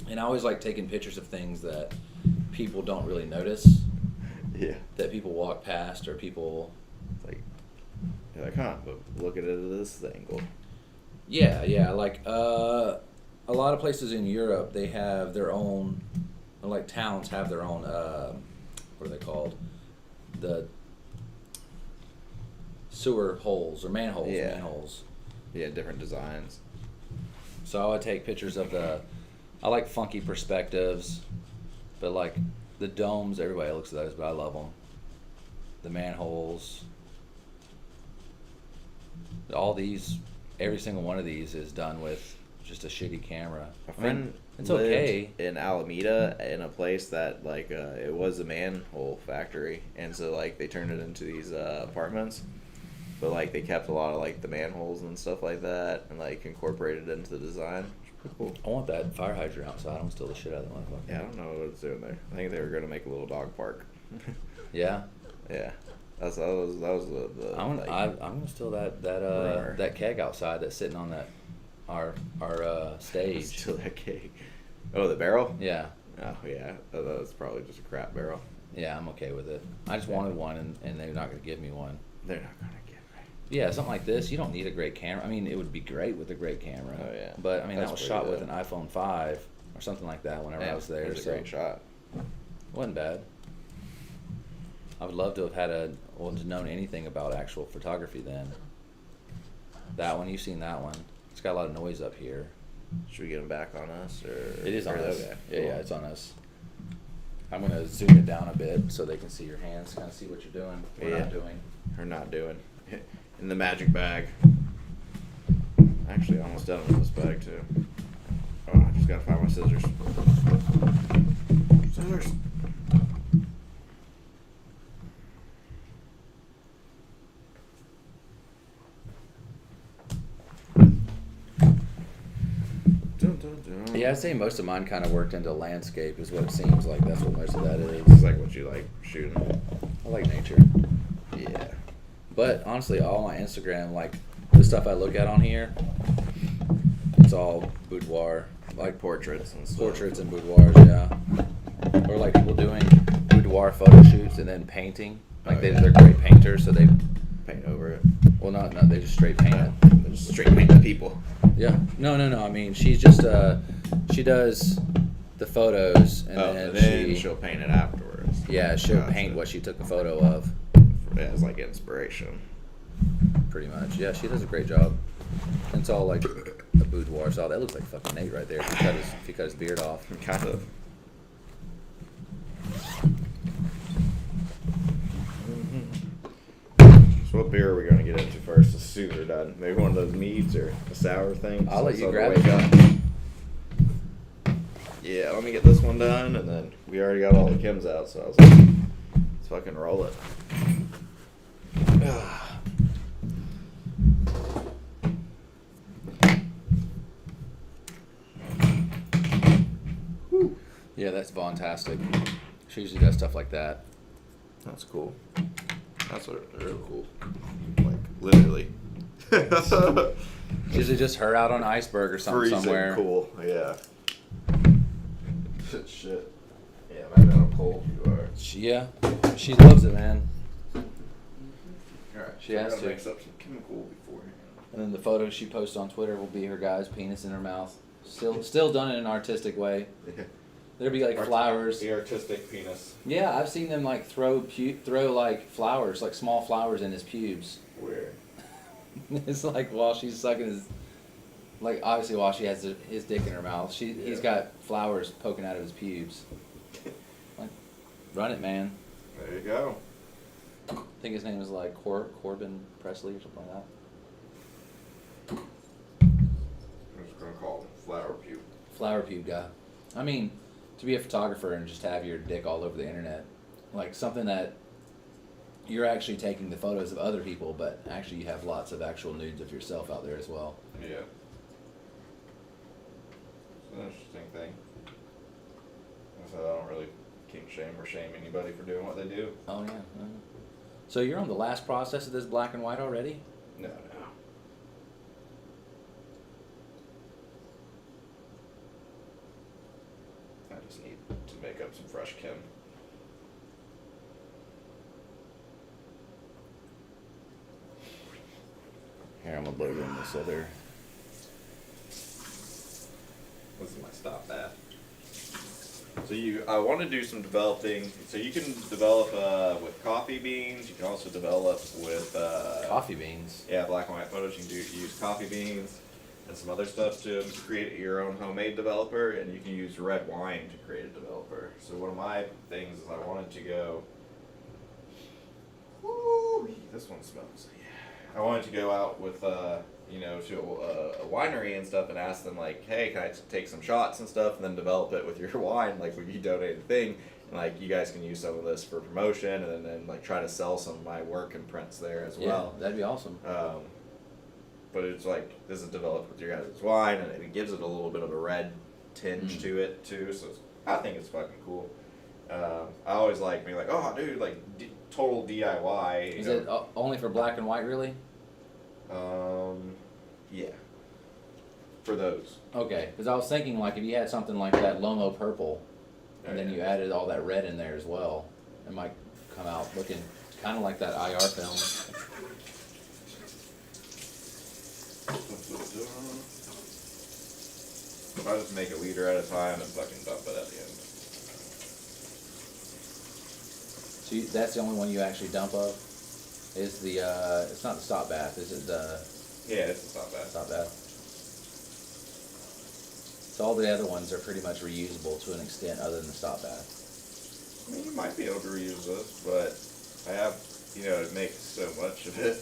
And I always like taking pictures of things that people don't really notice. Yeah. That people walk past or people. It's like, you're like, huh? But look at it at this angle. Yeah. Like a lot of places in Europe, they have their own, like towns have their own. What are they called? The sewer holes or manholes. Yeah. Manholes. Yeah, different designs. So I would take pictures of I like funky perspectives, but like the domes, everybody looks at those, but I love them. The manholes. Every single one of these is done with just a shitty camera. A friend it's lived okay. in Alameda in a place that like it was a manhole factory, and so like they turned it into these apartments. but like they kept a lot of like the manholes and stuff like that, and like incorporated it into the design. Cool. I want that fire hydrant out so I don't steal the shit out of the motherfucker. Yeah, I don't know what it's doing there. I think they were gonna make a little dog park. Yeah. Yeah, that was the I'm like, gonna steal that rumor. that keg outside that's sitting on that our stage. Still that cake. Oh, the barrel. Yeah. Oh yeah, that was probably just a crap barrel. Yeah, I'm okay with it. I just wanted one, and they're not gonna give me one. They're not gonna get right. Yeah, something like this, you don't need a great camera. I mean, it would be great with a great camera. Oh, yeah. But I mean, That's that was pretty shot with dope. an iPhone 5 or something like that whenever I was there. It was a so great shot. it wasn't bad. I would love to have had to known anything about actual photography then. That one, you've seen that one. It's got a lot of noise up here. Should we get them back on us, or It is on or us. okay, Yeah, cool. yeah, it's on us. I'm gonna zoom it down a bit so they can see your hands, kind of see what you're doing. Or Yeah. not doing. Or not doing. In the magic bag. Actually, I almost done with this bag too. Oh, I just gotta find my scissors. Scissors. Dun, dun, dun. Yeah, I'd say most of mine kind of worked into landscape, is what it seems like. That's what most of that It's is. like what you like shooting. I like nature. Yeah. But honestly, all my Instagram, like the stuff I look at on here, it's all boudoir, like Portraits and stuff. portraits and boudoirs, yeah. Or like people doing boudoir photo shoots and then painting. Like Oh, yeah. they're great painters, so they, Paint over it. well, no, they just straight paint it. They just straight paint the people. Yeah. No. I mean, she's just she does the photos and then she'll paint it afterwards. yeah, she'll Gotcha. paint what she took a photo of, As like inspiration. pretty much. Yeah, she does a great job. And it's all like a boudoir style. That looks like fucking Nate right there. If he cut his beard off. Kind of. So what beer are we gonna get into first? As soon as we're done, maybe one of those meads or a sour thing. I'll let you grab it. it. Yeah, let me get this one done, and then we already got all the chems out, so I was like, let's fucking roll it. Yeah, that's Vontastic. She usually does stuff like that. That's cool. That's real cool. Like literally. Is it just her out on iceberg or something Freezing somewhere? cool. Yeah. Shit. Yeah, imagine how cold you are. She loves it, man. Alright, She so I has gotta to. mix up some chemical beforehand. And then the photos she posts on Twitter will be her guy's penis in her mouth. Still done in an artistic way. There'll be like flowers. The artistic penis. Yeah, I've seen them like throw like flowers, like small flowers in his pubes. Where? It's like while she's sucking his, like obviously while she has his dick in her mouth, he's got flowers poking out of his pubes. Like, run it, man. There you go. I think his name is like Corbin Presley or something like that. I'm just gonna call him Flower Pube. Flower pube guy. I mean, to be a photographer and just have your dick all over the internet, like something that you're actually taking the photos of other people, but actually you have lots of actual nudes of yourself out there as well. Yeah. It's an interesting thing. I said I don't really kink shame or shame anybody for doing what they do. Oh yeah. So you're on the last process of this black and white already? No. I just need to make up some fresh chem. Here, I'm gonna load in this other. This is my stop at. So I want to do some developing. So you can develop with coffee beans. You can also develop with Coffee beans. Yeah, black and white photos. You can use coffee beans and some other stuff to create your own homemade developer, and you can use red wine to create a developer. So one of my things is I wanted to go. Woo, this one smells. Yeah. I wanted to go out with to a winery and stuff and ask them like, hey, can I take some shots and stuff and then develop it with your wine, like when you donate a thing, and Like, you guys can use some of this for promotion, and then like try to sell some of my work and prints there as well. Yeah, that'd be awesome. But it's like, this is developed with your guys' wine, and it gives it a little bit of a red tinge to it too. So I think it's fucking cool. I always like being like, oh, dude, like total DIY. Is it only for black and white, really? Yeah. For those. Okay, because I was thinking like if you had something like that Lomo purple, and then you added all that red in there as well, it might come out looking kind of like that IR film. I just make a liter at a time and fucking dump it at the end. So that's the only one you actually dump of? Is the, it's not the stop bath, is it the Yeah, it's not bad. stop bath? So all the other ones are pretty much reusable to an extent other than the stop bath. I mean, you might be able to reuse this, but I have, to make so much of it.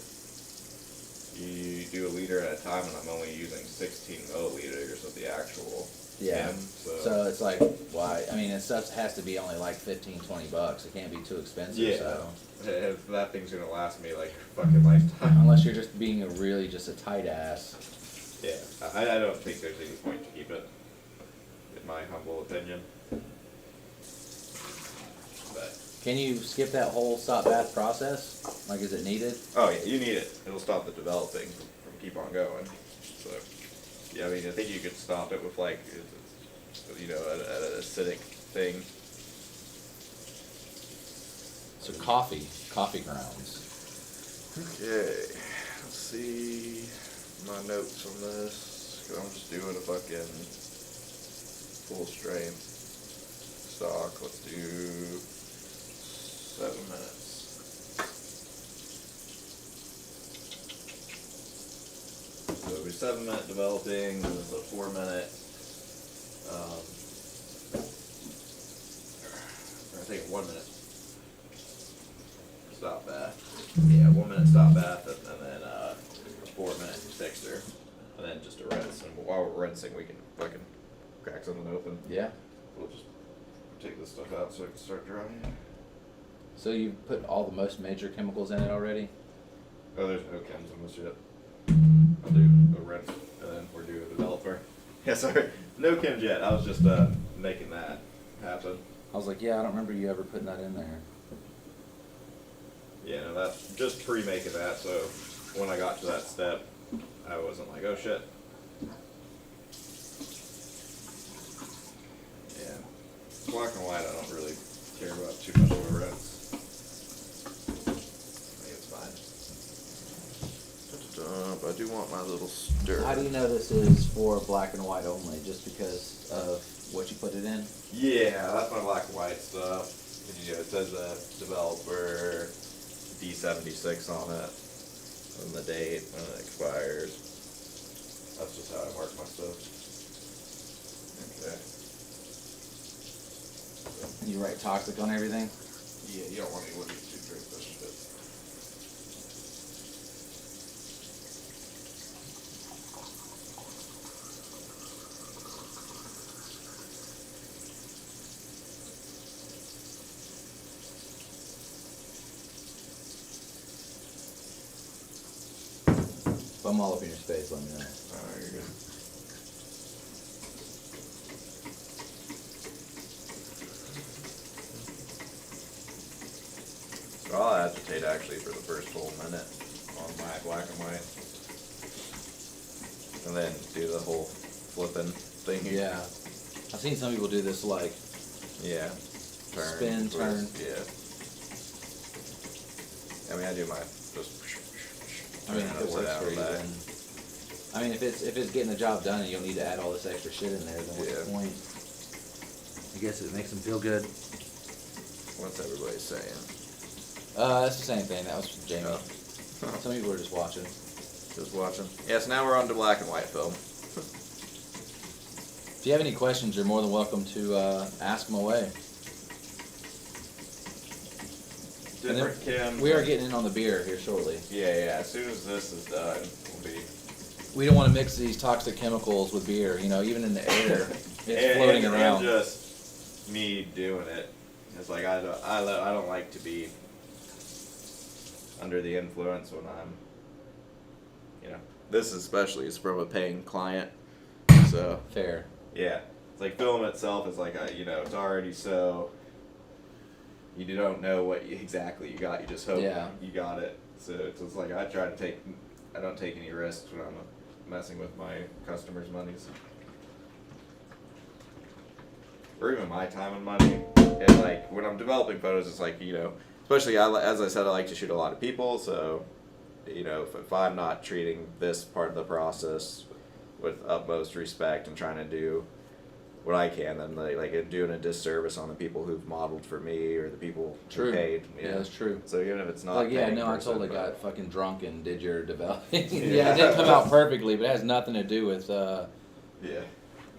You do a liter at a time, and I'm only using 16 milliliters of the actual can, So it's like, why? I mean, it stuff has to be only like $15-20. It can't be too expensive. Yeah. So. If that thing's gonna last me like fucking lifetime. Unless you're just being just a tight ass. Yeah, I don't think there's any point to keep it, in my humble opinion. But Can you skip that whole stop bath process? Like, is it needed? oh yeah, you need it. It'll stop the developing from keep on going. So yeah, I mean, I think you could stop it with like, an acidic thing. So coffee grounds. Okay, let's see my notes on this. 'Cause I'm just doing a fucking full strength stock. Let's do 7 minutes. So it'll be 7 minute developing, and it's a 4 minute. I think 1 minute stop bath. Yeah, 1 minute stop bath, and then a 4 minute fixer, and then just a rinse. And while we're rinsing, we can fucking crack something open. Yeah. We'll just take this stuff out so it can start drying. So you put all the most major chemicals in it already? Oh, there's no chems in this yet. I'll do a rinse, and then we're due a developer. Yeah, sorry, no chems yet. I was just making that happen. I was like, yeah, I don't remember you ever putting that in there. Yeah, no, that's just pre-making that, so when I got to that step, I wasn't like, oh shit. Yeah. Black and white, I don't really care about too much of a rinse. I think it's fine. But I do want my little stir. How do you know this is for black and white only? Just because of what you put it in? Yeah, that's my black and white stuff. And, it says developer D76 on it, and the date when it expires. That's just how I mark my stuff. Okay. You write toxic on everything? Yeah, you don't want anyone to drink this shit. If I'm all up in your space, let me know. Alright, you're good. So I'll agitate actually for the first full minute on my black and white. And then do the whole flipping thing. Yeah. I've seen some people do this like Yeah. Spin, turn. Yeah. I mean, I do my just. I mean, if it works for you, then. I mean, if it's getting the job done and you don't need to add all this extra shit in there, then what's the point? I guess it makes them feel good. What's everybody saying? It's the same thing. That was from Jamie. Oh. Some people are just watching. Just watching. Yes, now we're on to black and white film. If you have any questions, you're more than welcome to ask them away. And then Different chems. we are getting in on the beer here shortly. Yeah. As soon as this is done, we'll be. We don't want to mix these toxic chemicals with beer. Even in the air, it's floating around. And just me doing it. It's like I don't like to be under the influence when I'm, this especially is from a paying client, so Fair. yeah, it's like film itself is like it's already so. You don't know what exactly you got. You just hope you got it. So it's like I don't take any risks when I'm messing with my customers' monies, or even my time and money. And like when I'm developing photos, it's like especially as I said, I like to shoot a lot of people. So if I'm not treating this part of the process with utmost respect and trying to do what I can, then like doing a disservice on the people who've modeled for me or the people who paid. Yeah, that's true. So even if it's not Like, yeah, paying no, I person, totally but- got fucking drunk and did your developing. Yeah, it didn't come out perfectly, but it has nothing to do with. Yeah,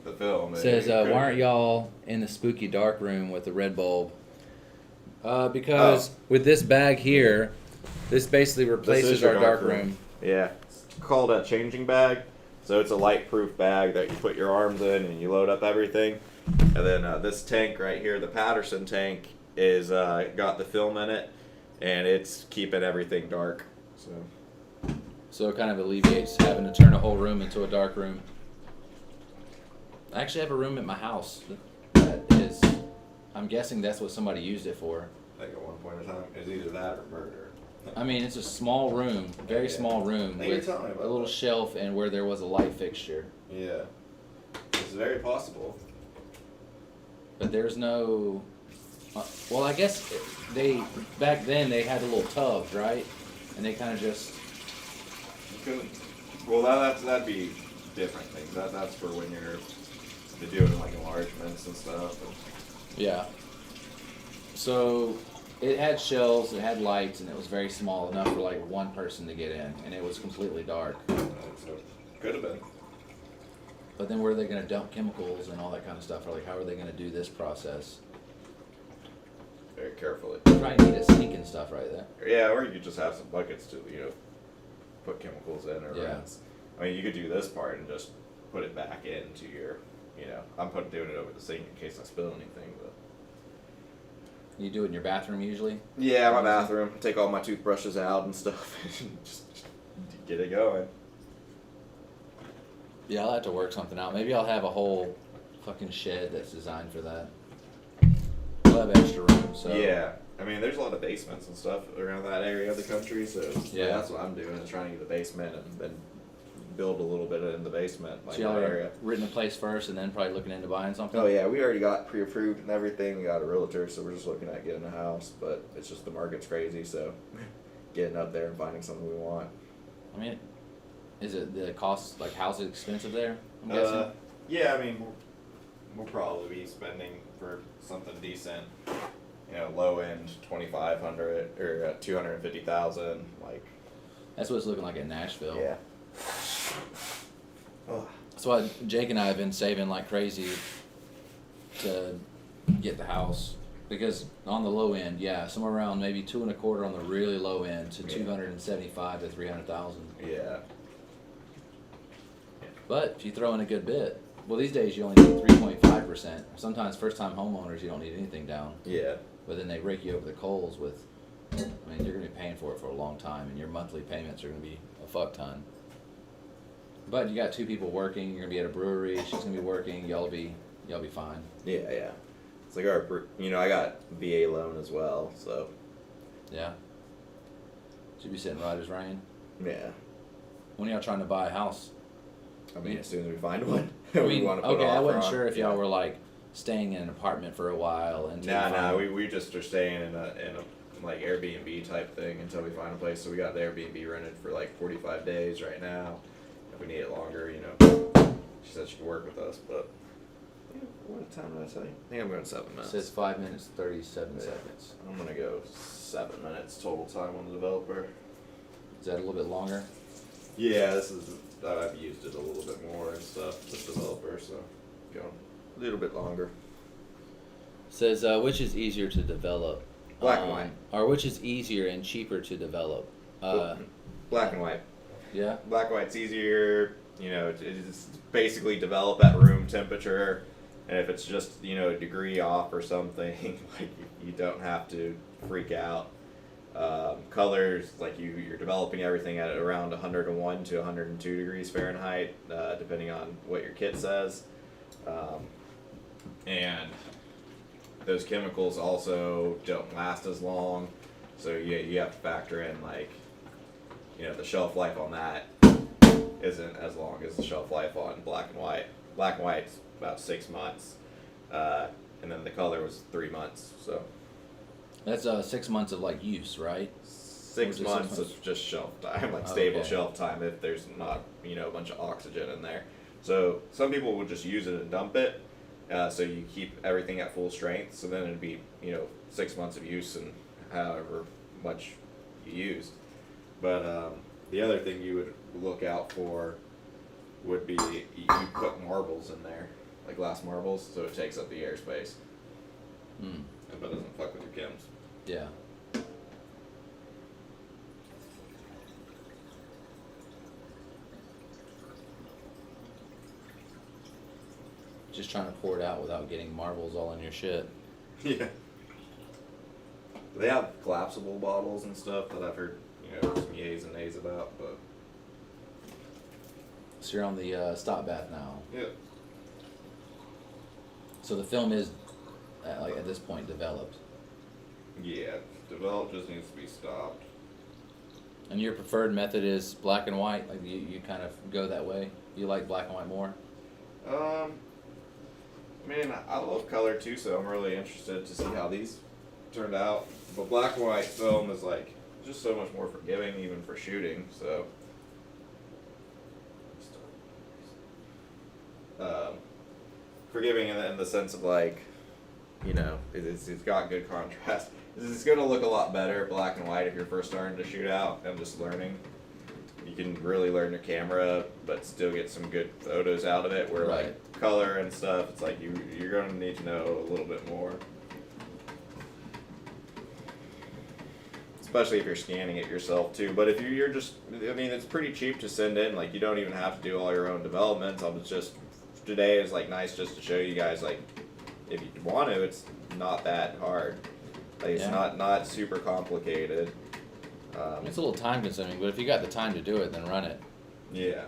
the film. Says, why aren't y'all in the spooky dark room with the red bulb? Because with this bag here, this basically replaces your our dark room. Yeah, it's called a changing bag. So it's a light-proof bag that you put your arms in and you load up everything. And then this tank right here, the Patterson tank, is got the film in it, and it's keeping everything dark. So it kind of alleviates having to turn a whole room into a dark room. I actually have a room at my house that is, I'm guessing that's what somebody used it for. Like at one point in time, it's either that or murder. I mean, it's a small room, very small room, think you're with telling me about a little that. shelf and where there was a light fixture. Yeah, it's very possible. But there's no. Well, I guess back then they had the little tubs, right? And they kind of just. Well, that'd be different things. That's for when you're doing like enlargements and stuff. Yeah. So it had shelves, it had lights, and it was very small, enough for like one person to get in, and it was completely dark. So could have been. But then where are they going to dump chemicals and all that kind of stuff? Or like, how are they going to do this process? Very carefully. You probably need a sink and stuff right there. Yeah, or you could just have some buckets to put chemicals in or Yeah. rinse. I mean, you could do this part and just put it back into your. I'm doing it over the sink in case I spill anything, but. You do it in your bathroom usually? Yeah, my bathroom. Take all my toothbrushes out and stuff, and just get it going. Yeah, I'll have to work something out. Maybe I'll have a whole fucking shed that's designed for that. We'll have extra room, so. Yeah, I mean, there's a lot of basements and stuff around that area of the country, so Yeah. that's what I'm doing is trying to get the basement and then build a little bit in the basement, like So y'all that are area. renting a place first and then probably looking into buying something? Oh yeah, we already got pre-approved and everything. We got a realtor, so we're just looking at getting a house. But it's just the market's crazy, so getting up there and finding something we want. I mean, is it the cost, like, how's it expensive there? I'm guessing. Yeah, I mean, we'll probably be spending for something decent. Low end 2,500 or 250,000. Like That's what it's looking like in Nashville. yeah. Oh. That's why Jake and I have been saving like crazy to get the house. Because on the low end, yeah, somewhere around maybe 2.25 on the really low end to 275 to 300,000. Yeah. But if you throw in a good bit, well, these days you only need 3.5%. Sometimes first-time homeowners you don't need anything down, Yeah. but then they rake you over the coals with. I mean, you're gonna be paying for it for a long time, and your monthly payments are gonna be a fuck ton. But you got two people working. You're gonna be at a brewery. She's gonna be working. Y'all be fine. Yeah, yeah. It's like I got VA loan as well, so Yeah. Should be sitting right as rain. yeah. When y'all trying to buy a house? I mean, as soon as we find one, I we mean, want to put okay, I offer wasn't on. sure if y'all Yeah. were like staying in an apartment for a while until. you Nah, find- we just are staying in a like Airbnb type thing until we find a place. So we got the Airbnb rented for like 45 days right now. If we need it longer, she said she could work with us, but what time did I say? I think I'm going 7 It minutes. says 5 minutes 37 Yeah. seconds. I'm gonna go 7 minutes total time on the developer. Is that a little bit longer? Yeah, I've used it a little bit more and stuff, this developer, so going a little bit longer. Says which is easier to develop? Black and white. Or which is easier and cheaper to develop? Black and white. Yeah. Black and white's easier. It's basically develop at room temperature. And if it's just, you know, a degree off or something, like you don't have to freak out. Colors, like you're developing everything at around 101 to 102 degrees Fahrenheit, depending on what your kit says. And those chemicals also don't last as long, so you have to factor in, like, you know, the shelf life on that isn't as long as the shelf life on black and white. Black and white's about 6 months, and then the color was 3 months. So That's 6 months of like use, right? six Or is it months 6 months? of just shelf time, like Oh, stable okay. shelf time, if there's not, you know, a bunch of oxygen in there. So some people will just use it and dump it, so you keep everything at full strength. So then it'd be, you know, 6 months of use and however much you used. But the other thing you would look out for would be you put marbles in there, like glass marbles, so it takes up the airspace, but doesn't fuck with your chems. Yeah. Just trying to pour it out without getting marbles all in your shit. Yeah. They have collapsible bottles and stuff that I've heard, you know, some yays and nays about, but So you're on the stop bath now. yeah. So the film is, like at this point, developed. Yeah, develop just needs to be stopped. And your preferred method is black and white? Like you kind of go that way? You like black and white more? I mean, I love color too, so I'm really interested to see how these turned out. But black and white film is like just so much more forgiving, even for shooting. So, forgiving in the sense of, like, you know, it's got good contrast. It's going to look a lot better black and white if you're first starting to shoot out and just learning. You can really learn your camera, but still get some good photos out of it. Where Right. like color and stuff, it's like you're going to need to know a little bit more. Especially if you're scanning it yourself too. But if you're just, I mean, it's pretty cheap to send in. Like, you don't even have to do all your own developments. I was just, today is like nice just to show you guys, like, if you want to, it's not that hard. Like, it's Yeah. not super complicated. It's a little time consuming, but if you got the time to do it, then run it. Yeah.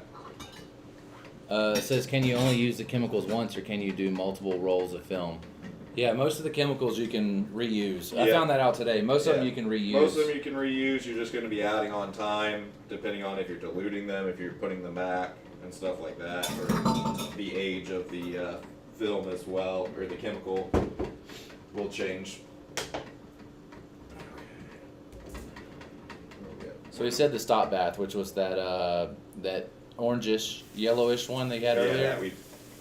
It says, can you only use the chemicals once, or can you do multiple rolls of film? Yeah, most of the chemicals you can reuse. I Yeah. found that out today. Most of them Yeah. you can reuse. Most of them you can reuse. You're just going to be adding on time, depending on if you're diluting them, if you're putting them back, and stuff like that, or the age of the film as well, or the chemical will change. So he said the stop bath, which was that orangish, yellowish one they had earlier.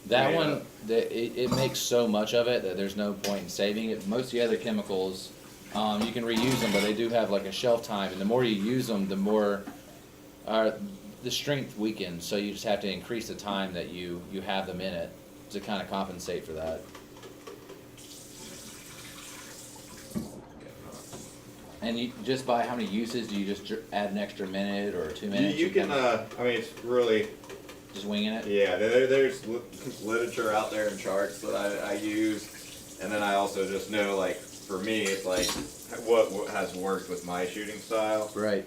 That Yeah. one, it makes so much of it that there's no point in saving it. Most of the other chemicals, you can reuse them, but they do have like a shelf time, and the more you use them, the more the strength weakens. So you just have to increase the time that you have them in it to kind of compensate for that. And you just by how many uses do you just add an extra minute or 2 minutes? You can, I mean, it's really, just winging it. yeah, there's literature out there and charts that I use, and then I also just know, like, for me, it's like what has worked with my shooting style. Right.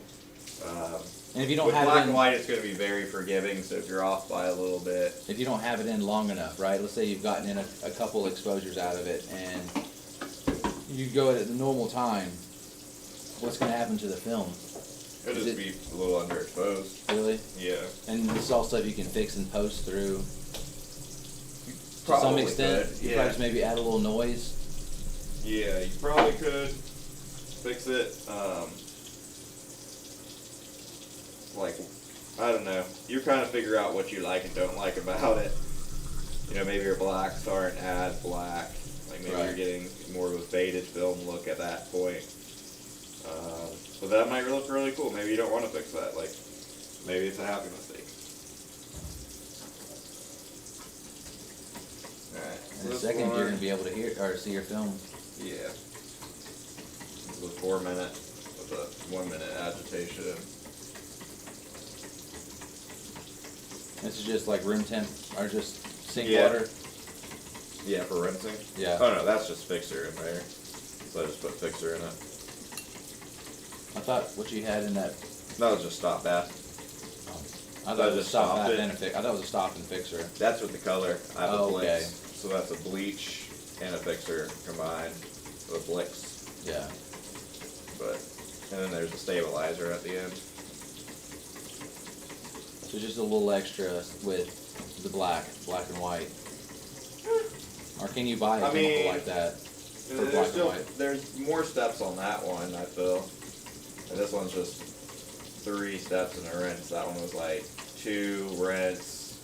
And if you don't With have black it in, and white, it's going to be very forgiving, so if you're off by a little bit. if you don't have it in long enough, right? Let's say you've gotten in a couple exposures out of it, and you go at the normal time. What's going to happen to the film? It'll Is just it- be a little underexposed. Really? Yeah. And this is all stuff you can fix and post through. To some Probably extent, could, you yeah. probably just maybe add a little noise. Yeah, you probably could fix it. Like, I don't know. You kind of figure out what you like and don't like about it. You know, maybe your blacks aren't as black. Like, maybe Right. you're getting more of a faded film look at that point. But that might look really cool. Maybe you don't want to fix that. Like, maybe it's a happy mistake. Alright. In a second, you're going to be able to hear or see your film. Yeah. It was 4 minutes with a 1 minute agitation. This is just like room temp or just sink Yeah. water. Yeah, for rinsing. Yeah. Oh no, that's just fixer in there. So I just put fixer in it. I thought what you had in that. That was just stop bath. I I thought it was a just stop stopped bath it. and a fix. I thought it was a stop and fixer. That's with the color. I have a Oh, Blix. okay. So that's a bleach and a fixer combined with a Blix. Yeah. But and then there's a stabilizer at the end. So just a little extra with the black and white. Or can you buy a I chemical mean, like that for There's black and still white? there's more steps on that one, I feel. And this one's just 3 steps in a rinse. That one was like 2 rinse,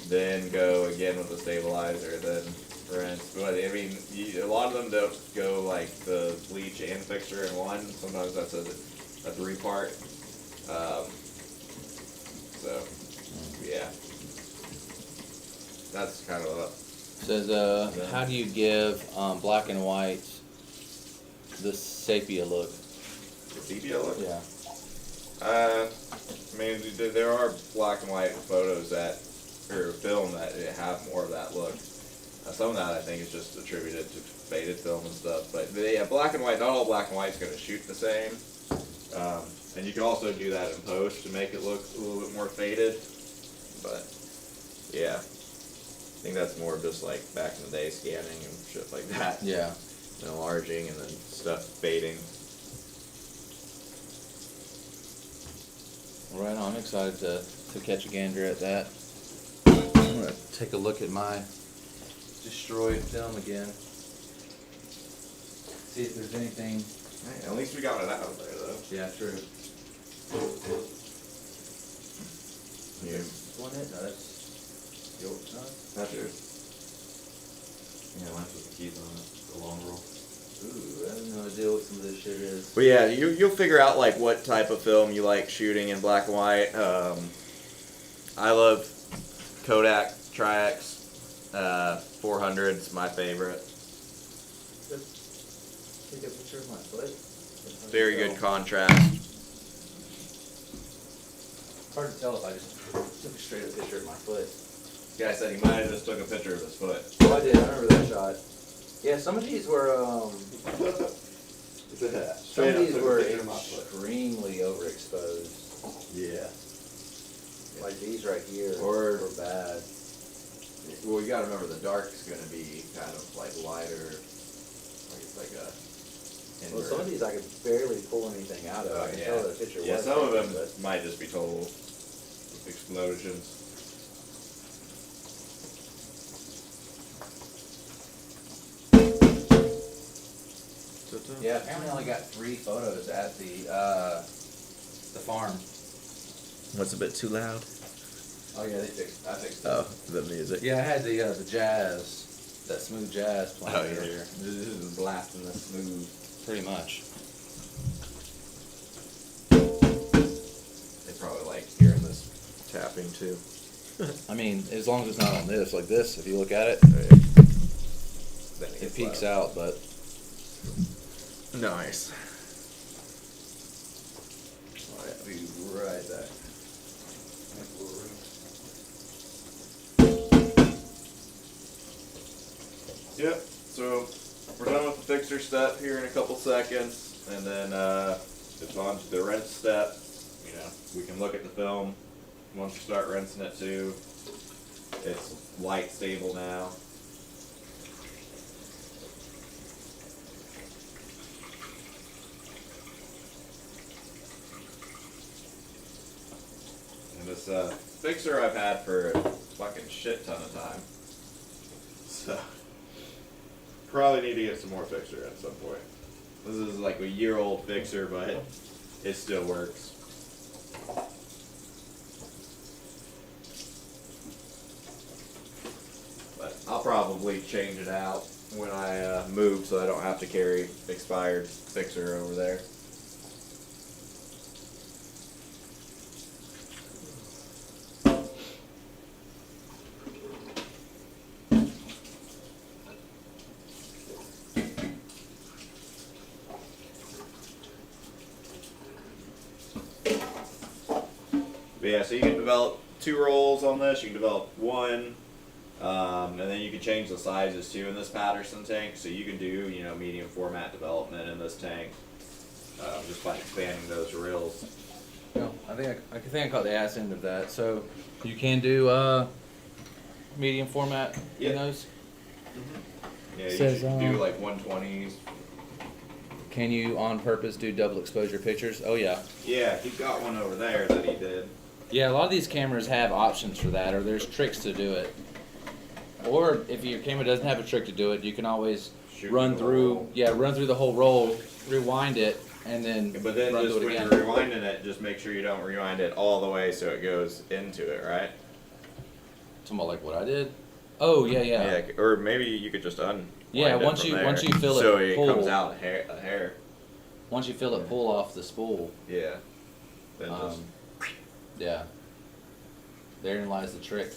then go again with the stabilizer, then rinse. But I mean, a lot of them don't go like the bleach and fixer in one. Sometimes that's a 3-part. So yeah, that's kind of a. Says, how do you give black and white the sepia look? The sepia look? Yeah. I mean, there are black and white photos that, or film that have more of that look. Some of that I think is just attributed to faded film and stuff. But yeah, black and white, not all black and white is going to shoot the same. And you can also do that in post to make it look a little bit more faded. But yeah, I think that's more just like back in the day scanning and shit like that. Yeah. Enlarging and then stuff fading. Right on. I'm excited to catch a gander at that. I'm gonna take a look at my destroyed film again. See if there's anything. Hey, at least we got it out of there though. Yeah, true. Yeah. One hit? No, that's yours. No? That's yours. Yeah, mine's with the keys on it, the long roll. Ooh, I have no idea what some of this shit is. But yeah, you'll figure out like what type of film you like shooting in black and white. I love Kodak Tri-X 400's my favorite. Take a picture of my foot. Very good contrast. It's hard to tell if I just took a straight up picture of my foot. The guy said he might have just took a picture of his foot. Oh, I did. I remember that shot. Yeah, some of these were Straight up took a picture of my foot. extremely overexposed. Yeah. Like these right here Or- were bad. Well, you gotta remember the dark is gonna be kind of like lighter. Like it's like a. Well, some of these I could barely pull anything out of. I can tell the picture Yeah, was some of taken, them but might just be total explosions. yeah, apparently I only got 3 photos at the farm. What's a bit too loud? Oh yeah, I fixed it. Oh, the music. Yeah, I had the jazz, that smooth jazz playing Oh, yeah. earlier. This is blasting the smooth. Pretty much. They probably like hearing this tapping too. I mean, as long as it's not on this, like this, if you look at it, Then it peeks out, but Nice. oh yeah, be right back. Yep. So we're done with the fixer step here in a couple seconds, and then it's on to the rinse step. You know, we can look at the film once you start rinsing it too. It's light stable now. And this fixer I've had for a fucking shit ton of time. So probably need to get some more fixer at some point. This is like a year-old fixer, but it still works. But I'll probably change it out when I move, so I don't have to carry expired fixer over there. But yeah, so you can develop 2 rolls on this. You can develop 1, And then you can change the sizes too in this Patterson tank, so you can do medium format development in this tank just by expanding those reels. No, I think I caught the ass end of that. So you can do medium format in Yep. those. Yeah, you Says, should do like 120s. Can you on purpose do double exposure pictures? Oh yeah. Yeah, he got one over there that he did. Yeah, a lot of these cameras have options for that, or there's tricks to do it. Or if your camera doesn't have a trick to do it, you can always Shoot run through the whole through. roll. Yeah, run through the whole roll, rewind it, and then But then run just through when it you're again. rewinding it, just make sure you don't rewind it all the way so it goes into it, right? Something like what I did. Oh yeah. Or maybe you could just Yeah, it once from you- there, once you feel so it it pull. comes out a hair. Once you feel it pull off the spool, Yeah. Then just yeah. Therein lies the trick.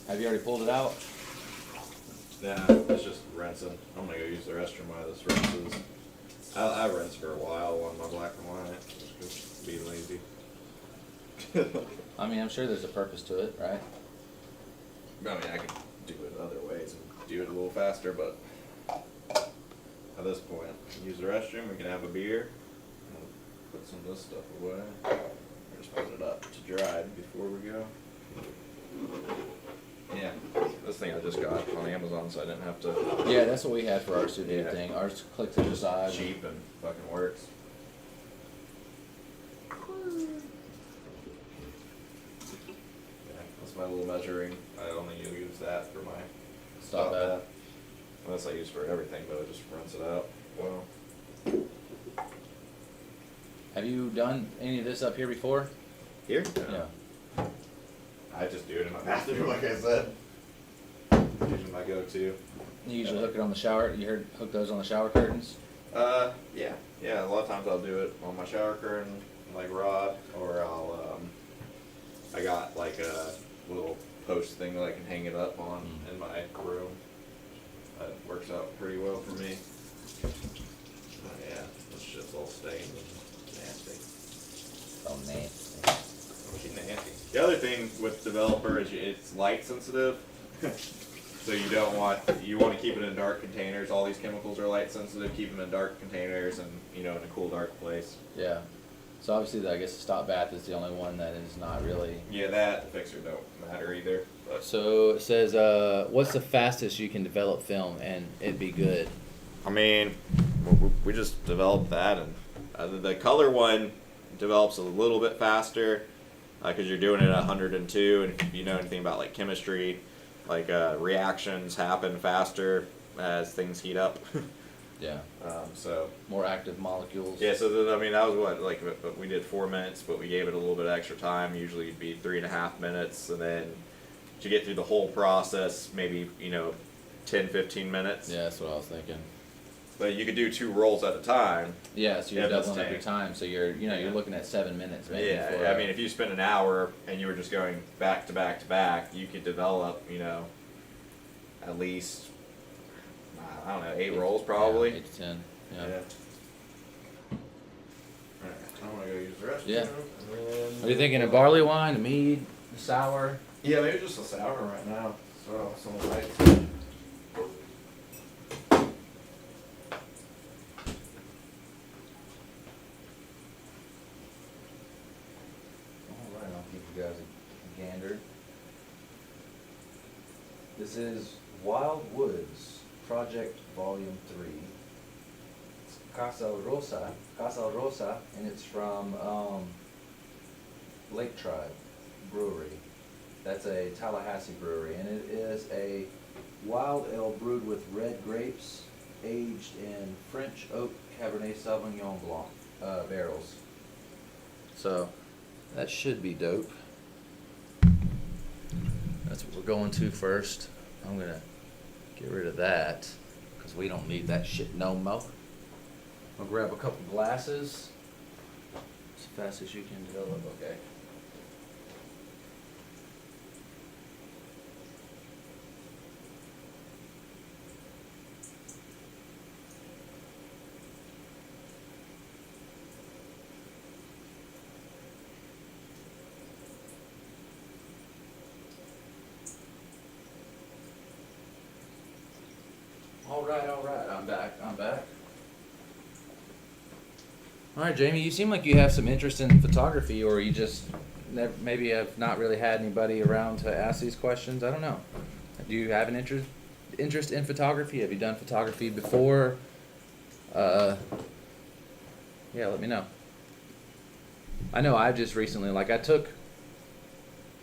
Have you already pulled it out? yeah, it's just rinsing. I'm gonna go use the restroom while this rinses. I rinse for a while on my black and white. Just be lazy. I mean, I'm sure there's a purpose to it, right? I mean, I could do it other ways and do it a little faster, but at this point, use the restroom, we can have a beer, and put some of this stuff away. Or just put it up to dry before we go. Yeah, this thing I just got on Amazon, so I didn't have to. Yeah, that's what we had for our studio Yeah. thing. Ours clicked to the side. Cheap and fucking works. Yeah, that's my little measuring. I only use that for my Stop that. Unless I use for everything, but I just rinse it out. Well, Have you done any of this up here before? here? Yeah. I just do it in my bathroom, like I said. Usually my go-to. You usually hook it on the shower. Hook those on the shower curtains. Yeah. A lot of times I'll do it on my shower curtain, like rod, or I got like a little post thing that I can hang it up on in my room. That works out pretty well for me. Yeah, this shit's all stained and nasty. Oh nasty. Nasty. The other thing with developer is it's light sensitive. So you want to keep it in dark containers. All these chemicals are light sensitive. Keep them in dark containers and in a cool, dark place. Yeah. So obviously, I guess the stop bath is the only one that is not really. Yeah, that the fixer don't matter either. But So it says, what's the fastest you can develop film and it be good? I mean, we just developed that, and the color one develops a little bit faster because you're doing it at 102, and if you know anything about like chemistry, like reactions happen faster as things heat up. Yeah. So More active molecules. yeah, so that was what, like, we did 4 minutes, but we gave it a little bit of extra time. Usually it'd be 3.5 minutes, and then to get through the whole process, maybe 10-15 minutes. Yeah, that's what I was thinking. But you could do 2 rolls at a time. Yeah, so you're Yeah, that's doubling up your tank. time. So you're you're looking at 7 minutes maybe. for, Yeah, I mean, if you spend an hour and you were just going back to back to back, you could develop, at least, I don't know, 8 rolls probably. Yeah, 8 to 10. Yeah. Alright, I'm gonna go use the restroom. Yeah. and then- Are you thinking of barley wine, a mead, a sour? Yeah, maybe just a sour right now. So someone likes. Alright, I'll give you guys a gander. This is Wild Woods Project Volume 3. It's Casa Rosa, and it's from Lake Tribe Brewery. That's a Tallahassee brewery, and it is a wild ale brewed with red grapes, aged in French oak Cabernet Sauvignon Blanc barrels. So that should be dope. That's what we're going to first. I'm gonna get rid of that because we don't need that shit no more. I'll grab a couple glasses as fast as you can develop. Okay. All right. I'm back. All right, Jamie, you seem like you have some interest in photography, or you just maybe have not really had anybody around to ask these questions. I don't know. Do you have an interest in photography? Have you done photography before? Yeah, let me know. I know I've just recently, like, I took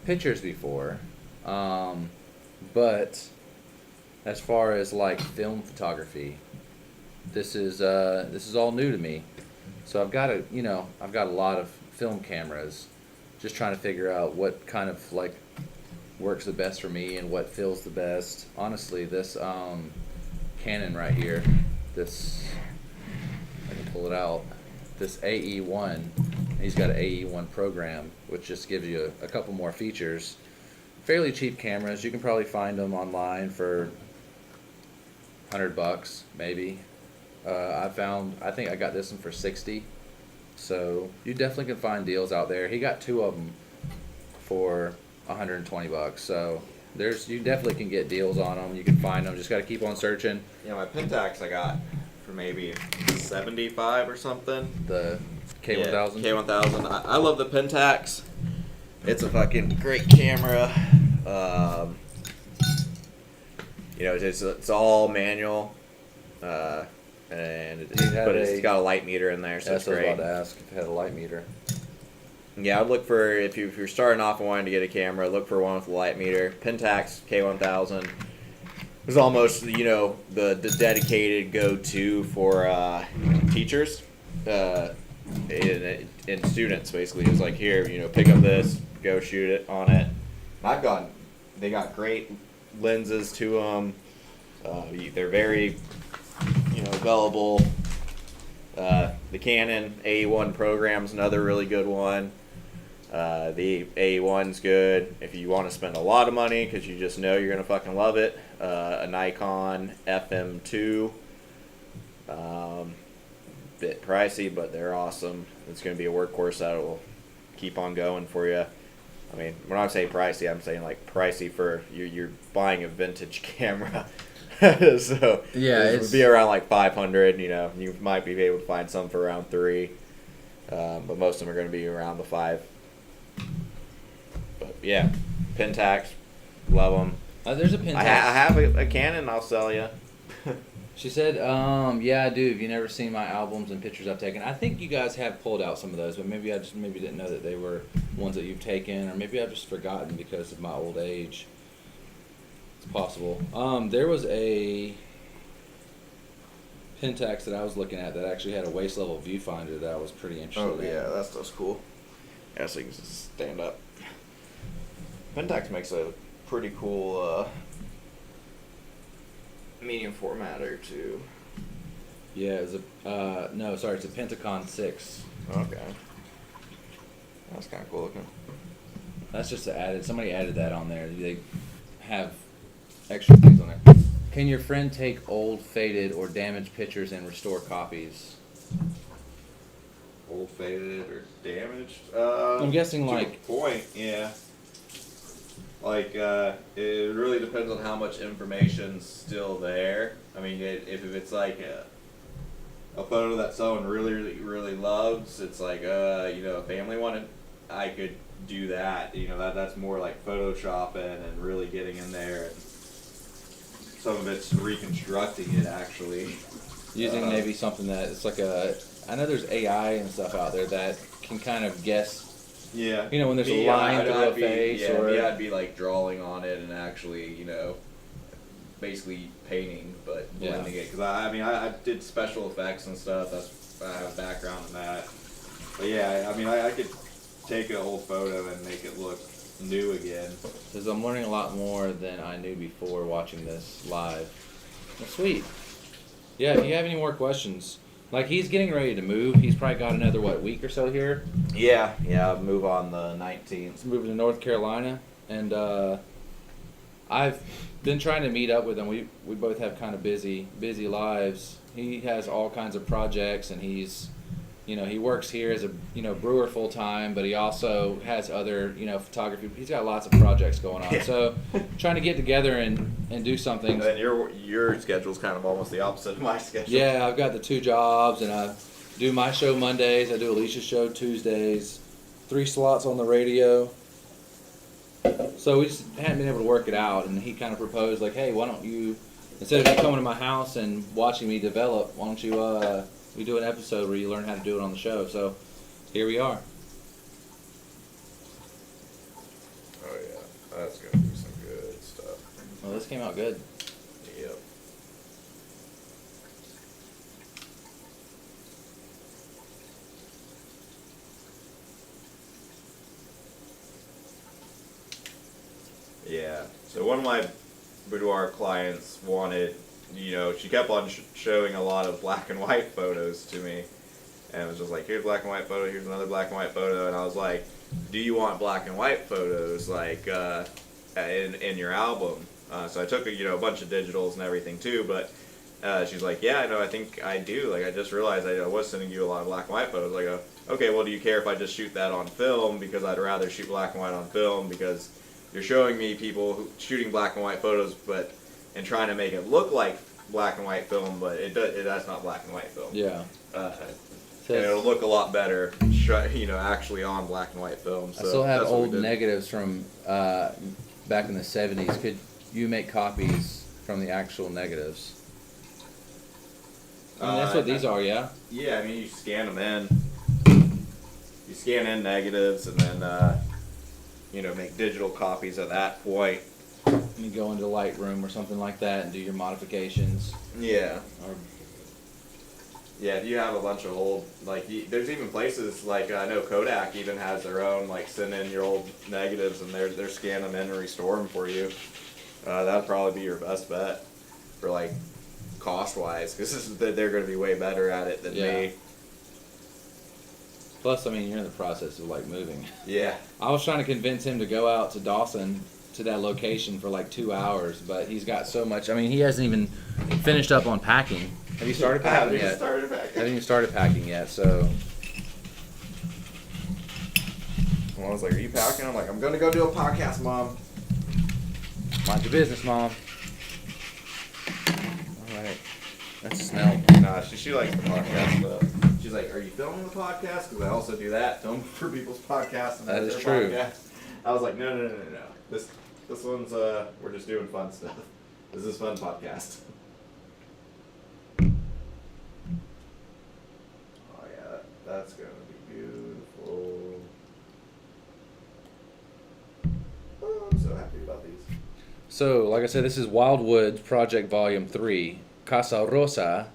pictures before, but as far as like film photography, this is all new to me. So I've got a lot of film cameras, just trying to figure out what kind of like works the best for me and what feels the best. Honestly, this Canon right here, this, I can pull it out, this AE1, he's got an AE1 program, which just gives you a couple more features. Fairly cheap cameras. You can probably find them online for $100 maybe. I think I got this one for 60. So you definitely can find deals out there. He got 2 of them for $120. So you definitely can get deals on them. You can find them. Just got to keep on searching. Yeah, my Pentax I got for maybe 75 or something. The K1000. Yeah, K1000. I love the Pentax. It's a fucking great camera. It's all manual. It's got a light meter in there, so it's great. I was about to ask if it had a light meter. Yeah, I'd look for, if you're starting off and wanting to get a camera, look for one with a light meter. Pentax K1000 is almost, the dedicated go-to for teachers and students, basically. It's like, here, pick up this, go shoot it on it. They got great lenses to them. They're very available. The Canon AE1 program's another really good one. The AE1's good if you want to spend a lot of money because you just know you're gonna fucking love it. A Nikon FM2, bit pricey, but they're awesome. It's gonna be a workhorse that will keep on going for you. I mean, when I say pricey, I'm saying like pricey for you're buying a vintage camera. So yeah, it would be around like 500. You might be able to find some for around 3, but most of them are going to be around the 5. But yeah, Pentax, love them. There's a Pentax. I have a Canon. I'll sell you. She said, yeah, I do. Have you never seen my albums and pictures I've taken? I think you guys have pulled out some of those, but maybe I just didn't know that they were ones that you've taken, or maybe I've just forgotten because of my old age. It's possible. There was a Pentax that I was looking at that actually had a waist level viewfinder that I was pretty interested in. Yeah, that stuff's cool. Yeah, so you can just stand up. Pentax makes a pretty cool medium formatter too. Yeah, it's a it's a Pentacon 6. Okay. That's kind of cool looking. That's just somebody added that on there. They have extra things on there. Can your friend take old, faded, or damaged pictures and restore copies? Old, faded, or damaged? I'm guessing to like... a point, yeah. Like, it really depends on how much information's still there. I mean, if it's like a photo that someone really, really, really loves, it's like, a family one, I could do that. That's more like photoshopping and really getting in there. And some of it's reconstructing it, actually. Using maybe something that it's like I know there's AI and stuff out there that can kind of guess. Yeah. When there's a line through a face, I'd be like drawing on it and actually, basically painting, but blending it. Because I did special effects and stuff. I have a background in that. But yeah, I could take an old photo and make it look new again. Because I'm learning a lot more than I knew before watching this live. Well, sweet. Yeah, if you have any more questions, like he's getting ready to move. He's probably got another week or so here. Yeah, I'll move on the 19th. He's moving to North Carolina, and I've been trying to meet up with him. We both have kind of busy lives. He has all kinds of projects, and he's he works here as a brewer full time, but he also has other photography. He's got lots of projects going on. Yeah. So trying to get together and do something. And then your schedule's kind of almost the opposite of my schedule. Yeah, I've got the 2 jobs, and I do my show Mondays. I do Alicia's show Tuesdays. 3 slots on the radio. So we just hadn't been able to work it out, and he kind of proposed, like, hey, why don't you, instead of you coming to my house and watching me develop, why don't you we do an episode where you learn how to do it on the show. So here we are. Oh yeah, that's gonna be some good stuff. Well, this came out good. Yep. Yeah. So one of my boudoir clients wanted, she kept on showing a lot of black and white photos to me, and it was just like, here's a black and white photo, here's another black and white photo, and I was like, do you want black and white photos like in your album? So I took a bunch of digitals and everything too, but she's like, yeah, I think I do. Like, I just realized I was sending you a lot of black and white photos. I go, okay, well, do you care if I just shoot that on film? Because I'd rather shoot black and white on film, because you're showing me people shooting black and white photos, and trying to make it look like black and white film, but that's not black and white film. Yeah. And it'll look a lot better, actually on black and white film. So I still have that's what we old did. negatives from back in the 70s. Could you make copies from the actual negatives? I mean, that's what these are, yeah? Yeah, I mean, you scan them in. You scan in negatives, and then make digital copies at that point. You go into Lightroom or something like that and do your modifications. Yeah. Or Yeah, if you have a bunch of old, there's even places, like, I know Kodak even has their own, send in your old negatives, and they're scan them in and restore them for you. That'd probably be your best bet for, cost-wise, because they're going to be way better at it than me. Plus, I mean, you're in the process of, moving. Yeah. I was trying to convince him to go out to Dawson, to that location for 2 hours, but he's got so much. I mean, he hasn't even finished up on packing. Have you started packing yet? Haven't even started packing yet, so. Well, I was like, are you packing? I'm like, I'm going to go do a podcast, Mom. Mind your business, Mom. Alright. That's a smell. Nah, she likes the podcast stuff. She's like, are you filming the podcast? Because I also do that, film for people's podcasts. And That is their true. podcasts. I was like, no. This one's, we're just doing fun stuff. This is fun podcast. Oh yeah, that's gonna be beautiful. Oh, I'm so happy about these. So, like I said, this is Wildwood Project Volume 3, Casa Rosa.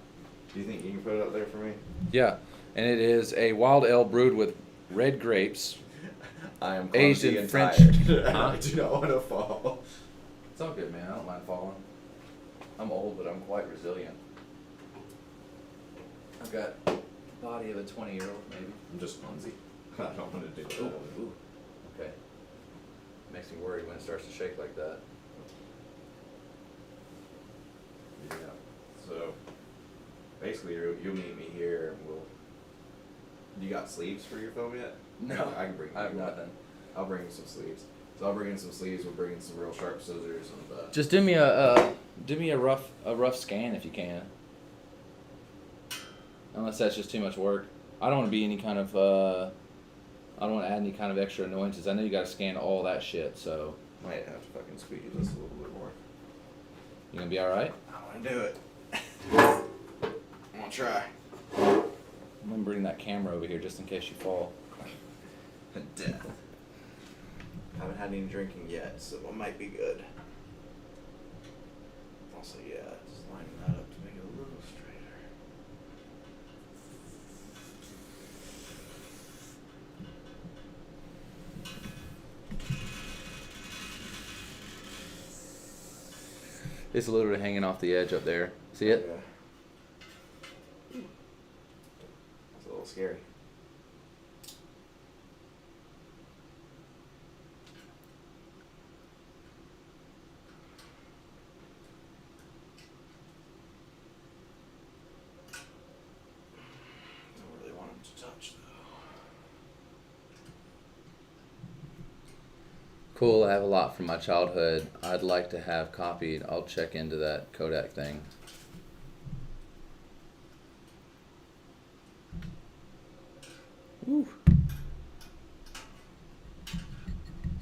Do you think you can put it up there for me? Yeah, and it is a wild ale brewed with red grapes. I am Aged clumsy in and French. tired. Huh? I do not want to fall. It's all good, man. I don't mind falling. I'm old, but I'm quite resilient. I've got the body of a 20-year-old, maybe. I'm just clumsy. I don't want to do that. Ooh. Okay. Makes me worried when it starts to shake like that. Yeah. So basically, you'll meet me here, and we'll. You got sleeves for your film yet? No, I can bring. I have you one. nothing. I'll bring you some sleeves. So I'll bring in some sleeves. We'll bring in some real sharp scissors and. Just do me a rough scan if you can. Unless that's just too much work. I don't want to be any kind of I don't want to add any kind of extra annoyances. I know you got to scan all that shit, so. Might have to fucking squeeze this a little bit more. You gonna be all right? I want to do it. I'm gonna try. I'm gonna bring that camera over here just in case you fall. Death. Haven't had any drinking yet, so it might be good. Also, yeah, just lining that up to make it a little straighter. It's literally hanging off the edge up there. See it? Yeah. It's a little scary. Don't really want him to touch. Cool. I have a lot from my childhood. I'd like to have copied. I'll check into that Kodak thing. Woo.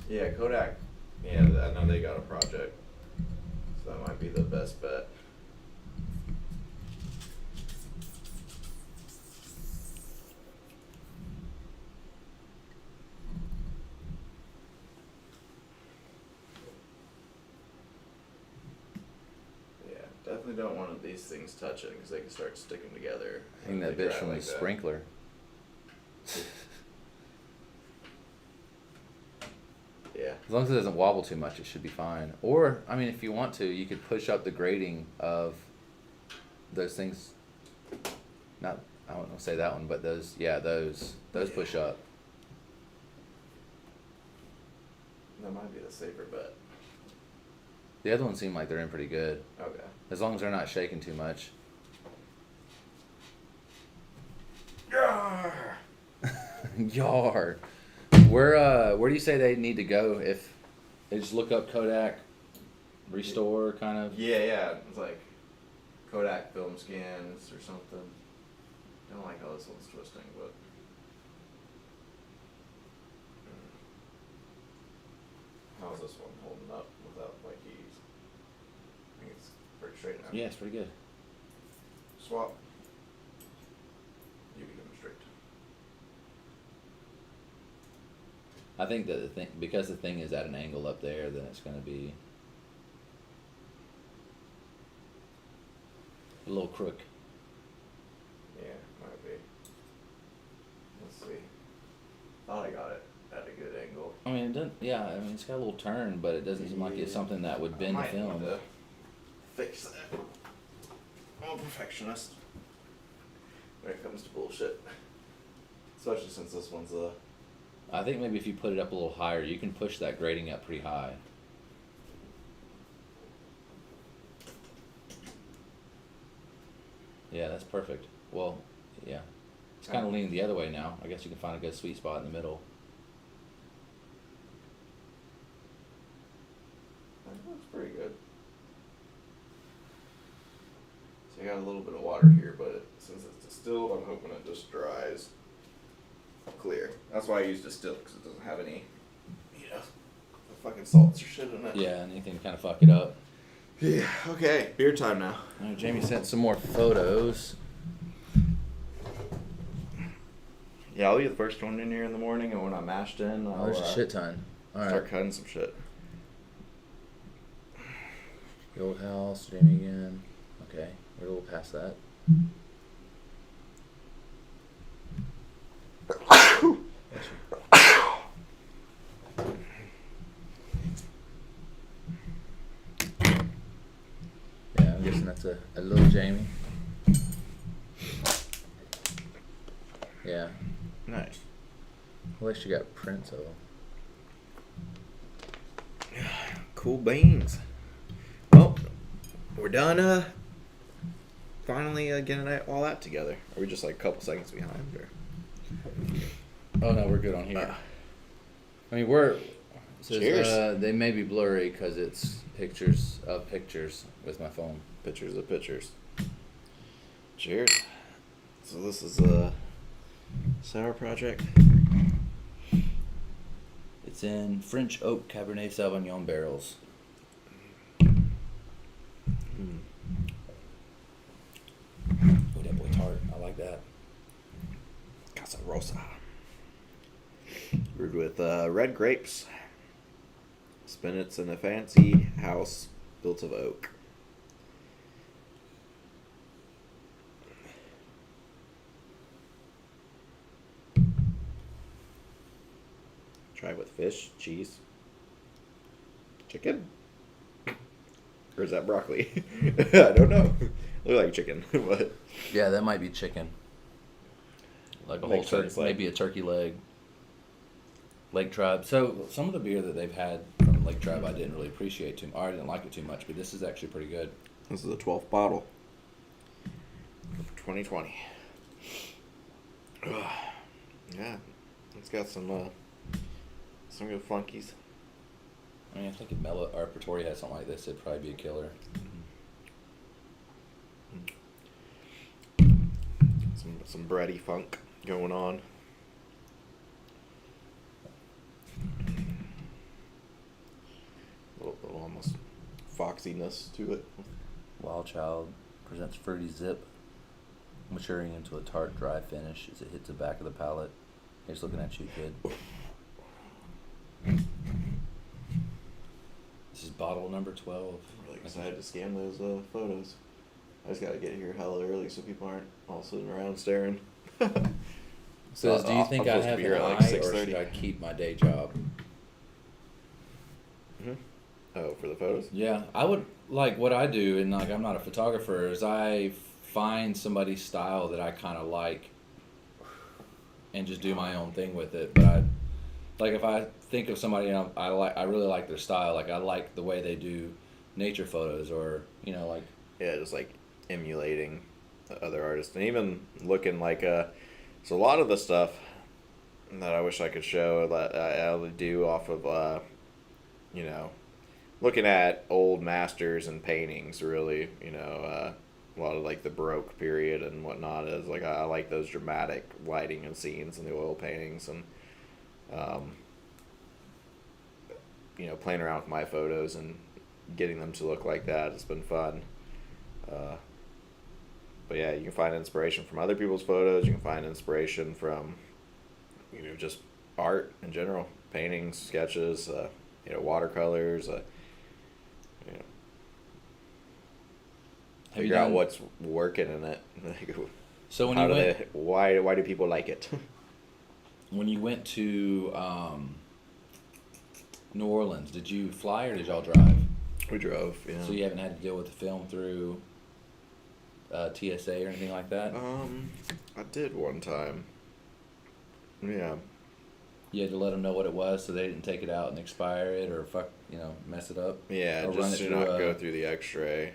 Yeah, Kodak. Yeah, I know they got a project, so that might be the best bet. Yeah, definitely don't want these things touching because they can start sticking together. Hang that They bitch dry from the like that. sprinkler. Yeah. As long as it doesn't wobble too much, it should be fine. Or, I mean, if you want to, you could push up the grading of those things. Not, I don't want to say that one, but those, yeah, those push up. That might be the safer bet. The other ones seem like they're in pretty good. Okay. As long as they're not shaking too much. Yar. Where do you say they need to go if they just look up Kodak restore kind of? Yeah. It's like Kodak film scans or something. Don't like how this one's twisting, but. How's this one holding up without my keys? I think it's pretty straight now. Yeah, it's pretty good. Swap. You become straight. I think that the thing, because the thing is at an angle up there, then it's going to be a little crook. Yeah, might be. Let's see. Thought I got it at a good angle. I mean, it doesn't. Yeah, I mean, it's got a little turn, but it doesn't seem like it's something that would bend the Might film. need to fix that. I'm a perfectionist when it comes to bullshit. Especially since this one's a. I think maybe if you put it up a little higher, you can push that grading up pretty high. Yeah, that's perfect. Well, yeah. It's kind of leaning the other way now. I guess you can find a good sweet spot in the middle. That looks pretty good. So I got a little bit of water here, but since it's distilled, I'm hoping it just dries clear. That's why I use distilled, because it doesn't have any, fucking salts or shit in it. Yeah, anything to kind of fuck it up. Yeah, okay. Beer time now. Jamie sent some more photos. Yeah, I'll be the first one in here in the morning, and when I'm mashed in, Oh, I'll there's a shit ton. All start right. cutting some shit. The old house, Jamie again. Okay, we're a little past that. Yeah, I'm guessing that's a little Jamie. Yeah. Nice. At least you got prints of them. Cool beans. Well, we're done. Finally getting all that together. Are we just like a couple seconds behind? Or? Oh no, we're good on here. I mean, we're. It says, Cheers. They may be blurry because it's pictures of pictures with my phone. Pictures of pictures. Cheers. So this is a sour project. It's in French oak Cabernet Sauvignon barrels. Oh, that boy's hard. I like that. Casa Rosa. Brewed with red grapes. Spinach in a fancy house built of oak. Try it with fish, cheese, chicken. Or is that broccoli? I don't know. Look like chicken, but Yeah, that might be chicken. Like a whole Makes turkey, sense, like- maybe a turkey leg. Lake Tribe. So some of the beer that they've had from Lake Tribe, I didn't really appreciate too. Or I didn't like it too much, but this is actually pretty good. this is a 12th bottle for 2020. Yeah, it's got some good flunkies. I mean, I think if Mello or Pretoria had something like this, it'd probably be a killer. Some bready funk going on. Little almost foxiness to it. Wild Child presents Fruity Zip, maturing into a tart, dry finish as it hits the back of the palate. He's looking at you, kid. This is bottle number 12. I'm really excited to scan those photos. I just gotta get here hella early so people aren't all sitting around staring. Says, do you think I I'm supposed to have be an here at like eye, or 6:30. should I keep my day job? Mm-hmm. Oh, for the photos? Yeah, I would, like, what I do, and like I'm not a photographer, is I find somebody's style that I kind of like and just do my own thing with it. But I, like, if I think of somebody and I really like their style, like I like the way they do nature photos, or like, Yeah, just like emulating the other artists, and even looking like so a lot of the stuff that I wish I could show that I do off of looking at old masters and paintings, really, a lot of like the Baroque period and whatnot, is like I like those dramatic lighting and scenes in the oil paintings, and playing around with my photos and getting them to look like that has been fun. But yeah, you can find inspiration from other people's photos. You can find inspiration from, just art in general, paintings, sketches, watercolors. Figure out what's working in it. So when why do people like it? when you went to New Orleans, did you fly or did y'all drive? We drove. Yeah. So you haven't had to deal with the film through TSA or anything like that? I did one time. Yeah. You had to let them know what it was so they didn't take it out and expire it or mess it up? Yeah, Or just to not go through the X-ray.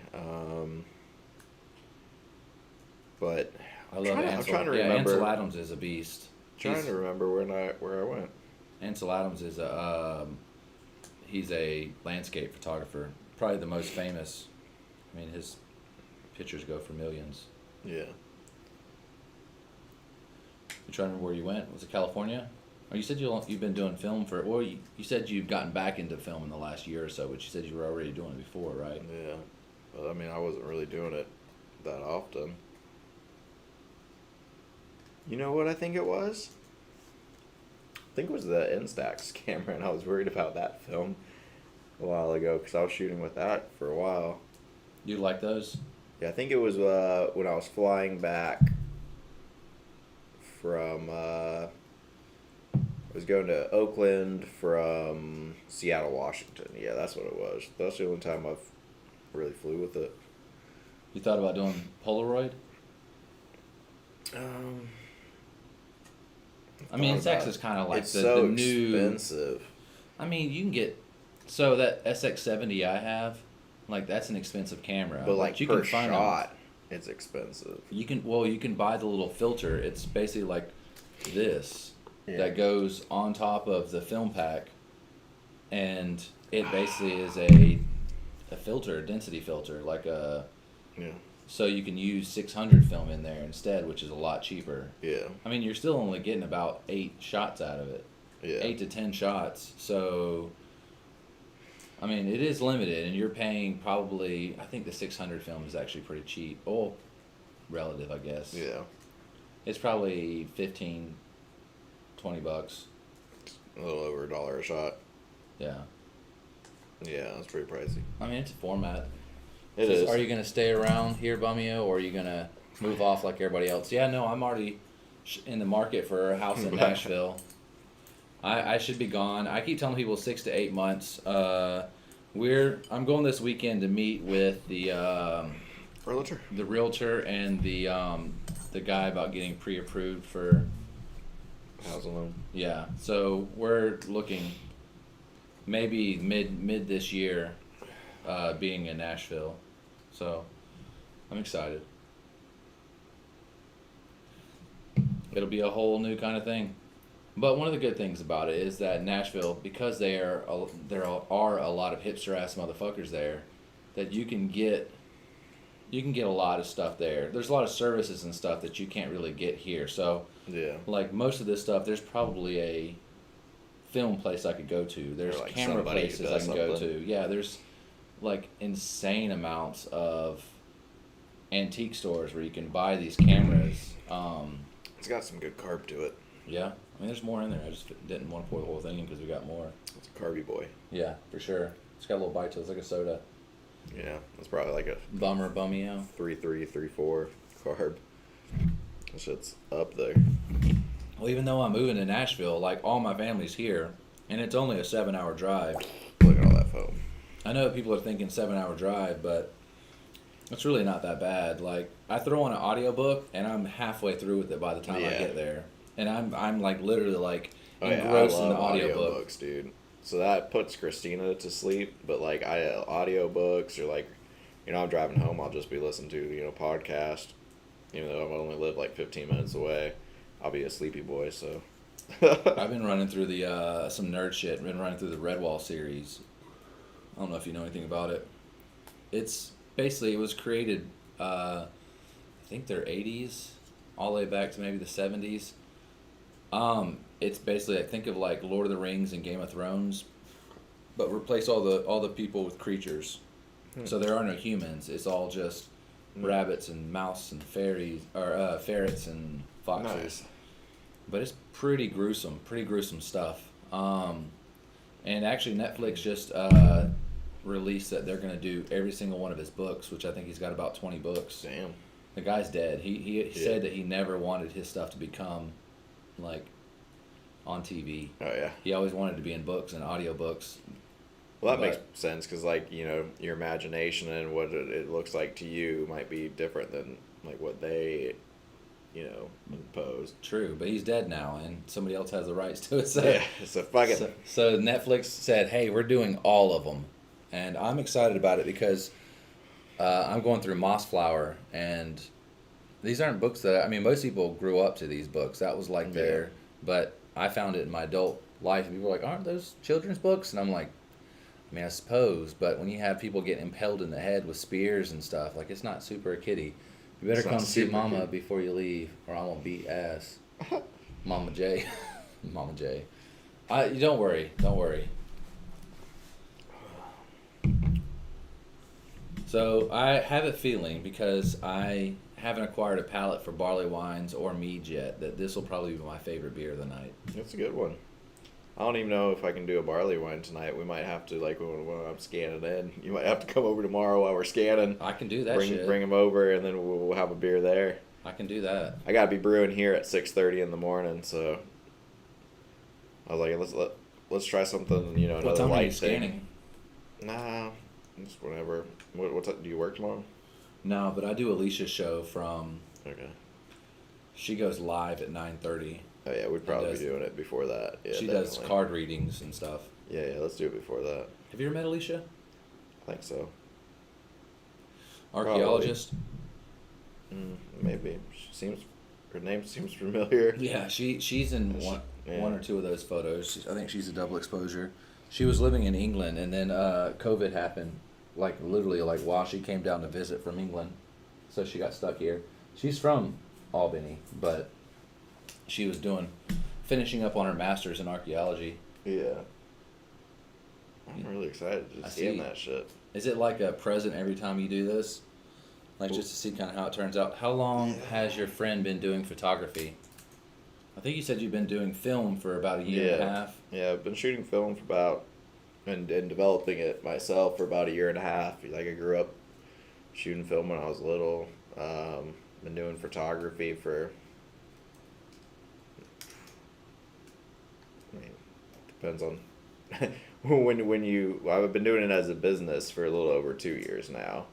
But I love Ansel. I'm trying to remember. Ansel Adams is a beast. Trying to remember where I went. Ansel Adams is he's a landscape photographer, probably the most famous. I mean, his pictures go for millions. Yeah. You trying to remember where you went? Was it California? Oh, you said you've been doing film for. Well, you said you've gotten back into film in the last year or so, but you said you were already doing it before, right? Yeah, but I mean, I wasn't really doing it that often. You know what I think it was? I think it was the Instax camera, and I was worried about that film a while ago because I was shooting with that for a while. You like those? Yeah, I think it was when I was flying back from. I was going to Oakland from Seattle, Washington. Yeah, that's what it was. That's the only time I've really flew with it. You thought about doing Polaroid? I mean, SX is kind of like the new. Expensive. I mean, you can get that SX70 I have, like that's an expensive camera. But like you per can find shot, it's expensive. You can buy the little filter. It's basically like this that goes on top of the film pack, and it basically is a filter, a density filter, like a. Yeah. So you can use 600 film in there instead, which is a lot cheaper. Yeah. I mean, you're still only getting about 8 shots out of it. Yeah. 8 to 10 shots. So, I mean, it is limited, and you're paying probably. I think the 600 film is actually pretty cheap. Oh, relative, I guess. Yeah. It's probably $15, $20. A little over $1 a shot. Yeah. Yeah, that's pretty pricey. I mean, it's a format. It is. Are you going to stay around here, Bumio, or are you going to move off like everybody else? Yeah, no, I'm already in the market for a house in Nashville. I should be gone. I keep telling people 6 to 8 months. I'm going this weekend to meet with the realtor and the guy about getting pre-approved for housing loan. Yeah, so we're looking maybe mid this year, being in Nashville. So I'm excited. It'll be a whole new kind of thing. But one of the good things about it is that Nashville, because there are a lot of hipster ass motherfuckers there, that you can get a lot of stuff there. There's a lot of services and stuff that you can't really get here. So Yeah. like most of this stuff, there's probably a film place I could go to. There's like camera somebody who places I does can go something. to. Yeah, there's like insane amounts of antique stores where you can buy these cameras. It's got some good carb to it. Yeah, I mean there's more in there. I just didn't want to pour the whole thing in because we got more. It's a carby boy. Yeah, for sure. It's got a little bite to it. It's like a soda. Yeah, it's probably like a Bummio. 3.3, 3.4 carb. That shit's up there. Well, even though I'm moving to Nashville, like all my family's here, and it's only a 7-hour drive. Look at all that foam. I know people are thinking 7-hour drive, but it's really not that bad. Like I throw on an audiobook and I'm halfway through with it by the time I get there. And I'm like literally like engrossed in the audiobook. Audiobooks, dude. So that puts Christina to sleep, but like audiobooks or like, I'm driving home, I'll just be listening to, podcast. Even though I only live like 15 minutes away, I'll be a sleepy boy, so. I've been running through the some nerd shit. I've been running through the Redwall series. I don't know if you know anything about it. It's basically, it was created, I think they're 80s, all the way back to maybe the 70s. It's basically, I think of like Lord of the Rings and Game of Thrones, but replace all the people with creatures. So there are no humans. It's all just rabbits and mouse and fairies or ferrets and foxes. Nice. But it's pretty gruesome stuff. And actually Netflix just released that they're gonna do every single one of his books, which I think he's got about 20 books. Damn. The guy's dead. He said that he never wanted his stuff to become like on TV. Oh, yeah. He always wanted to be in books and audiobooks. Well, that But- makes sense because, like, your imagination and what it looks like to you might be different than, like, what they, imposed. True, but he's dead now, and somebody else has the rights to it. So, Yeah, so fuck it. so Netflix said, hey, we're doing all of them. And I'm excited about it because I'm going through Mossflower, and these aren't books that, most people grew up to these books. That was like their, but I found it in my adult life, and people were like, aren't those children's books? And I'm like, I suppose, but when you have people getting impaled in the head with spears and stuff, like, it's not super kiddie. You better It's come not see super Mama kid. before you leave, or I'm gonna beat ass. Mama J. Mama J. Don't worry. So I have a feeling, because I haven't acquired a palate for barley wines or meads yet, that this will probably be my favorite beer of the night. That's a good one. I don't even know if I can do a barley wine tonight. We might have to, like, when I'm scanning in, you might have to come over tomorrow while we're scanning. I can do that bring shit. Bring them over, and then we'll have a beer there. I can do that. I gotta be brewing here at 6:30 in the morning, so I was like, let's try something, What another time are you light scanning? thing. Nah, just whenever. What time do you work tomorrow? No, but I do Alicia's show from. Okay. She goes live at 9:30. Oh yeah, we'd probably does- be doing it before that. Yeah, She definitely. does card readings and stuff. Yeah, let's do it before that. Have you ever met Alicia? I think so. Archeologist. Maybe. Her name seems familiar. Yeah, she's in Yeah. one or two of those photos. I think she's a double exposure. She was living in England, and then COVID happened, like literally like while she came down to visit from England, so she got stuck here. She's from Albany, but she was finishing up on her master's in archaeology. Yeah. I'm really excited to I see see. that shit. Is it like a present every time you do this? Like just to see kind of how it turns out. How long has your friend been doing photography? I think you said you've been doing film for about a year and a half. Yeah, I've been shooting film for about, and developing it myself for about a year and a half. Like, I grew up shooting film when I was little. Been doing photography for, depends on I've been doing it as a business for a little over 2 years now.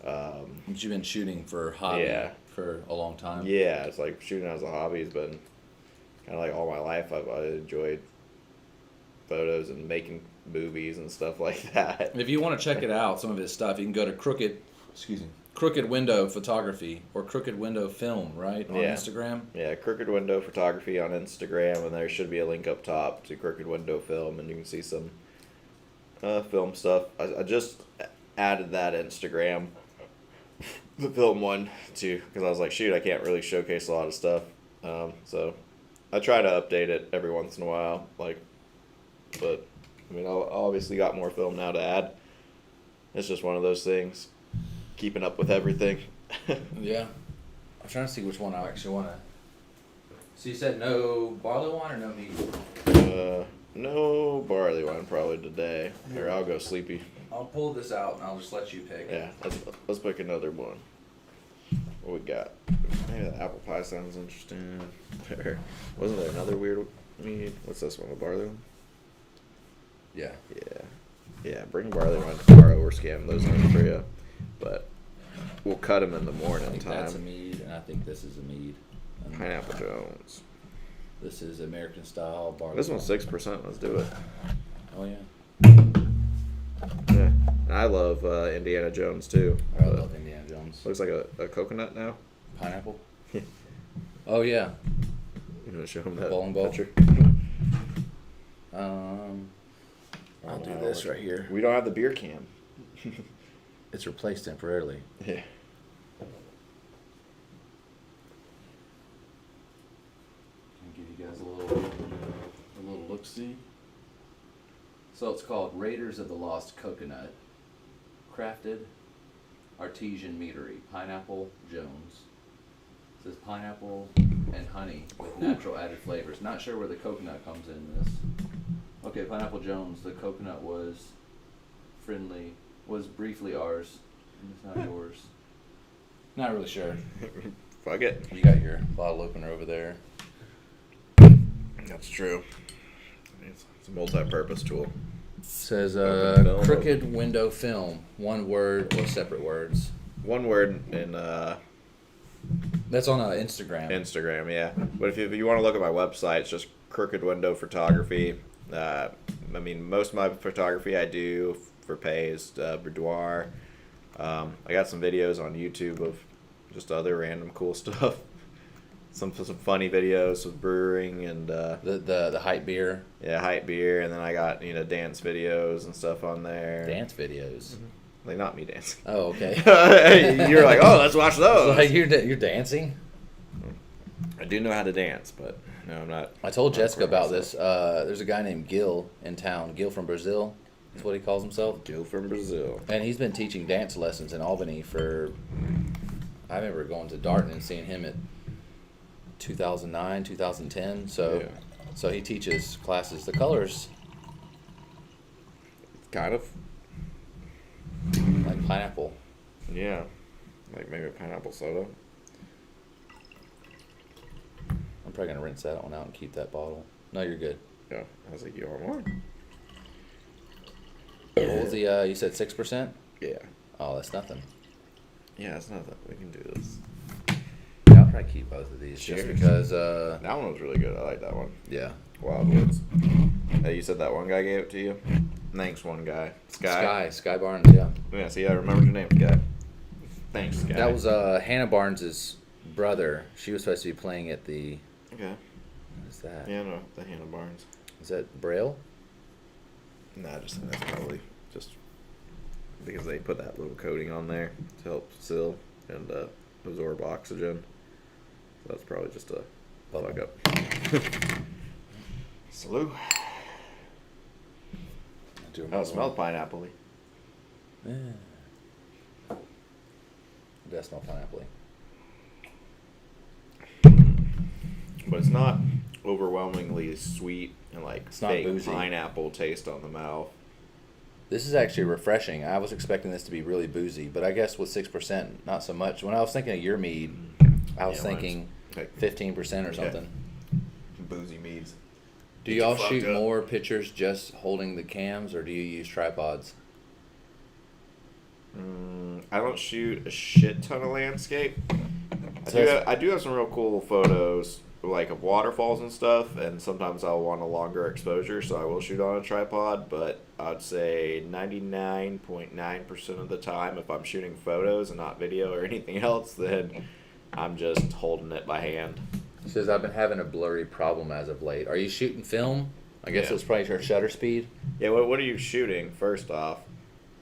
But you've been shooting for hobby for a long time. Yeah, it's like shooting as a hobby has been kind of like all my life. I've enjoyed photos and making movies and stuff like that. If you want to check it out, some of his stuff, you can go to excuse me, Crooked Window Photography or Crooked Window Film, right? On Yeah. Instagram. Yeah, Crooked Window Photography on Instagram, and there should be a link up top to Crooked Window Film, and you can see some film stuff. I just added that Instagram, the film one, too, because I was like, shoot, I can't really showcase a lot of stuff. So I try to update it every once in a while, like, but I mean, I obviously got more film now to add. It's just one of those things, keeping up with everything. Yeah. I'm trying to see which one I actually want to. So you said no barley wine or no mead? No barley wine probably today, or I'll go sleepy. I'll pull this out and I'll just let you pick. Yeah, let's pick another one. What we got? Maybe the apple pie sounds interesting. Wasn't there another weird mead? What's this one? The barley one? Yeah. Yeah. Bring barley wine tomorrow. We're scanning those in for you, but we'll cut them in the I morning think that's a time. mead, and I think this is a mead. And Pineapple Jones. This is American style barley. This one's wine. 6%. Let's do it. Oh yeah. Yeah, and I love Indiana Jones too. I but love Indiana Jones. Looks like a coconut now. Pineapple. Yeah. Oh yeah. You gonna show him that Bowling ball? picture? I'll do this right here. We don't have the beer can. It's replaced temporarily. Yeah. Can I give you guys a little look-see? So it's called Raiders of the Lost Coconut. Crafted Artesian Meadery. Pineapple Jones. It says pineapple and honey with natural added flavors. Not sure where the coconut comes in this. Okay, Pineapple Jones, the coconut was briefly ours. And it's not yours. Not really sure. Fuck it. You got your bottle opener over there. That's true. It's a multi-purpose tool. Says Open film. Crooked Window Film. One word or separate words. One word in That's on Instagram. Instagram, yeah. But if you want to look at my website, it's just Crooked Window Photography. I mean, most of my photography I do for pay is boudoir. I got some videos on YouTube of just other random cool stuff. Some funny videos of brewing and the hype beer. yeah, hype beer, and then I got dance videos and stuff on there. Dance videos. Like not me dancing. Oh, okay. You're like, oh, let's watch those. Like you're dancing. I do know how to dance, but no, I'm not. I told not Jessica for about myself. this. There's a guy named Gil in town. Gil from Brazil. That's what he calls himself. Joe from Brazil. And he's been teaching dance lessons in Albany for. I remember going to Darton and seeing him at 2009, 2010. So, Yeah. so he teaches classes. The colors Kind of. like pineapple. Yeah. Like maybe a pineapple soda. I'm probably gonna rinse that one out and keep that bottle. No, you're good. Yeah. I was like, you want more? What was the? You said 6%. Yeah. Oh, that's nothing. Yeah, it's not that. We can do this. Yeah, I'll probably keep both of these just Cheers. because. That one was really good. I like that one. Yeah. Wildwoods. Hey, you said that one guy gave it to you? Thanks, one guy. Sky Barnes. Yeah. Yeah, see, I remembered your name, Guy. Thanks, Guy. That was Hannah Barnes's brother. She was supposed to be playing at the. Okay. What is that? Yeah, no, the Hannah Barnes. Is that Braille? Nah, I just think that's probably just because they put that little coating on there to help seal and absorb oxygen. So that's probably just a fuck up. Salute. Oh, it smells pineapple-y. Yeah. It does smell pineapple-y. But it's not overwhelmingly sweet and like It's not fake boozy. pineapple taste on the mouth. This is actually refreshing. I was expecting this to be really boozy, but I guess with 6%, not so much. When I was thinking of your mead, I was Yeah, thinking like 15% or Okay. something. boozy meads. Do Get you y'all fucked shoot up. more pictures just holding the cams, or do you use tripods? I don't shoot a shit ton of landscape. I do have some real cool photos, like of waterfalls and stuff, and sometimes I'll want a longer exposure, so I will shoot on a tripod. But I'd say 99.9% of the time, if I'm shooting photos and not video or anything else, then I'm just holding it by hand. It says I've been having a blurry problem as of late. Are you shooting film? I guess Yeah. it's probably your shutter speed. Yeah, what are you shooting, first off?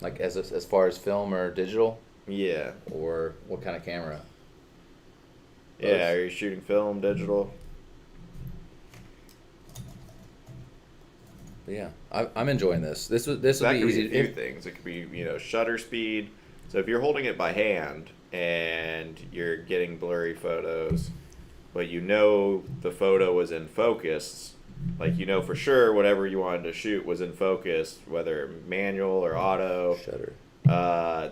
Like as far as film or digital, Yeah. or what kind of camera? Yeah, are you shooting film, digital? But yeah, I'm enjoying this. This would That be could easy. be a few things. It could be, shutter speed. So if you're holding it by hand and you're getting blurry photos, but the photo was in focus, like for sure whatever you wanted to shoot was in focus, whether manual or auto, Shutter.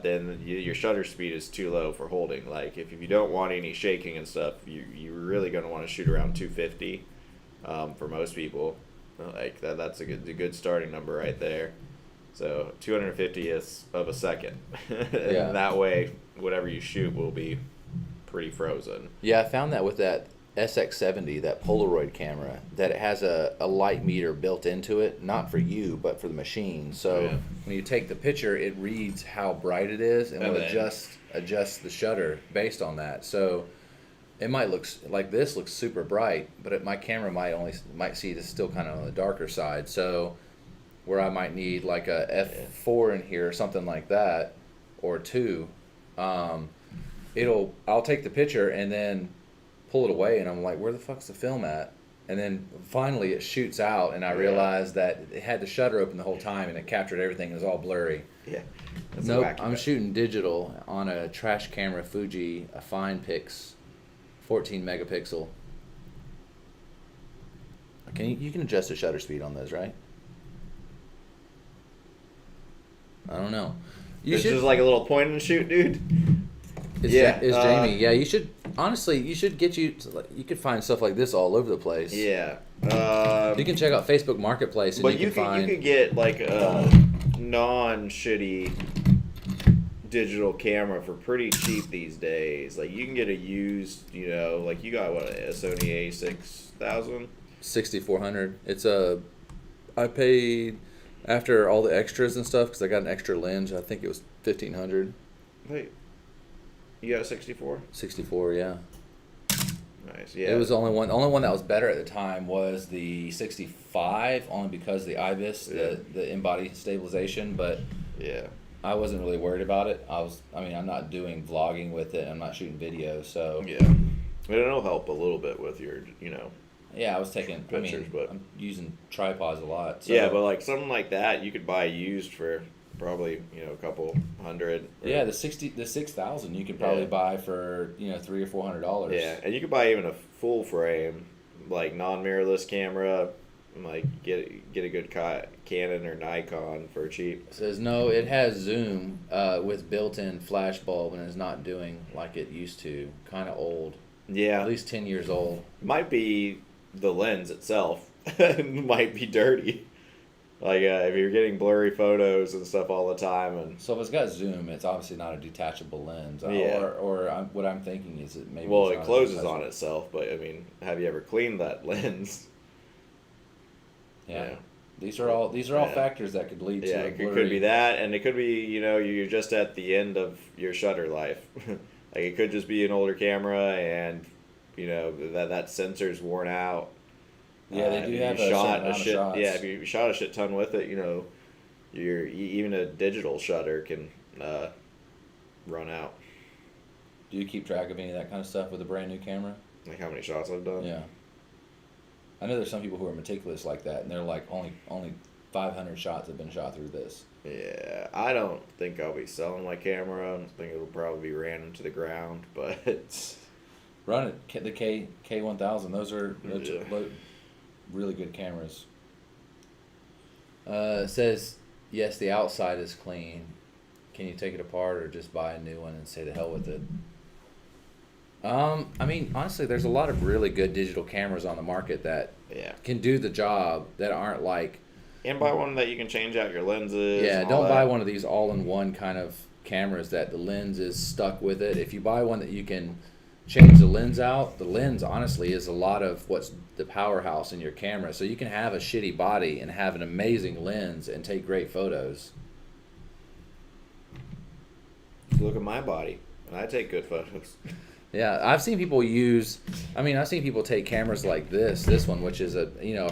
then your shutter speed is too low for holding. Like if you don't want any shaking and stuff, you're really going to want to shoot around 250 for most people. Like that's a good starting number right there. So 250th of a second. Yeah. And that way, whatever you shoot will be pretty frozen. Yeah, I found that with that SX70, that Polaroid camera, that it has a light meter built into it, not for you, but for the machine. So Yeah. when you take the picture, it reads how bright it is and And will then- adjust the shutter based on that. So it might look like this looks super bright, but my camera might see this still kind of on the darker side. So where I might need like a f4 in here or something like that, or 2, I'll take the picture and then pull it away, and I'm like, where the fuck's the film at? And then finally it shoots out, and I realized that it had the shutter open the whole time, and it captured everything. It was all blurry. Yeah. That's a Nope, wacky I'm bit. shooting digital on a trash camera Fuji, a Finepix, 14 megapixel. You can adjust the shutter speed on those, right? I don't know. It's just like a little point and shoot, dude. Is Jamie? Yeah, you should. Honestly, you should you could find stuff like this all over the place. Yeah. You can check out Facebook Marketplace, and But you can find. you could get like a non-shitty digital camera for pretty cheap these days. Like you can get a used, like you got a Sony A6000. 6400. I paid after all the extras and stuff because I got an extra lens. I think it was 1500. Wait, you got a 64? 64, yeah. Nice. Yeah. It was the only one that was better at the time was the 65, only because of the IBIS, the in-body stabilization. But Yeah. I wasn't really worried about it. I'm not doing vlogging with it. I'm not shooting videos, so Yeah. But it'll help a little bit with your, yeah, I was taking Pictures, but- I'm using tripods a lot. So. Yeah, but like something like that, you could buy used for probably a couple hundred. Yeah, the 6,000 you could probably Yeah. buy for $300 or $400. Yeah, and you could buy even a full frame, like non-mirrorless camera, and like get a good Canon or Nikon for cheap. It says no, it has zoom with built-in flash bulb and is not doing like it used to. Kind of old. Yeah, At least 10 years old. might be the lens itself. Might be dirty. Like if you're getting blurry photos and stuff all the time, and So if it's got zoom, it's obviously not a detachable lens. Yeah. What I'm thinking is that maybe well, it's it not a closes detachable- on itself. But I mean, have you ever cleaned that lens? Yeah. Yeah. These are all Yeah. factors that could lead Yeah, to a it blurry. could be that, and it could be you're just at the end of your shutter life. Like it could just be an older camera, and that sensor's worn out. Yeah, they if do you have a certain shot amount of shit. shots. Yeah, if you shot a shit ton with it, even a digital shutter can run out. Do you keep track of any of that kind of stuff with a brand new camera? Like how many shots I've done. Yeah. I know there's some people who are meticulous like that, and they're like only 500 shots have been shot through this. Yeah, I don't think I'll be selling my camera. I think it'll probably be ran into the ground, but Run it, the K1000. Those are Yeah. really good cameras. It says yes, the outside is clean. Can you take it apart or just buy a new one and say the hell with it? Honestly, there's a lot of really good digital cameras on the market that yeah. can do the job that aren't like. And buy one that you can change out your lenses. Yeah, and all don't buy that. one of these all-in-one kind of cameras that the lens is stuck with it. If you buy one that you can change the lens out, the lens honestly is a lot of what's the powerhouse in your camera. So you can have a shitty body and have an amazing lens and take great photos. Look at my body, and I take good photos. Yeah, I've seen people I've seen people take cameras like this one, which is a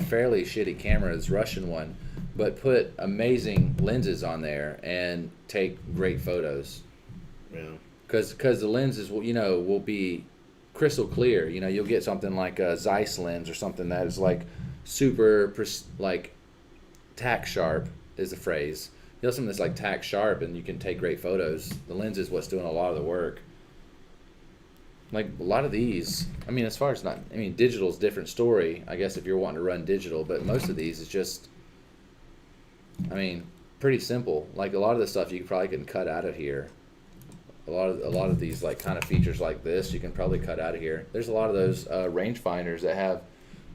fairly shitty camera, this Russian one, but put amazing lenses on there and take great photos. Yeah. Because the lenses will be crystal clear. You'll get something like a Zeiss lens or something that is like super like tack sharp is the phrase. You know, something that's like tack sharp and you can take great photos. The lens is what's doing a lot of the work. Like a lot of these, as far as digital's a different story, I guess, if you're wanting to run digital, but most of these is just, pretty simple. Like a lot of the stuff you probably can cut out of here. A lot of these like kind of features like this you can probably cut out of here. There's a lot of those rangefinders that have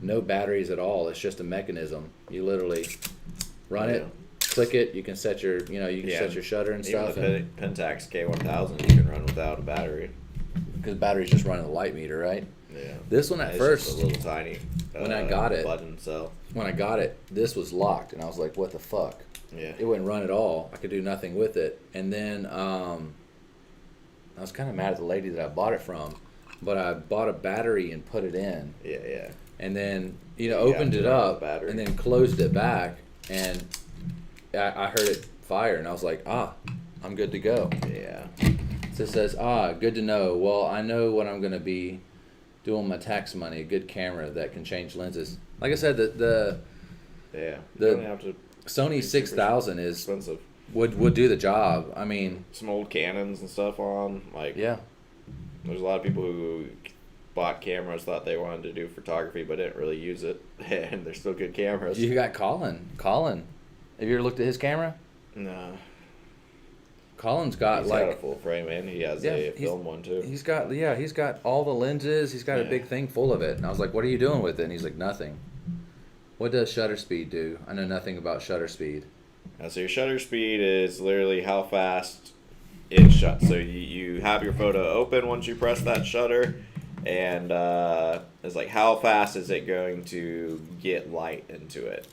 no batteries at all. It's just a mechanism. You literally run it, click it. You can set your set your shutter and stuff. Even the Pentax K1000 you can run without a battery. Because battery's just running the light meter, right? Yeah. This one at It's first, just a little tiny. when I got it, button cell. when I got it, this was locked, and I was like, "What the fuck?" Yeah. It wouldn't run at all. I could do nothing with it. And then I was kind of mad at the lady that I bought it from, but I bought a battery and put it in, Yeah. and then You opened have it to run up the battery. and then closed it back, and I heard it fire, and I was like, I'm good to go. Yeah. So it says, good to know. Well, I know what I'm going to be doing my tax money, a good camera that can change lenses. Like I said, the Yeah. The- You don't have to. Sony It's 6000 is Expensive. would do the job. Some old Canons and stuff on. Yeah. There's a lot of people who bought cameras, thought they wanted to do photography, but didn't really use it, and they're still good cameras. You got Colin. Have you ever looked at his camera? No. Colin's got He's like got a full frame, and he has Yeah, a he's- film one too. he's got all the lenses. He's got a Yeah. big thing full of it. And I was like, "What are you doing with it?" And he's like, "Nothing." What does shutter speed do? I know nothing about shutter speed. So your shutter speed is literally how fast it shuts. So you have your photo open once you press that shutter, and it's like how fast is it going to get light into it.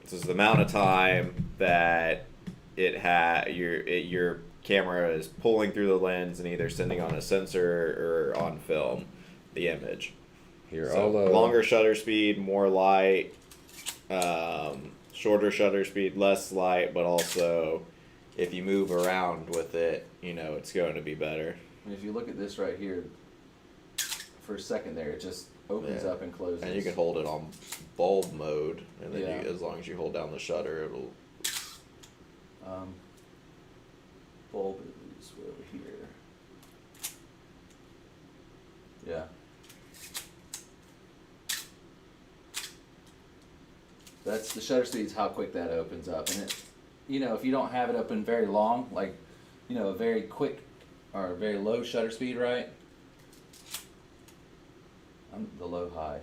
This is the amount of time that your camera is pulling through the lens and either sending on a sensor or on film the image. Here, So longer shutter speed, more light. Shorter shutter speed, less light, but also if you move around with it, it's going to be better. If you look at this right here, for a second there, it just opens Yeah. up and closes. And you can hold it on bulb mode, and then Yeah. as long as you hold down the shutter, it'll. Bulb is over here. Yeah. That's the shutter speed is how quick that opens up, and it, if you don't have it open very long, like, a very quick or a very low shutter speed, right? The low high.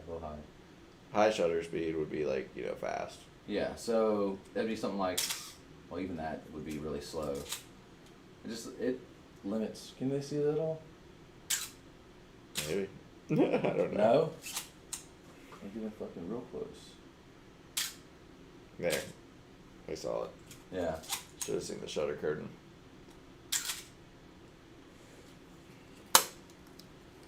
High shutter speed would be fast. Yeah, so that'd be something like, well, even that would be really slow. It limits. Can they see that at all? Maybe. I don't know. No. I'm getting fucking real close. There. I saw it. Yeah. Should have seen the shutter curtain.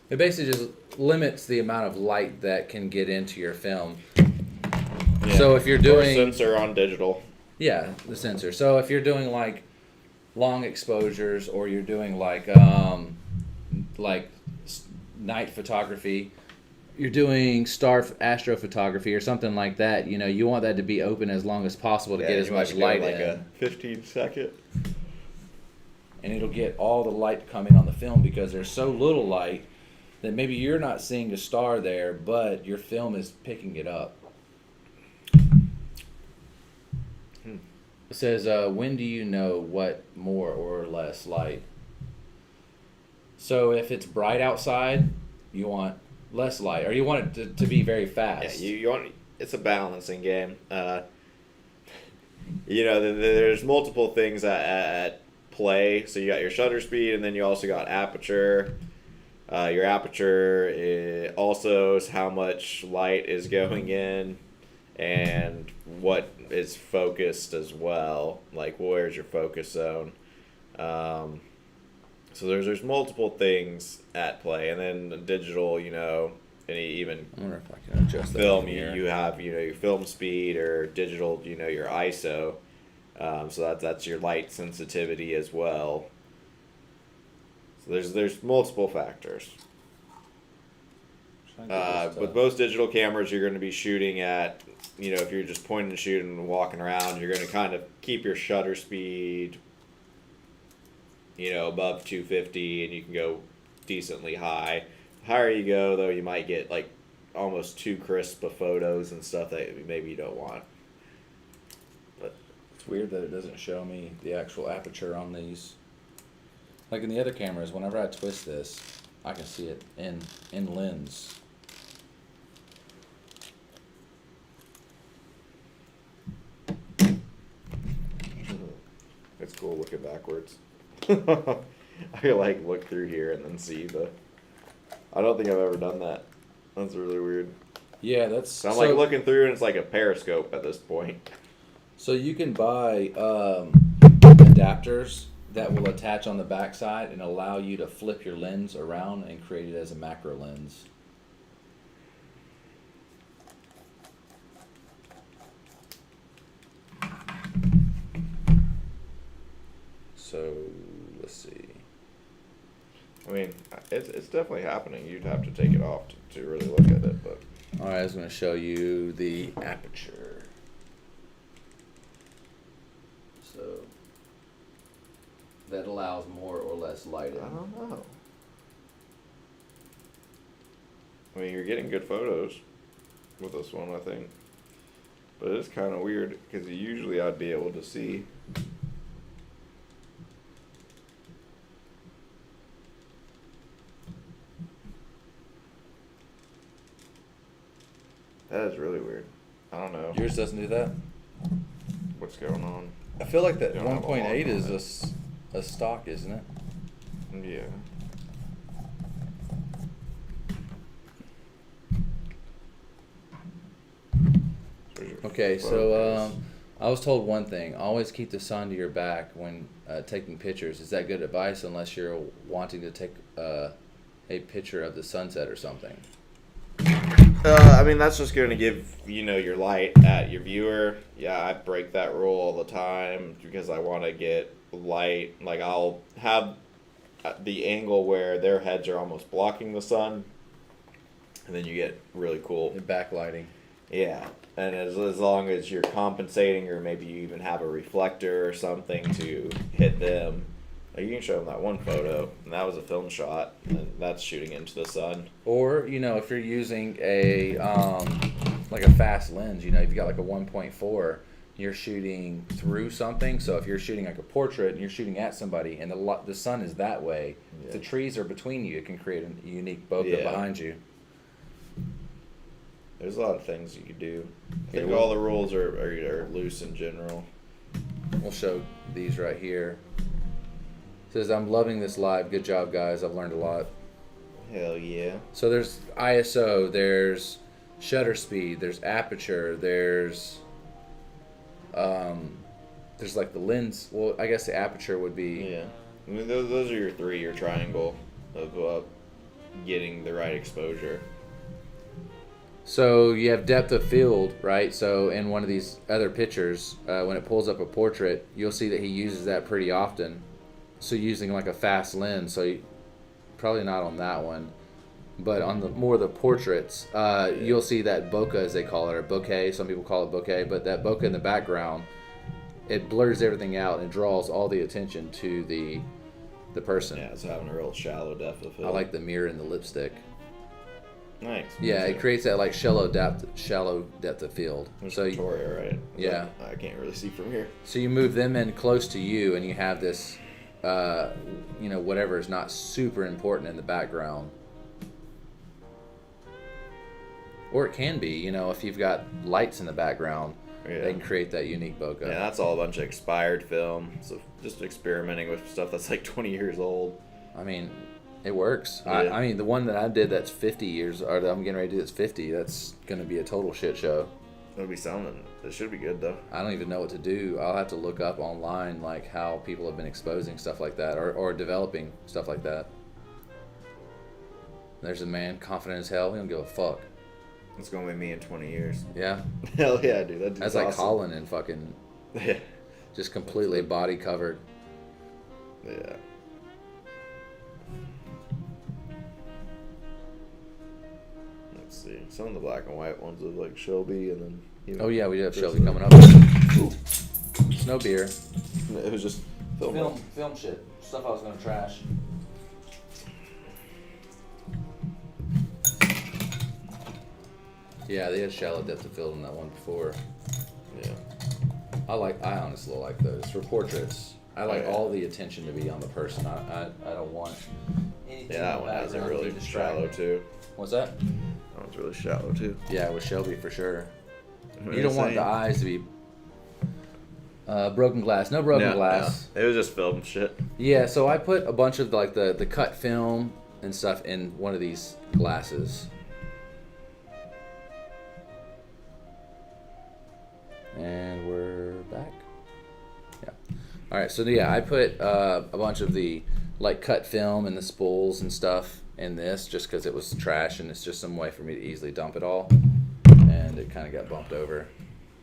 It basically just limits the amount of light that can get into your film. Yeah. So if you're Or doing sensor on digital. Yeah, the sensor. So if you're doing like long exposures, or you're doing like night photography, you're doing star astrophotography or something like that, you want that to be open as long as possible to get as much light like in. a 15-second. And it'll get all the light coming on the film, because there's so little light that maybe you're not seeing a star there, but your film is picking it up. It says, when do you know what more or less light? So if it's bright outside, you want less light, or you want it to be very fast. Yeah, you want. It's a balancing game. There's multiple things at play. So you got your shutter speed, and then you also got aperture, Your aperture also is how much light is going in and what is focused as well. Like, where's your focus zone? So there's multiple things at play, and then the digital, and even I wonder if I can adjust that film, from here. you have your film speed, or digital, your ISO. So that's your light sensitivity as well. So there's multiple factors. With most digital cameras, you're going to be shooting at, if you're just pointing and shooting and walking around, you're going to kind of keep your shutter speed, above 250, and you can go decently high. The higher you go, though, you might get like almost too crisp of photos and stuff that maybe you don't want. But It's weird that it doesn't show me the actual aperture on these. Like in the other cameras, whenever I twist this, I can see it in lens. it's cool looking backwards. I can like look through here and then see the. I don't think I've ever done that. That's really weird. Yeah, that's. So I'm like looking through, and it's like a periscope at this point. So you can buy adapters that will attach on the backside and allow you to flip your lens around and create it as a macro lens. So let's see. I mean, it's definitely happening. You'd have to take it off to really look at it, but. All right, I was going to show you the aperture. So that allows more or less light in. I don't know. I mean, you're getting good photos with this one, I think. But it's kind of weird because usually I'd be able to see. That is really weird. I don't know Yours doesn't do that? what's going on. I feel like that You don't have a 1.8 log on is a stock, isn't it? Yeah. Okay, so I was told one thing: always keep the sun to your back when taking pictures. Is that good advice? Unless you're wanting to take a picture of the sunset or something. I mean, that's just going to give, your light at your viewer. Yeah, I break that rule all the time because I want to get light. Like, I'll have the angle where their heads are almost blocking the sun, and then you get really cool. The backlighting. Yeah, and as long as you're compensating, or maybe you even have a reflector or something to hit them. Like, you can show them that one photo, and that was a film shot, and that's shooting into the sun. Or if you're using a like a fast lens, if you got like a 1.4, you're shooting through something. So if you're shooting like a portrait and you're shooting at somebody, and the sun is that way, if the trees are between you, it can create a unique bokeh behind you. There's a lot of things you could do. I think Yeah, all the rules are loose in general. We'll show these right here. It says, I'm loving this live. Good job, guys. I've learned a lot. Hell yeah. So there's ISO, there's shutter speed, there's aperture, there's like the lens. Well, I guess the aperture would be. Yeah. I mean, those are your triangle of getting the right exposure. So you have depth of field, right? So in one of these other pictures, when it pulls up a portrait, you'll see that he uses that pretty often. So using like a fast lens, so probably not on that one, but on the more the portraits, you'll see that bokeh, as they call it, or bokeh. Some people call it bokeh, but that bokeh in the background, it blurs everything out and draws all the attention to the person. Yeah, it's having a real shallow depth of field. I like the mirror and the lipstick. Nice. Yeah, it creates that like shallow depth of field. There's So Victoria, right? Yeah. I can't really see from here. So you move them in close to you, and you have this, whatever is not super important in the background. Or it can be, if you've got lights in the background, they can create that unique bokeh. Yeah, that's all a bunch of expired film. So just experimenting with stuff that's like 20 years old. I mean, It works. Yeah. I mean, the one that I did that's 50 years, or that I'm getting ready to do that's 50, that's going to be a total shit show. It'll be something. It should be good though. I don't even know what to do. I'll have to look up online like how people have been exposing stuff like that or developing stuff like that. There's a man confident as hell. He don't give a fuck. It's gonna be me in 20 years. Yeah. Hell yeah, dude. That's like Colin and fucking Yeah. just completely body covered. Yeah. Let's see. Some of the black and white ones are like Shelby, and then Oh yeah, we do have there's Shelby a- coming up. No beer. It was just film. Film shit. Stuff I was gonna trash. Yeah, they had shallow depth of field in that one before. Yeah. I honestly like those for portraits. I like Oh, yeah. all the attention to be on the person. I don't want anything. Yeah, that in the one has it background to really be distracting. shallow too. What's that? That one's really shallow too. Yeah, with Shelby for sure. What You are don't want saying? the eyes to be broken glass. No broken glass. No. It was just film shit. Yeah, so I put a bunch of like the cut film and stuff in one of these glasses. And we're back. Yeah. All right. So yeah, I put a bunch of the like cut film and the spools and stuff in this just because it was trash and it's just some way for me to easily dump it all. And it kind of got bumped over.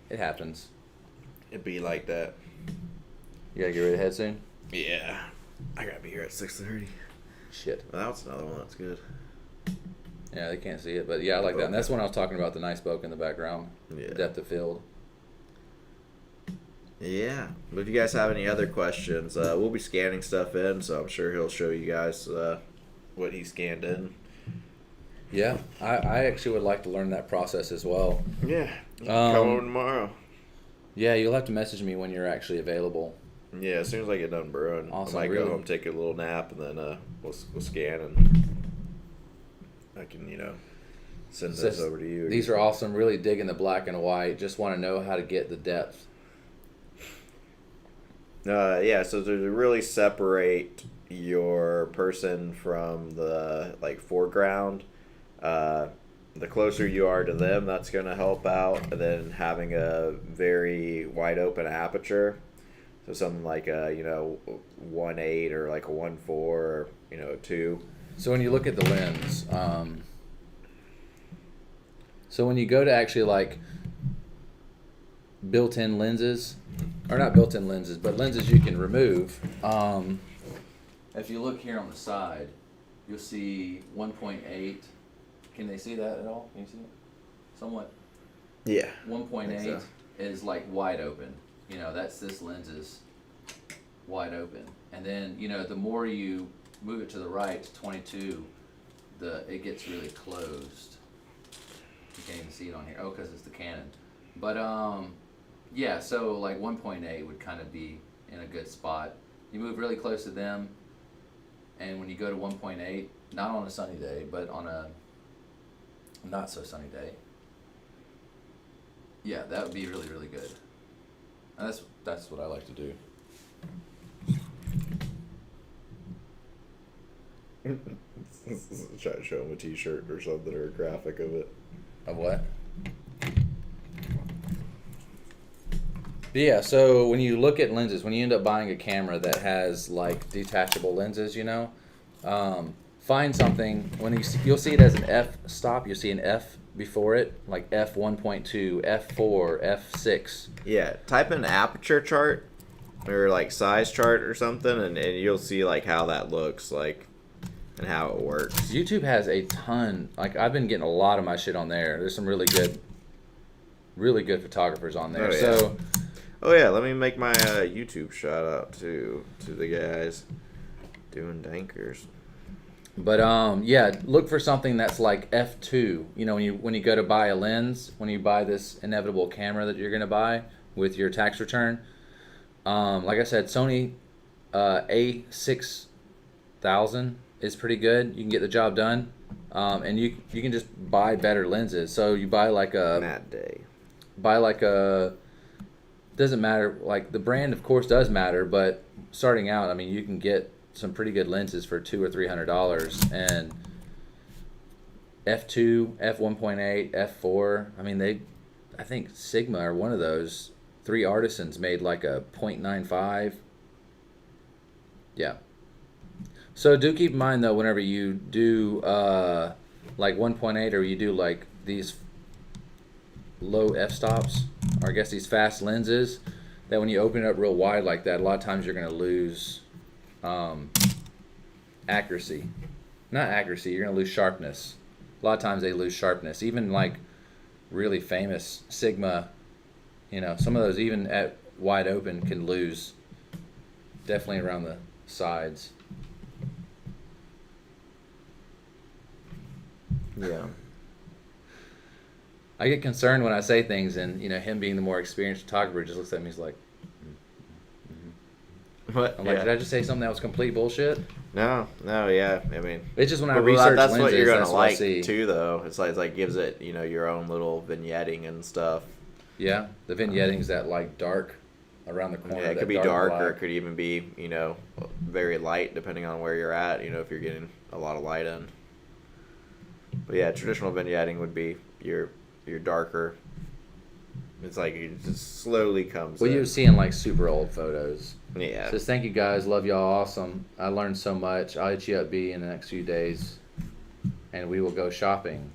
It happens. It'd be like that. You gotta get ready to head soon. Yeah. I gotta be here at 6:30. Shit. Well, that's another one that's good. Yeah, they can't see it, but yeah, I like that. And that's when I was talking about the nice boat in the background. Yeah. Depth of field. Yeah. But if you guys have any other questions, we'll be scanning stuff in, so I'm sure he'll show you guys what he scanned in. Yeah, I actually would like to learn that process as well. Yeah. Come over Um, tomorrow. Yeah, you'll have to message me when you're actually available. Yeah, as soon as I get done brewing, Awesome, I might really. go home, take a little nap, and then we'll scan and I can, send Says- those over to you. These are awesome, really digging the black and white. Just want to know how to get the depth. Yeah, so to really separate your person from the foreground, the closer you are to them, that's going to help out. And then having a very wide open aperture, so something like a 1.8 or like a 1.4 or a 2. So when you look at the lens, so when you go to actually like built-in lenses, or not built-in lenses, but lenses you can remove. If you look here on the side, you'll see 1.8. Can they see that at all? Can you see it? Somewhat. Yeah. 1.8 so. is like wide open. That's this lens is wide open. And then, the more you move it to the right to 22, it gets really closed. You can't even see it on here. Oh, because it's the Canon. But yeah, so like 1.8 would kind of be in a good spot. You move really close to them, and when you go to 1.8, not on a sunny day, but on a not so sunny day, yeah, that would be really, really good. And that's what I like to do. Try to show him a T-shirt or something or a graphic of it. Of what? Yeah, so when you look at lenses, when you end up buying a camera that has like detachable lenses, find something. You'll see it as an f stop. You'll see an F before it, like f1.2, f4, f6. Yeah, type in aperture chart or like size chart or something, and you'll see like how that looks like and how it works. YouTube has a ton. Like I've been getting a lot of my shit on there. There's some really good photographers on there. Oh, yeah. So. Oh yeah, let me make my YouTube shout out to the guys doing dankers. But yeah, look for something that's like f2. When you go to buy a lens, when you buy this inevitable camera that you're gonna buy with your tax return, like I said, Sony A6000 is pretty good. You can get the job done, and you can just buy better lenses. So you buy like a Matt Day. doesn't matter, like the brand of course does matter, but starting out, I mean, you can get some pretty good lenses for $200 or $300, and f2, f1.8, f4. I mean, I think Sigma or one of those 3 artisans made like a 0.95. Yeah. So do keep in mind though, whenever you do like 1.8, or you do like these low f-stops, or I guess these fast lenses, that when you open it up real wide like that, a lot of times you're going to lose accuracy. Not accuracy, you're going to lose sharpness. A lot of times they lose sharpness. Even like really famous Sigma, you know, some of those even at wide open can lose, definitely around the sides. Yeah. I get concerned when I say things, and you know, him being the more experienced photographer just looks at me, he's like, What? I'm like, did I just say something that was complete bullshit? No, yeah. I mean, It's just when I but research that's lenses, what you're gonna that's what I like see. too, though. It's like gives it, you know, your own little vignetting and stuff. Yeah, the vignetting's that like dark around the corner. Yeah, it that could be dark, or black. it could even be, you know, very light, depending on where you're at. You know, if you're getting a lot of light in. But yeah, traditional vignetting would be your darker. It's like it just slowly comes. Well, in. you're seeing like super old photos. Yeah. Says, thank you guys, love y'all, awesome. I learned so much. I'll hit you up, B, in the next few days, and we will go shopping.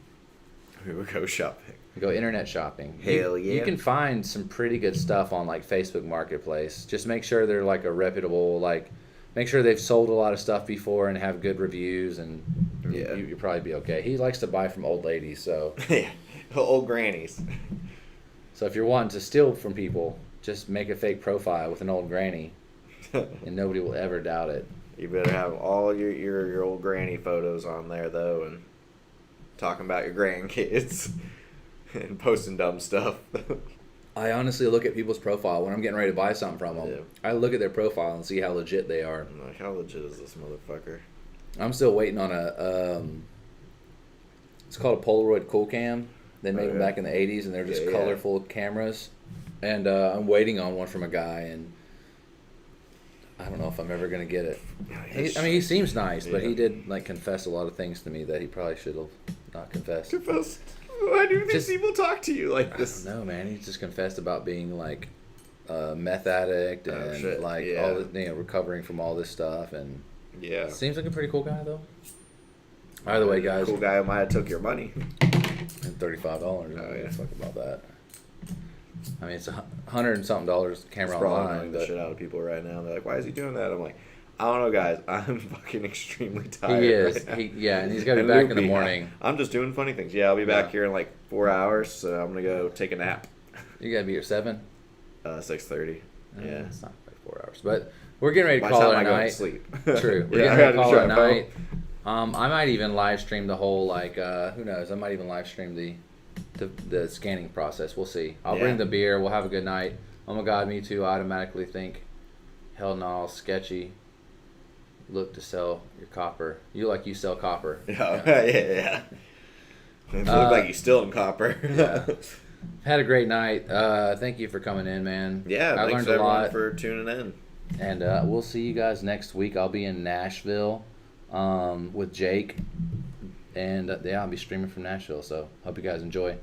We would go shopping. Go internet shopping. Hell You yeah. can find some pretty good stuff on like Facebook Marketplace. Just make sure they're like a reputable, like make sure they've sold a lot of stuff before and have good reviews, and Yeah. you'll probably be okay. He likes to buy from old ladies, so Yeah. Old grannies. so if you're wanting to steal from people, just make a fake profile with an old granny, and nobody will ever doubt it. You better have all your old granny photos on there though, and talking about your grandkids and posting dumb stuff. I honestly look at people's profile when I'm getting ready to buy something from them. Yeah. I look at their profile and see how legit they are. I'm like, how legit is this motherfucker? I'm still waiting on it's called a Polaroid Cool Cam. They made them yeah. back in the 80s, and they're just Yeah, yeah. colorful cameras. And I'm waiting on one from a guy, and I don't know if I'm ever going to get it. I mean, he seems nice, but Yeah. he did like confess a lot of things to me that he probably should have not confessed. Confess. Why do these Just- people talk to you like I this? don't know, man. He just confessed about being like a meth addict Oh, and shit. like Yeah. all the, recovering from all this stuff, and Yeah. seems like a pretty cool guy though. Either way, guys, Cool guy who might have took your money. and $35. Oh, I don't give yeah. a fuck about that. I mean, it's $100 and something camera It's probably online, annoying the but shit out of people right now. They're like, why is he doing that? I'm like, I don't know, guys. I'm fucking extremely tired. he is. Right now. Yeah, and he's got to be And back in the loopy. morning. I'm just doing funny things. Yeah, I'll be back Yeah. here in like 4 hours, so I'm gonna go take a nap. You got to be here 7. 6:30. Yeah. It's not like 4 hours, but we're getting ready to By call the it time a I go to night. sleep. True. We're Yeah, getting I ready to gotta call it a drive home. night. I might even live stream the whole like who knows? I might even live stream the scanning process. We'll see. I'll Yeah. bring the beer. We'll have a good night. Oh my God, me too. I automatically think, hell no, sketchy. Look to sell your copper. You sell copper. Yeah. Yeah. It look like he's still in copper. Yeah. Had a great night. Thank you for coming in, man. Yeah, I thanks learned a everyone lot. for tuning in. And we'll see you guys next week. I'll be in Nashville with Jake. And yeah, I'll be streaming from Nashville. So hope you guys enjoy. Yeah.